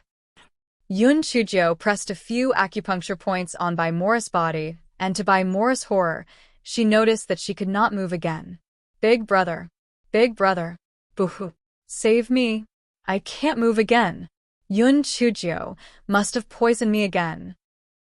Yun Chujio pressed a few acupuncture points on Bai Moru's body, and to Bai Moru's horror, she noticed that she could not move again. Big brother, boo-hoo, save me. I can't move again. Yun Chujio must have poisoned me again.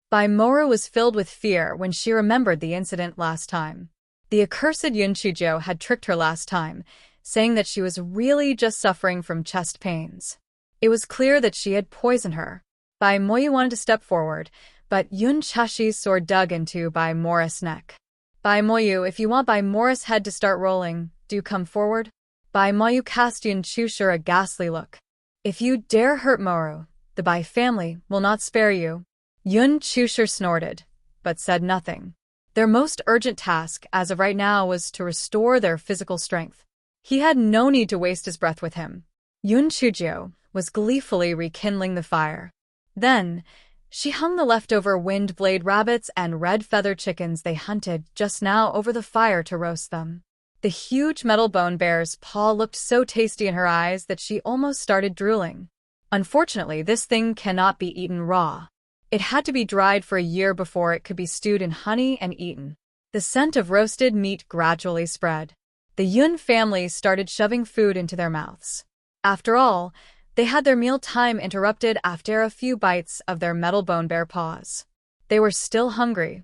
Bai Moru was filled with fear when she remembered the incident last time. The accursed Yun Chujio had tricked her last time, saying that she was really just suffering from chest pains. It was clear that she had poisoned her. Bai Moyu wanted to step forward, but Yun Chashi's sword dug into Bai Morris' neck. Bai Moyu, if you want Bai Morris' head to start rolling, do come forward. Bai Moyu cast Yun Chushur a ghastly look. If you dare hurt Moru, the Bai family will not spare you. Yun Chushur snorted, but said nothing. Their most urgent task as of right now was to restore their physical strength. He had no need to waste his breath with him. Yun Chujio was gleefully rekindling the fire. Then, she hung the leftover wind blade rabbits and red feather chickens they hunted just now over the fire to roast them. The huge metal bone bear's paw looked so tasty in her eyes that she almost started drooling. Unfortunately, this thing cannot be eaten raw. It had to be dried for a year before it could be stewed in honey and eaten. The scent of roasted meat gradually spread. The Yun family started shoving food into their mouths. After all, they had their meal time interrupted after a few bites of their metal bone bear paws. They were still hungry.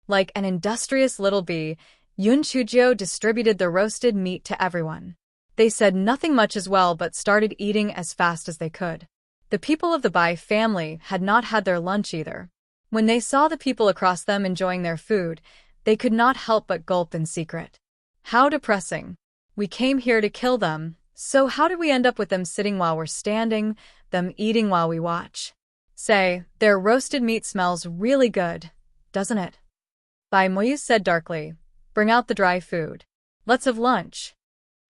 Like an industrious little bee, Yun Chujio distributed the roasted meat to everyone. They said nothing much as well but started eating as fast as they could. The people of the Bai family had not had their lunch either. When they saw the people across them enjoying their food, they could not help but gulp in secret. How depressing. We came here to kill them, so how did we end up with them sitting while we're standing, them eating while we watch? Say, their roasted meat smells really good, doesn't it? Bai Moyu said darkly, bring out the dry food. Let's have lunch.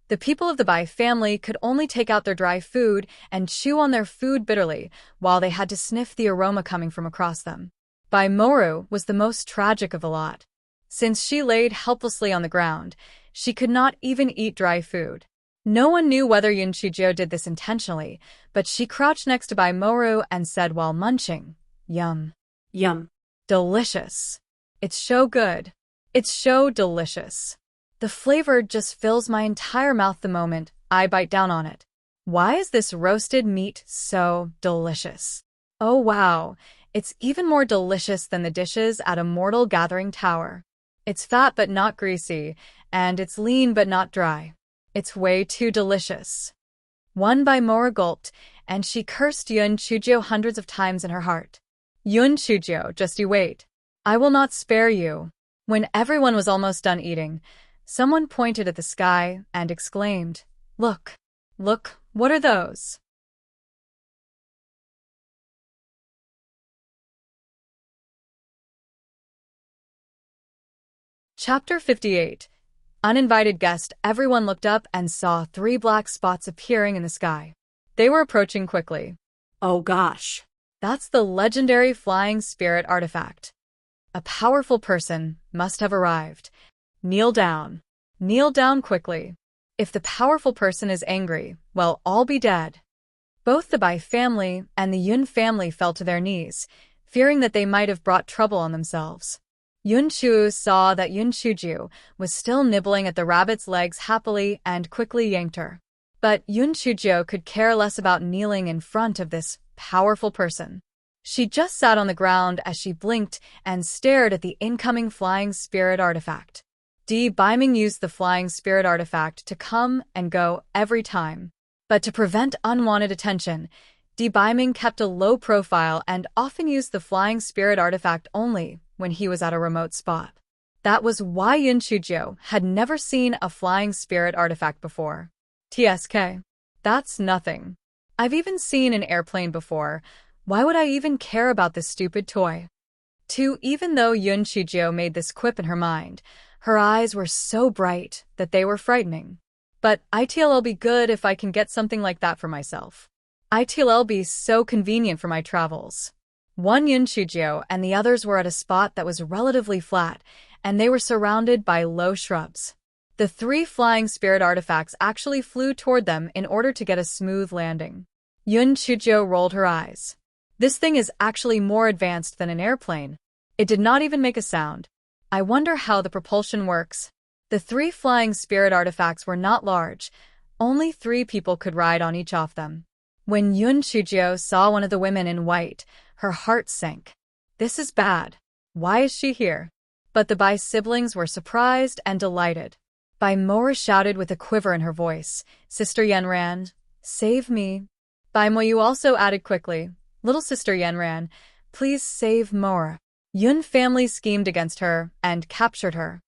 The people of the Bai family could only take out their dry food and chew on their food bitterly while they had to sniff the aroma coming from across them. Bai Moru was the most tragic of the lot. Since she laid helplessly on the ground, she could not even eat dry food. No one knew whether Yun Chujio did this intentionally, but she crouched next to Bai Moru and said while munching, yum. Yum. Delicious. It's so good. It's so delicious. The flavor just fills my entire mouth the moment I bite down on it. Why is this roasted meat so delicious? Oh wow, it's even more delicious than the dishes at a mortal gathering tower. It's fat but not greasy, and it's lean but not dry. It's way too delicious. One Bai Moru gulped, and she cursed Yun Chujio hundreds of times in her heart. Yun Chujio, just you wait. I will not spare you. When everyone was almost done eating, someone pointed at the sky and exclaimed, Look, look, what are those? Chapter 58. Uninvited guest. Everyone looked up and saw 3 black spots appearing in the sky. They were approaching quickly. Oh gosh. That's the legendary flying spirit artifact. A powerful person must have arrived. Kneel down. Kneel down quickly. If the powerful person is angry, well, all be dead. Both the Bai family and the Yun family fell to their knees, fearing that they might have brought trouble on themselves. Yun Chu saw that Yun Chuju was still nibbling at the rabbit's legs happily and quickly yanked her. But Yun Chujio could care less about kneeling in front of this powerful person. She just sat on the ground as she blinked and stared at the incoming flying spirit artifact. Baiming used the flying spirit artifact to come and go every time. But to prevent unwanted attention, Baiming kept a low profile and often used the flying spirit artifact only when he was at a remote spot. That was why Yun Chujio had never seen a flying spirit artifact before. TSK. That's nothing. I've even seen an airplane before. Why would I even care about this stupid toy? Even though Yun Chujio made this quip in her mind, her eyes were so bright that they were frightening. But it'll be good if I can get something like that for myself. It'll be so convenient for my travels. One Yun Chujio and the others were at a spot that was relatively flat, and they were surrounded by low shrubs. The 3 flying spirit artifacts actually flew toward them in order to get a smooth landing. Yun Chujio rolled her eyes. This thing is actually more advanced than an airplane. It did not even make a sound. I wonder how the propulsion works. The 3 flying spirit artifacts were not large. Only 3 people could ride on each of them. When Yun Chujio saw one of the women in white, her heart sank. This is bad. Why is she here? But the Bai siblings were surprised and delighted. Bai Moru shouted with a quiver in her voice, Sister Yenran, save me. Bai Moyu also added quickly, "Little sister Yanran, please save Mora." Yun family schemed against her and captured her.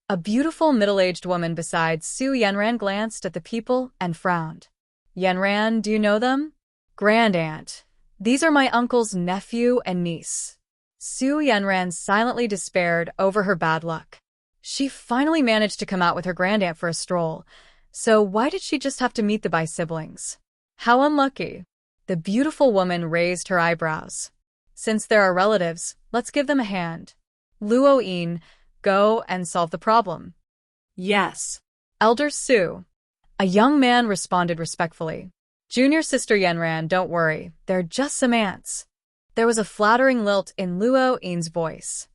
A beautiful middle-aged woman beside Su Yanran glanced at the people and frowned. "Yanran, do you know them?" "Grand aunt. These are my uncle's nephew and niece." Su Yanran silently despaired over her bad luck. She finally managed to come out with her grandaunt for a stroll, so why did she just have to meet the Bai siblings? How unlucky. The beautiful woman raised her eyebrows. "Since there are relatives, let's give them a hand. Luo Yin, go and solve the problem." Yes. Elder Su. A young man responded respectfully. "Junior sister Yanran, don't worry, they're just some ants." There was a flattering lilt in Luo Yin's voice.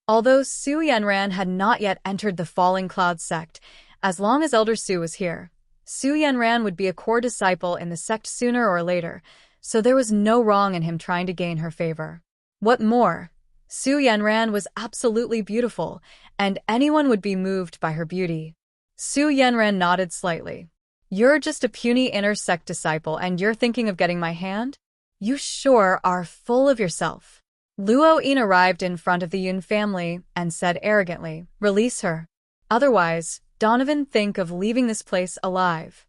Although Su Yanran had not yet entered the Falling Cloud sect, as long as Elder Su was here, Su Yanran would be a core disciple in the sect sooner or later, so there was no wrong in him trying to gain her favor. What more? Su Yanran was absolutely beautiful, and anyone would be moved by her beauty. Su Yanran nodded slightly. "You're just a puny inner sect disciple and you're thinking of getting my hand? You sure are full of yourself." Luo Yin arrived in front of the Yun family and said arrogantly, "Release her. Otherwise, Donovan think of leaving this place alive."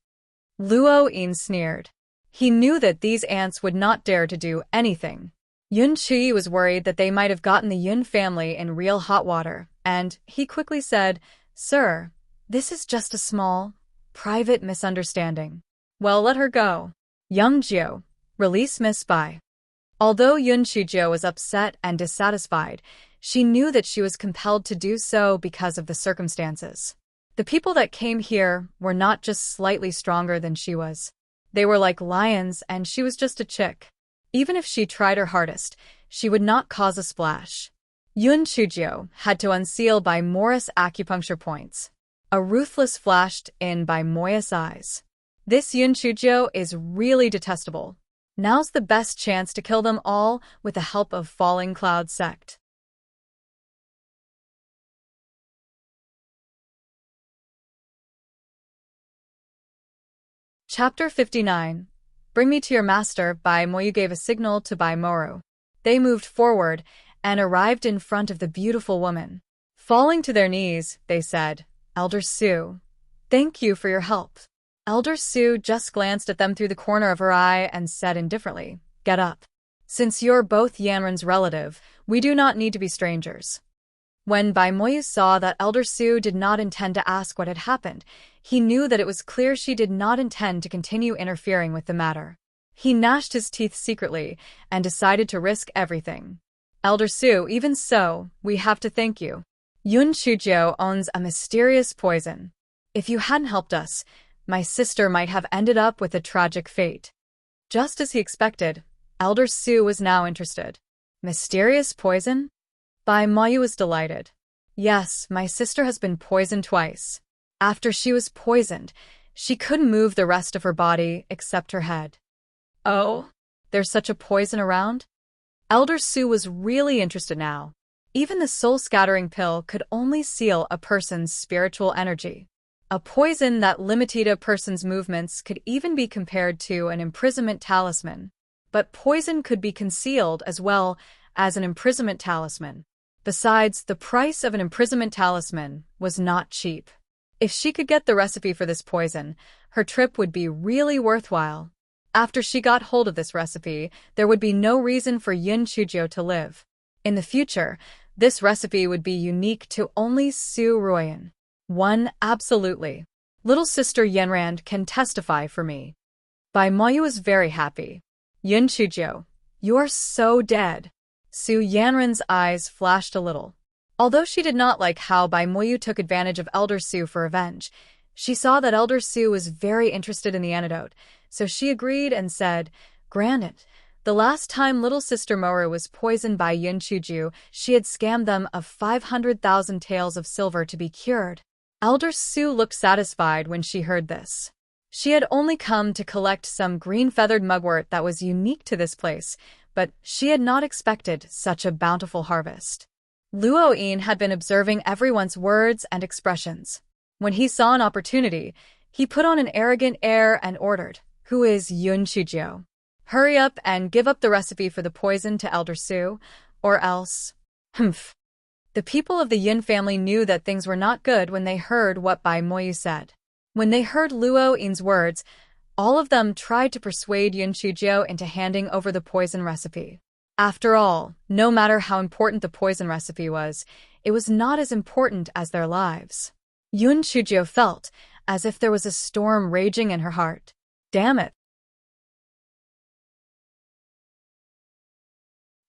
Luo Yin sneered. He knew that these ants would not dare to do anything. Yun Chi was worried that they might have gotten the Yun family in real hot water, and he quickly said, "Sir, this is just a small, private misunderstanding." "Well, let her go. Young Jiu, release Miss Bai." Although Yun Chijiu was upset and dissatisfied, she knew that she was compelled to do so because of the circumstances. The people that came here were not just slightly stronger than she was. They were like lions and she was just a chick. Even if she tried her hardest, she would not cause a splash. Yun Chijiu had to unseal by Morris acupuncture points. A ruthless flashed in by Moya's eyes. "This Yun Chijiu is really detestable. Now's the best chance to kill them all with the help of Falling Cloud sect." Chapter 59. Bring me to your master. Bai Moyu gave a signal to Bai Moru. They moved forward and arrived in front of the beautiful woman. Falling to their knees, they said, "Elder Su, thank you for your help." Elder Su just glanced at them through the corner of her eye and said indifferently, "Get up. Since you're both Yanran's relative, we do not need to be strangers." When Bai Moyu saw that Elder Su did not intend to ask what had happened, he knew that it was clear she did not intend to continue interfering with the matter. He gnashed his teeth secretly and decided to risk everything. "Elder Su, even so, we have to thank you. Yun Chijiu owns a mysterious poison. If you hadn't helped us, my sister might have ended up with a tragic fate." Just as he expected, Elder Su was now interested. "Mysterious poison?" Bai Moyu was delighted. "Yes, my sister has been poisoned twice. After she was poisoned, she couldn't move the rest of her body except her head." "Oh, there's such a poison around?" Elder Su was really interested now. Even the soul-scattering pill could only seal a person's spiritual energy. A poison that limited a person's movements could even be compared to an imprisonment talisman. But poison could be concealed as well as an imprisonment talisman. Besides, the price of an imprisonment talisman was not cheap. If she could get the recipe for this poison, her trip would be really worthwhile. After she got hold of this recipe, there would be no reason for Yun Chijiu to live. In the future, this recipe would be unique to only Su Ruoyan. One, absolutely. Little sister Yanran can testify for me. Bai Moyu was very happy. "Yun Chijiu, you are so dead." Su Yanran's eyes flashed a little. Although she did not like how Bai Moyu took advantage of Elder Su for revenge, she saw that Elder Su was very interested in the antidote, so she agreed and said, "Granted, the last time little sister Moru was poisoned by Yun Chijiu, she had scammed them of 500,000 taels of silver to be cured." Elder Su looked satisfied when she heard this. She had only come to collect some green-feathered mugwort that was unique to this place, but she had not expected such a bountiful harvest. Luo Yin had been observing everyone's words and expressions. When he saw an opportunity, He put on an arrogant air and ordered, "Who is Yun Chujio? Hurry up and give up the recipe for the poison to Elder Su, or else." Humph. The people of the Yun family knew that things were not good when they heard what Bai Moyu said. When they heard Luo Yin's words, all of them tried to persuade Yun Chujio into handing over the poison recipe. After all, no matter how important the poison recipe was, it was not as important as their lives. Yun Chujio felt as if there was a storm raging in her heart. Damn it.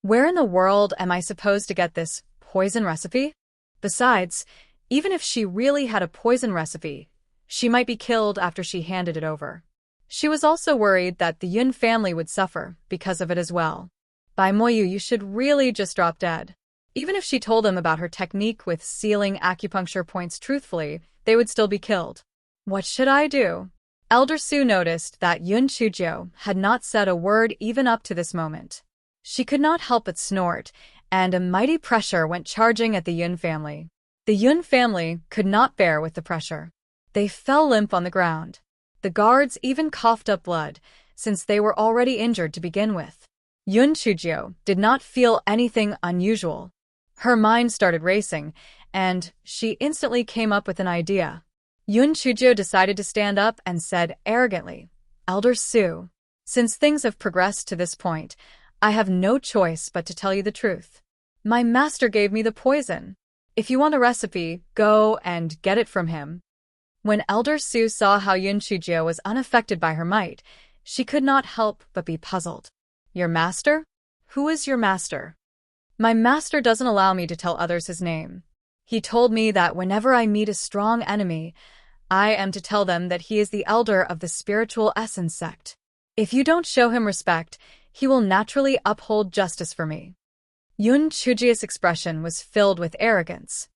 Where in the world am I supposed to get this poison recipe? Besides, even if she really had a poison recipe, she might be killed after she handed it over. She was also worried that the Yun family would suffer because of it as well. Bai Moyu, you should really just drop dead. Even if she told them about her technique with sealing acupuncture points truthfully, they would still be killed. What should I do? Elder Su noticed that Yun Chujio had not said a word even up to this moment. She could not help but snort, and a mighty pressure went charging at the Yun family. The Yun family could not bear with the pressure. They fell limp on the ground. The guards even coughed up blood, since they were already injured to begin with. Yun Chujio did not feel anything unusual. Her mind started racing, and she instantly came up with an idea. Yun Chujio decided to stand up and said arrogantly, "Elder Su, since things have progressed to this point, I have no choice but to tell you the truth. My master gave me the poison. If you want a recipe, go and get it from him." When Elder Su saw how Yun Chujio was unaffected by her might, she could not help but be puzzled. "Your master? Who is your master?" "My master doesn't allow me to tell others his name. He told me that whenever I meet a strong enemy, I am to tell them that he is the elder of the spiritual essence sect. If you don't show him respect, he will naturally uphold justice for me." Yun Chujio's expression was filled with arrogance.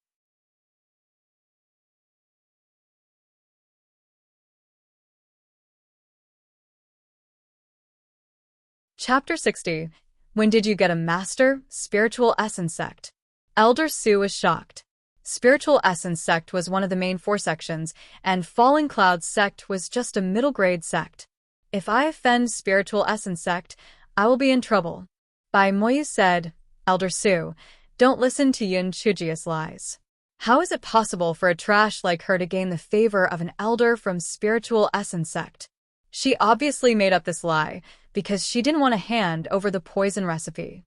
Chapter 60. When did you get a master? Spiritual Essence Sect. Elder Su was shocked. Spiritual Essence Sect was one of the main 4 sections, and Falling Clouds Sect was just a middle-grade sect. If I offend Spiritual Essence Sect, I will be in trouble. Bai Moyu said, "Elder Su, don't listen to Yun Chujio's lies. How is it possible for a trash like her to gain the favor of an elder from Spiritual Essence Sect? She obviously made up this lie, because she didn't want to hand over the poison recipe."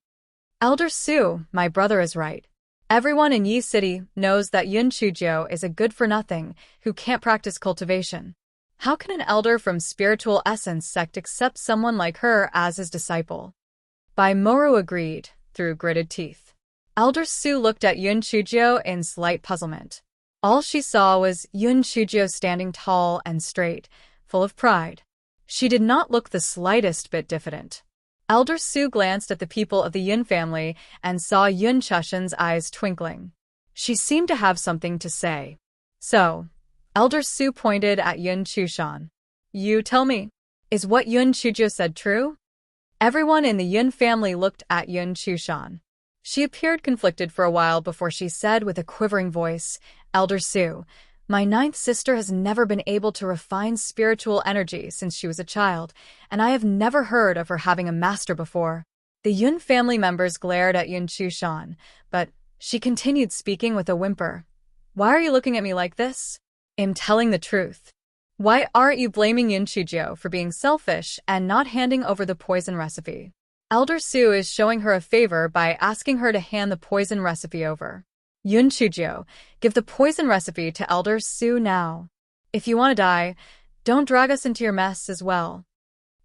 "Elder Su, my brother is right. Everyone in Yi City knows that Yun Chujio is a good-for-nothing who can't practice cultivation. How can an elder from Spiritual Essence Sect accept someone like her as his disciple?" Bai Moru agreed, through gritted teeth. Elder Su looked at Yun Chujio in slight puzzlement. All she saw was Yun Chujio standing tall and straight, full of pride. She did not look the slightest bit diffident. Elder Su glanced at the people of the Yun family and saw Yun Chushan's eyes twinkling. She seemed to have something to say. So, Elder Su pointed at Yun Chushan. "You tell me, is what Yun Chujio said true?" Everyone in the Yun family looked at Yun Chushan. She appeared conflicted for a while before she said with a quivering voice, "Elder Su, my 9th sister has never been able to refine spiritual energy since she was a child, and I have never heard of her having a master before." The Yun family members glared at Yun Chushan, but she continued speaking with a whimper. "Why are you looking at me like this? I'm telling the truth. Why aren't you blaming Yun Chujio for being selfish and not handing over the poison recipe? Elder Su is showing her a favor by asking her to hand the poison recipe over. Yun Chujio, give the poison recipe to Elder Su now. If you want to die, don't drag us into your mess as well."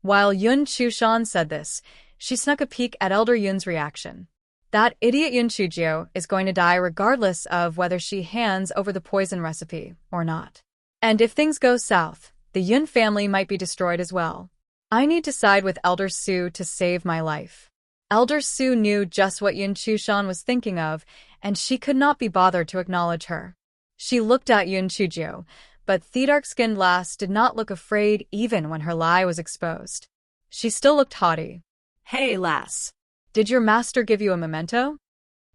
While Yun Chushan said this, she snuck a peek at Elder Yun's reaction. That idiot Yun Chujio is going to die regardless of whether she hands over the poison recipe or not. And if things go south, the Yun family might be destroyed as well. I need to side with Elder Su to save my life. Elder Su knew just what Yun Chushan was thinking of, and she could not be bothered to acknowledge her. She looked at Yun Chujio, but the dark-skinned lass did not look afraid even when her lie was exposed. She still looked haughty. "Hey, lass. Did your master give you a memento?"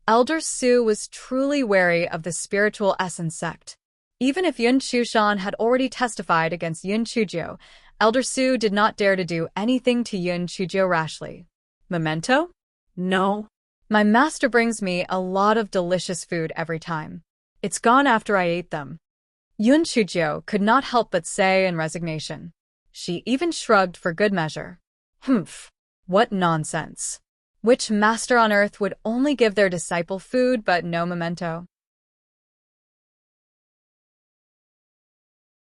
Elder Su was truly wary of the Spiritual Essence Sect. Even if Yun Chushan had already testified against Yun Chujio, Elder Su did not dare to do anything to Yun Chujio rashly. Memento? No. My master brings me a lot of delicious food every time. It's gone after I ate them. Yun Chujio could not help but say in resignation. She even shrugged for good measure. Humph. What nonsense. Which master on earth would only give their disciple food but no memento?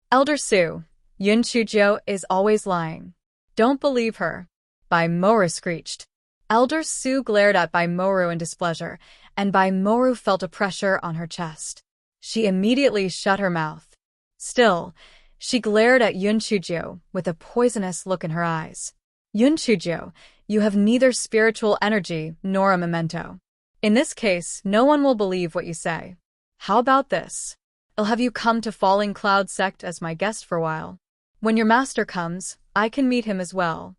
Elder Su, Yun Chujio is always lying. Don't believe her. Bai Moru screeched. Elder Su glared at Bai Moru in displeasure, and Bai Moru felt a pressure on her chest. She immediately shut her mouth. Still, she glared at Yun Chujio with a poisonous look in her eyes. Yun Chujio, you have neither spiritual energy nor a memento. In this case, no one will believe what you say. How about this? I'll have you come to Falling Cloud Sect as my guest for a while. When your master comes, I can meet him as well.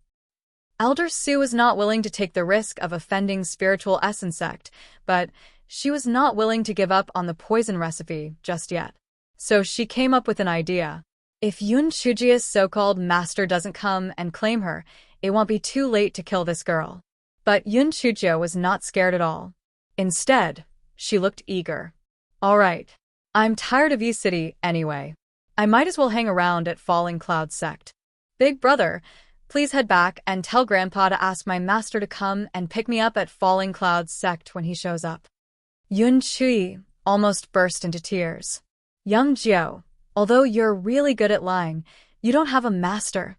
Elder Su was not willing to take the risk of offending Spiritual Essence Sect, but she was not willing to give up on the poison recipe just yet. So she came up with an idea. If Yun Chujio's so-called master doesn't come and claim her, it won't be too late to kill this girl. But Yun Chujio was not scared at all. Instead, she looked eager. All right. I'm tired of E-City anyway. I might as well hang around at Falling Cloud Sect. Big brother, please head back and tell Grandpa to ask my master to come and pick me up at Falling Cloud Sect when he shows up. Yun Chui almost burst into tears. Young Jiao, although you're really good at lying, you don't have a master.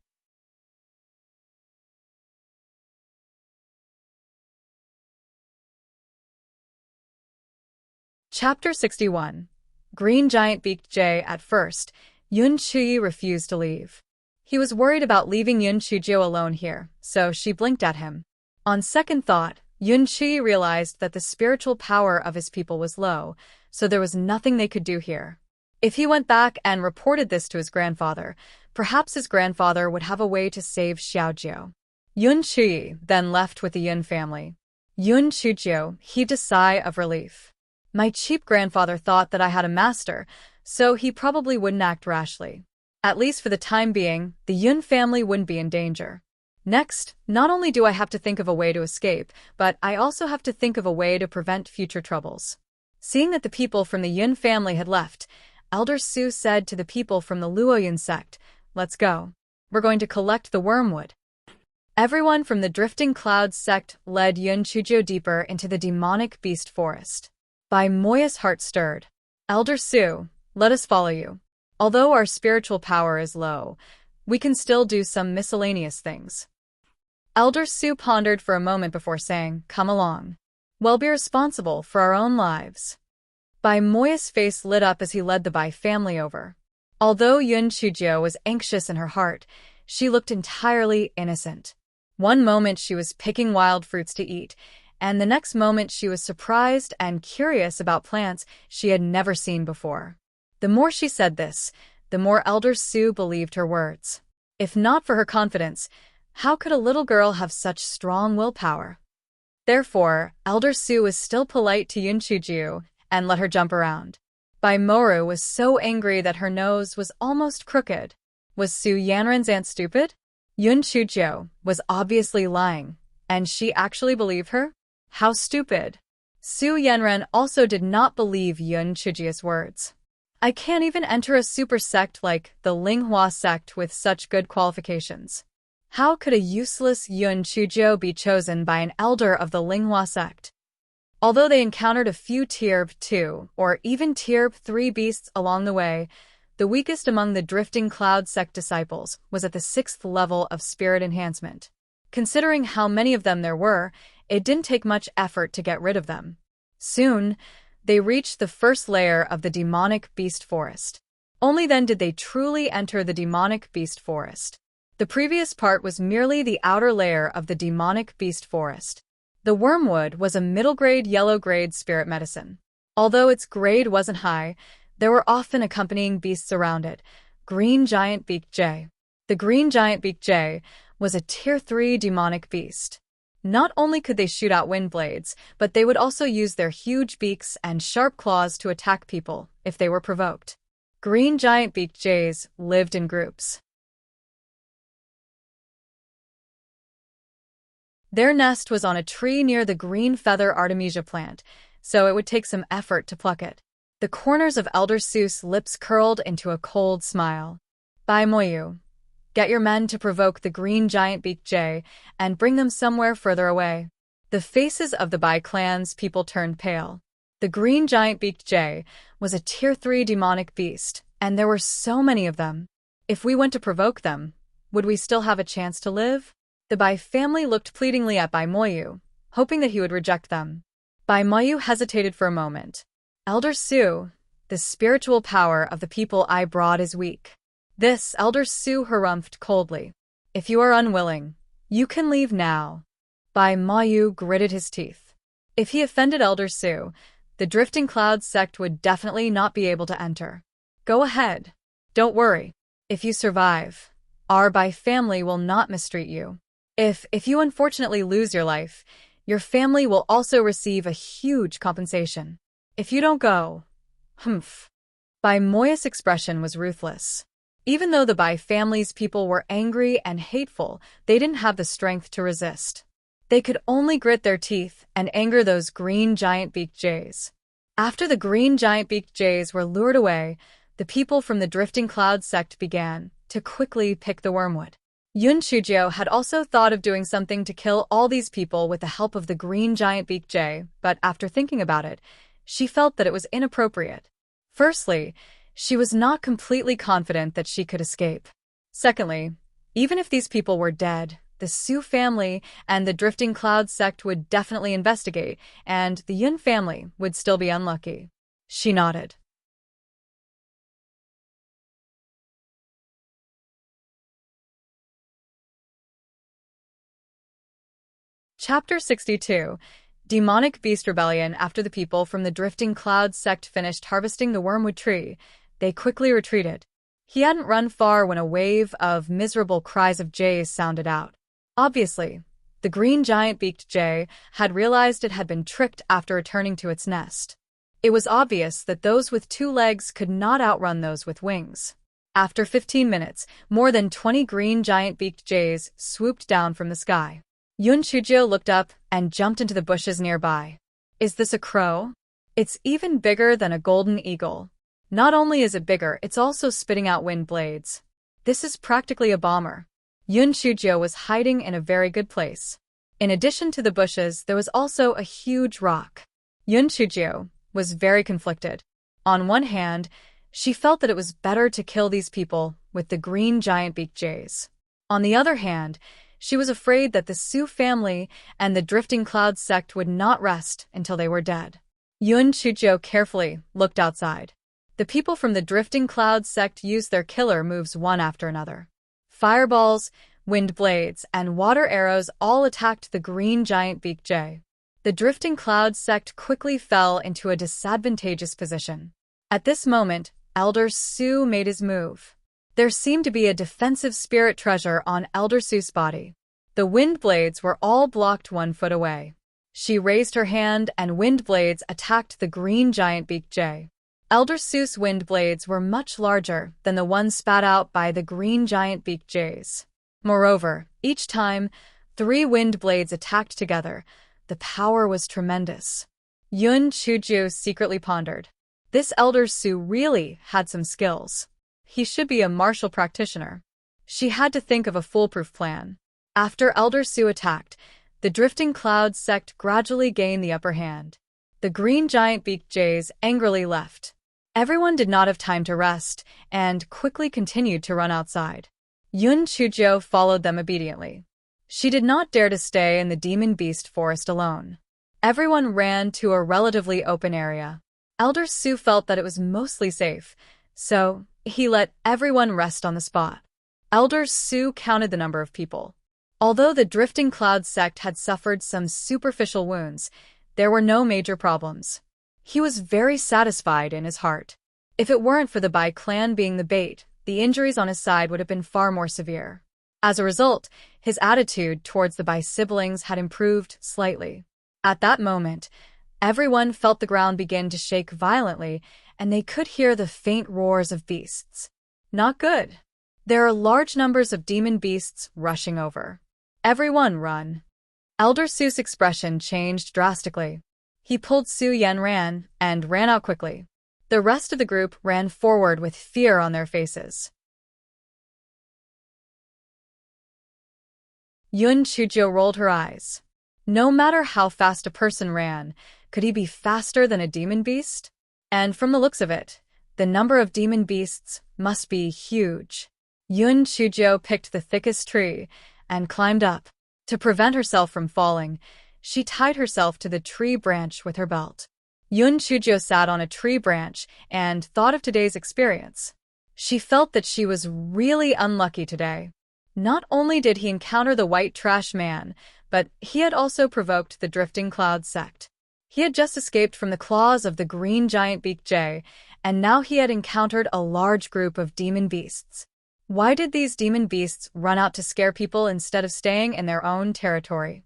Chapter 61. Green Giant Beaked Jay. At first, Yun Chui refused to leave. He was worried about leaving Yun Chujio alone here, so she blinked at him. On second thought, Yun Chui realized that the spiritual power of his people was low, so there was nothing they could do here. If he went back and reported this to his grandfather, perhaps his grandfather would have a way to save Xiaojiao. Yun Chui then left with the Yun family. Yun Chujio heaved a sigh of relief. My cheap grandfather thought that I had a master, so he probably wouldn't act rashly. At least for the time being, the Yun family wouldn't be in danger. Next, not only do I have to think of a way to escape, but I also have to think of a way to prevent future troubles. Seeing that the people from the Yun family had left, Elder Su said to the people from the Luoyun sect, "Let's go. We're going to collect the wormwood." Everyone from the Drifting Clouds sect led Yun Chujio deeper into the demonic beast forest. Bai Moya's heart stirred. Elder Su, let us follow you. Although our spiritual power is low, we can still do some miscellaneous things. Elder Su pondered for a moment before saying, "Come along. We'll be responsible for our own lives." Bai Moya's face lit up as he led the Bai family over. Although Yun Chujio was anxious in her heart, she looked entirely innocent. One moment she was picking wild fruits to eat, and the next moment she was surprised and curious about plants she had never seen before. The more she said this, the more Elder Su believed her words. If not for her confidence, how could a little girl have such strong willpower? Therefore, Elder Su was still polite to Yun Chujio and let her jump around. Bai Moru was so angry that her nose was almost crooked. Was Su Yanran's aunt stupid? Yun Chujio was obviously lying, and she actually believed her? How stupid. Su Yanran also did not believe Yun Chujio's words. I can't even enter a super sect like the Linghua sect with such good qualifications. How could a useless Yun Chujio be chosen by an elder of the Linghua sect? Although they encountered a few Tier 2 or even Tier 3 beasts along the way, the weakest among the Drifting Cloud sect disciples was at the 6th level of spirit enhancement. Considering how many of them there were, it didn't take much effort to get rid of them. Soon, they reached the first layer of the demonic beast forest. Only then did they truly enter the demonic beast forest. The previous part was merely the outer layer of the demonic beast forest. The wormwood was a middle-grade yellow-grade spirit medicine. Although its grade wasn't high, there were often accompanying beasts around it. Green Giant Beaked Jay. The Green Giant Beaked Jay was a Tier 3 demonic beast. Not only could they shoot out wind blades, but they would also use their huge beaks and sharp claws to attack people if they were provoked. Green giant-beaked jays lived in groups. Their nest was on a tree near the green feather artemisia plant, so it would take some effort to pluck it. The corners of Elder Seuss' lips curled into a cold smile. Bai Moyu, get your men to provoke the green giant-beaked jay and bring them somewhere further away. The faces of the Bai clan's people turned pale. The green giant-beaked jay was a Tier 3 demonic beast, and there were so many of them. If we went to provoke them, would we still have a chance to live? The Bai family looked pleadingly at Bai Moyu, hoping that he would reject them. Bai Moyu hesitated for a moment. Elder Su, the spiritual power of the people I brought is weak. This, Elder Su harumphed coldly. If you are unwilling, you can leave now. Bai Moyu gritted his teeth. If he offended Elder Su, the Drifting Clouds sect would definitely not be able to enter. Go ahead. Don't worry. If you survive, our Bai family will not mistreat you. If you unfortunately lose your life, your family will also receive a huge compensation. If you don't go, humph. Bai Moyu's expression was ruthless. Even though the Bai family's people were angry and hateful, they didn't have the strength to resist. They could only grit their teeth and anger those green giant-beaked jays. After the green giant-beaked jays were lured away, the people from the Drifting Cloud sect began to quickly pick the wormwood. Yun Chujio had also thought of doing something to kill all these people with the help of the green giant-beaked jay, but after thinking about it, she felt that it was inappropriate. Firstly, she was not completely confident that she could escape. Secondly, even if these people were dead, the Su family and the Drifting Cloud sect would definitely investigate, and the Yun family would still be unlucky. She nodded. Chapter 62. Demonic Beast Rebellion. After the people from the Drifting Cloud sect finished harvesting the wormwood tree, they quickly retreated. He hadn't run far when a wave of miserable cries of jays sounded out. Obviously, the green giant-beaked jay had realized it had been tricked after returning to its nest. It was obvious that those with 2 legs could not outrun those with wings. After 15 minutes, more than 20 green giant-beaked jays swooped down from the sky. Yun Chujio looked up and jumped into the bushes nearby. Is this a crow? It's even bigger than a golden eagle. Not only is it bigger, it's also spitting out wind blades. This is practically a bomber. Yun Chujio was hiding in a very good place. In addition to the bushes, there was also a huge rock. Yun Chujio was very conflicted. On one hand, she felt that it was better to kill these people with the green giant-beaked jays. On the other hand, she was afraid that the Su family and the Drifting Cloud sect would not rest until they were dead. Yun Chujio carefully looked outside. The people from the Drifting Cloud sect used their killer moves one after another. Fireballs, wind blades, and water arrows all attacked the green giant-beaked jay. The Drifting Cloud sect quickly fell into a disadvantageous position. At this moment, Elder Su made his move. There seemed to be a defensive spirit treasure on Elder Su's body. The wind blades were all blocked 1 foot away. She raised her hand and wind blades attacked the green giant-beaked jay. Elder Su's wind blades were much larger than the ones spat out by the green giant-beaked jays. Moreover, each time 3 wind blades attacked together, the power was tremendous. Yun Chujio secretly pondered. This Elder Su really had some skills. He should be a martial practitioner. She had to think of a foolproof plan. After Elder Su attacked, the Drifting Cloud sect gradually gained the upper hand. The green giant-beaked jays angrily left. Everyone did not have time to rest, and quickly continued to run outside. Yun Chujio followed them obediently. She did not dare to stay in the demon beast forest alone. Everyone ran to a relatively open area. Elder Su felt that it was mostly safe, so he let everyone rest on the spot. Elder Su counted the number of people. Although the Drifting Cloud sect had suffered some superficial wounds, there were no major problems. He was very satisfied in his heart. If it weren't for the Bai clan being the bait, the injuries on his side would have been far more severe. As a result, his attitude towards the Bai siblings had improved slightly. At that moment, everyone felt the ground begin to shake violently, and they could hear the faint roars of beasts. Not good. There are large numbers of demon beasts rushing over. Everyone run. Elder Su's expression changed drastically. He pulled Su Yan and ran out quickly. The rest of the group ran forward with fear on their faces. Yun Chuzhou rolled her eyes. No matter how fast a person ran, could he be faster than a demon beast? And from the looks of it, the number of demon beasts must be huge. Yun Chuzhou picked the thickest tree and climbed up. To prevent herself from falling, she tied herself to the tree branch with her belt. Yun Chuzhou sat on a tree branch and thought of today's experience. She felt that she was really unlucky today. Not only did he encounter the white trash man, but he had also provoked the drifting cloud sect. He had just escaped from the claws of the green giant beaked jay, and now he had encountered a large group of demon beasts. Why did these demon beasts run out to scare people instead of staying in their own territory?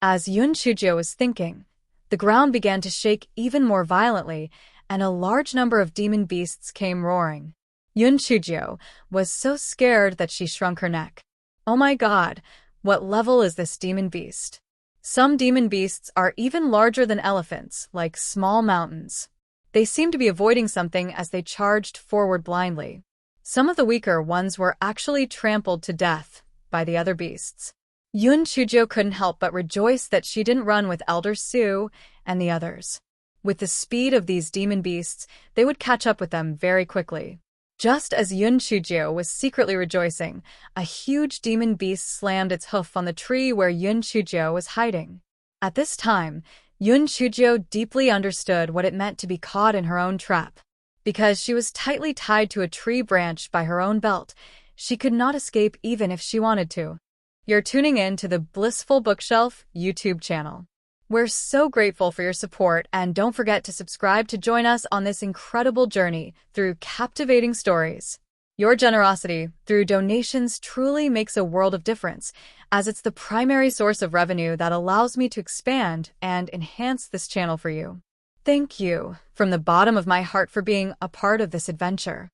As Yun Chuzhou was thinking, the ground began to shake even more violently, and a large number of demon beasts came roaring. Yun Chuzhou was so scared that she shrunk her neck. Oh my god, what level is this demon beast? Some demon beasts are even larger than elephants, like small mountains. They seemed to be avoiding something as they charged forward blindly. Some of the weaker ones were actually trampled to death by the other beasts. Yun Chuzhou couldn't help but rejoice that she didn't run with Elder Su and the others. With the speed of these demon beasts, they would catch up with them very quickly. Just as Yun Chuzhou was secretly rejoicing, a huge demon beast slammed its hoof on the tree where Yun Chuzhou was hiding. At this time, Yun Chuzhou deeply understood what it meant to be caught in her own trap. Because she was tightly tied to a tree branch by her own belt, she could not escape even if she wanted to. You're tuning in to the Blissful Bookshelf YouTube channel. We're so grateful for your support, and don't forget to subscribe to join us on this incredible journey through captivating stories. Your generosity through donations truly makes a world of difference, as it's the primary source of revenue that allows me to expand and enhance this channel for you. Thank you from the bottom of my heart for being a part of this adventure.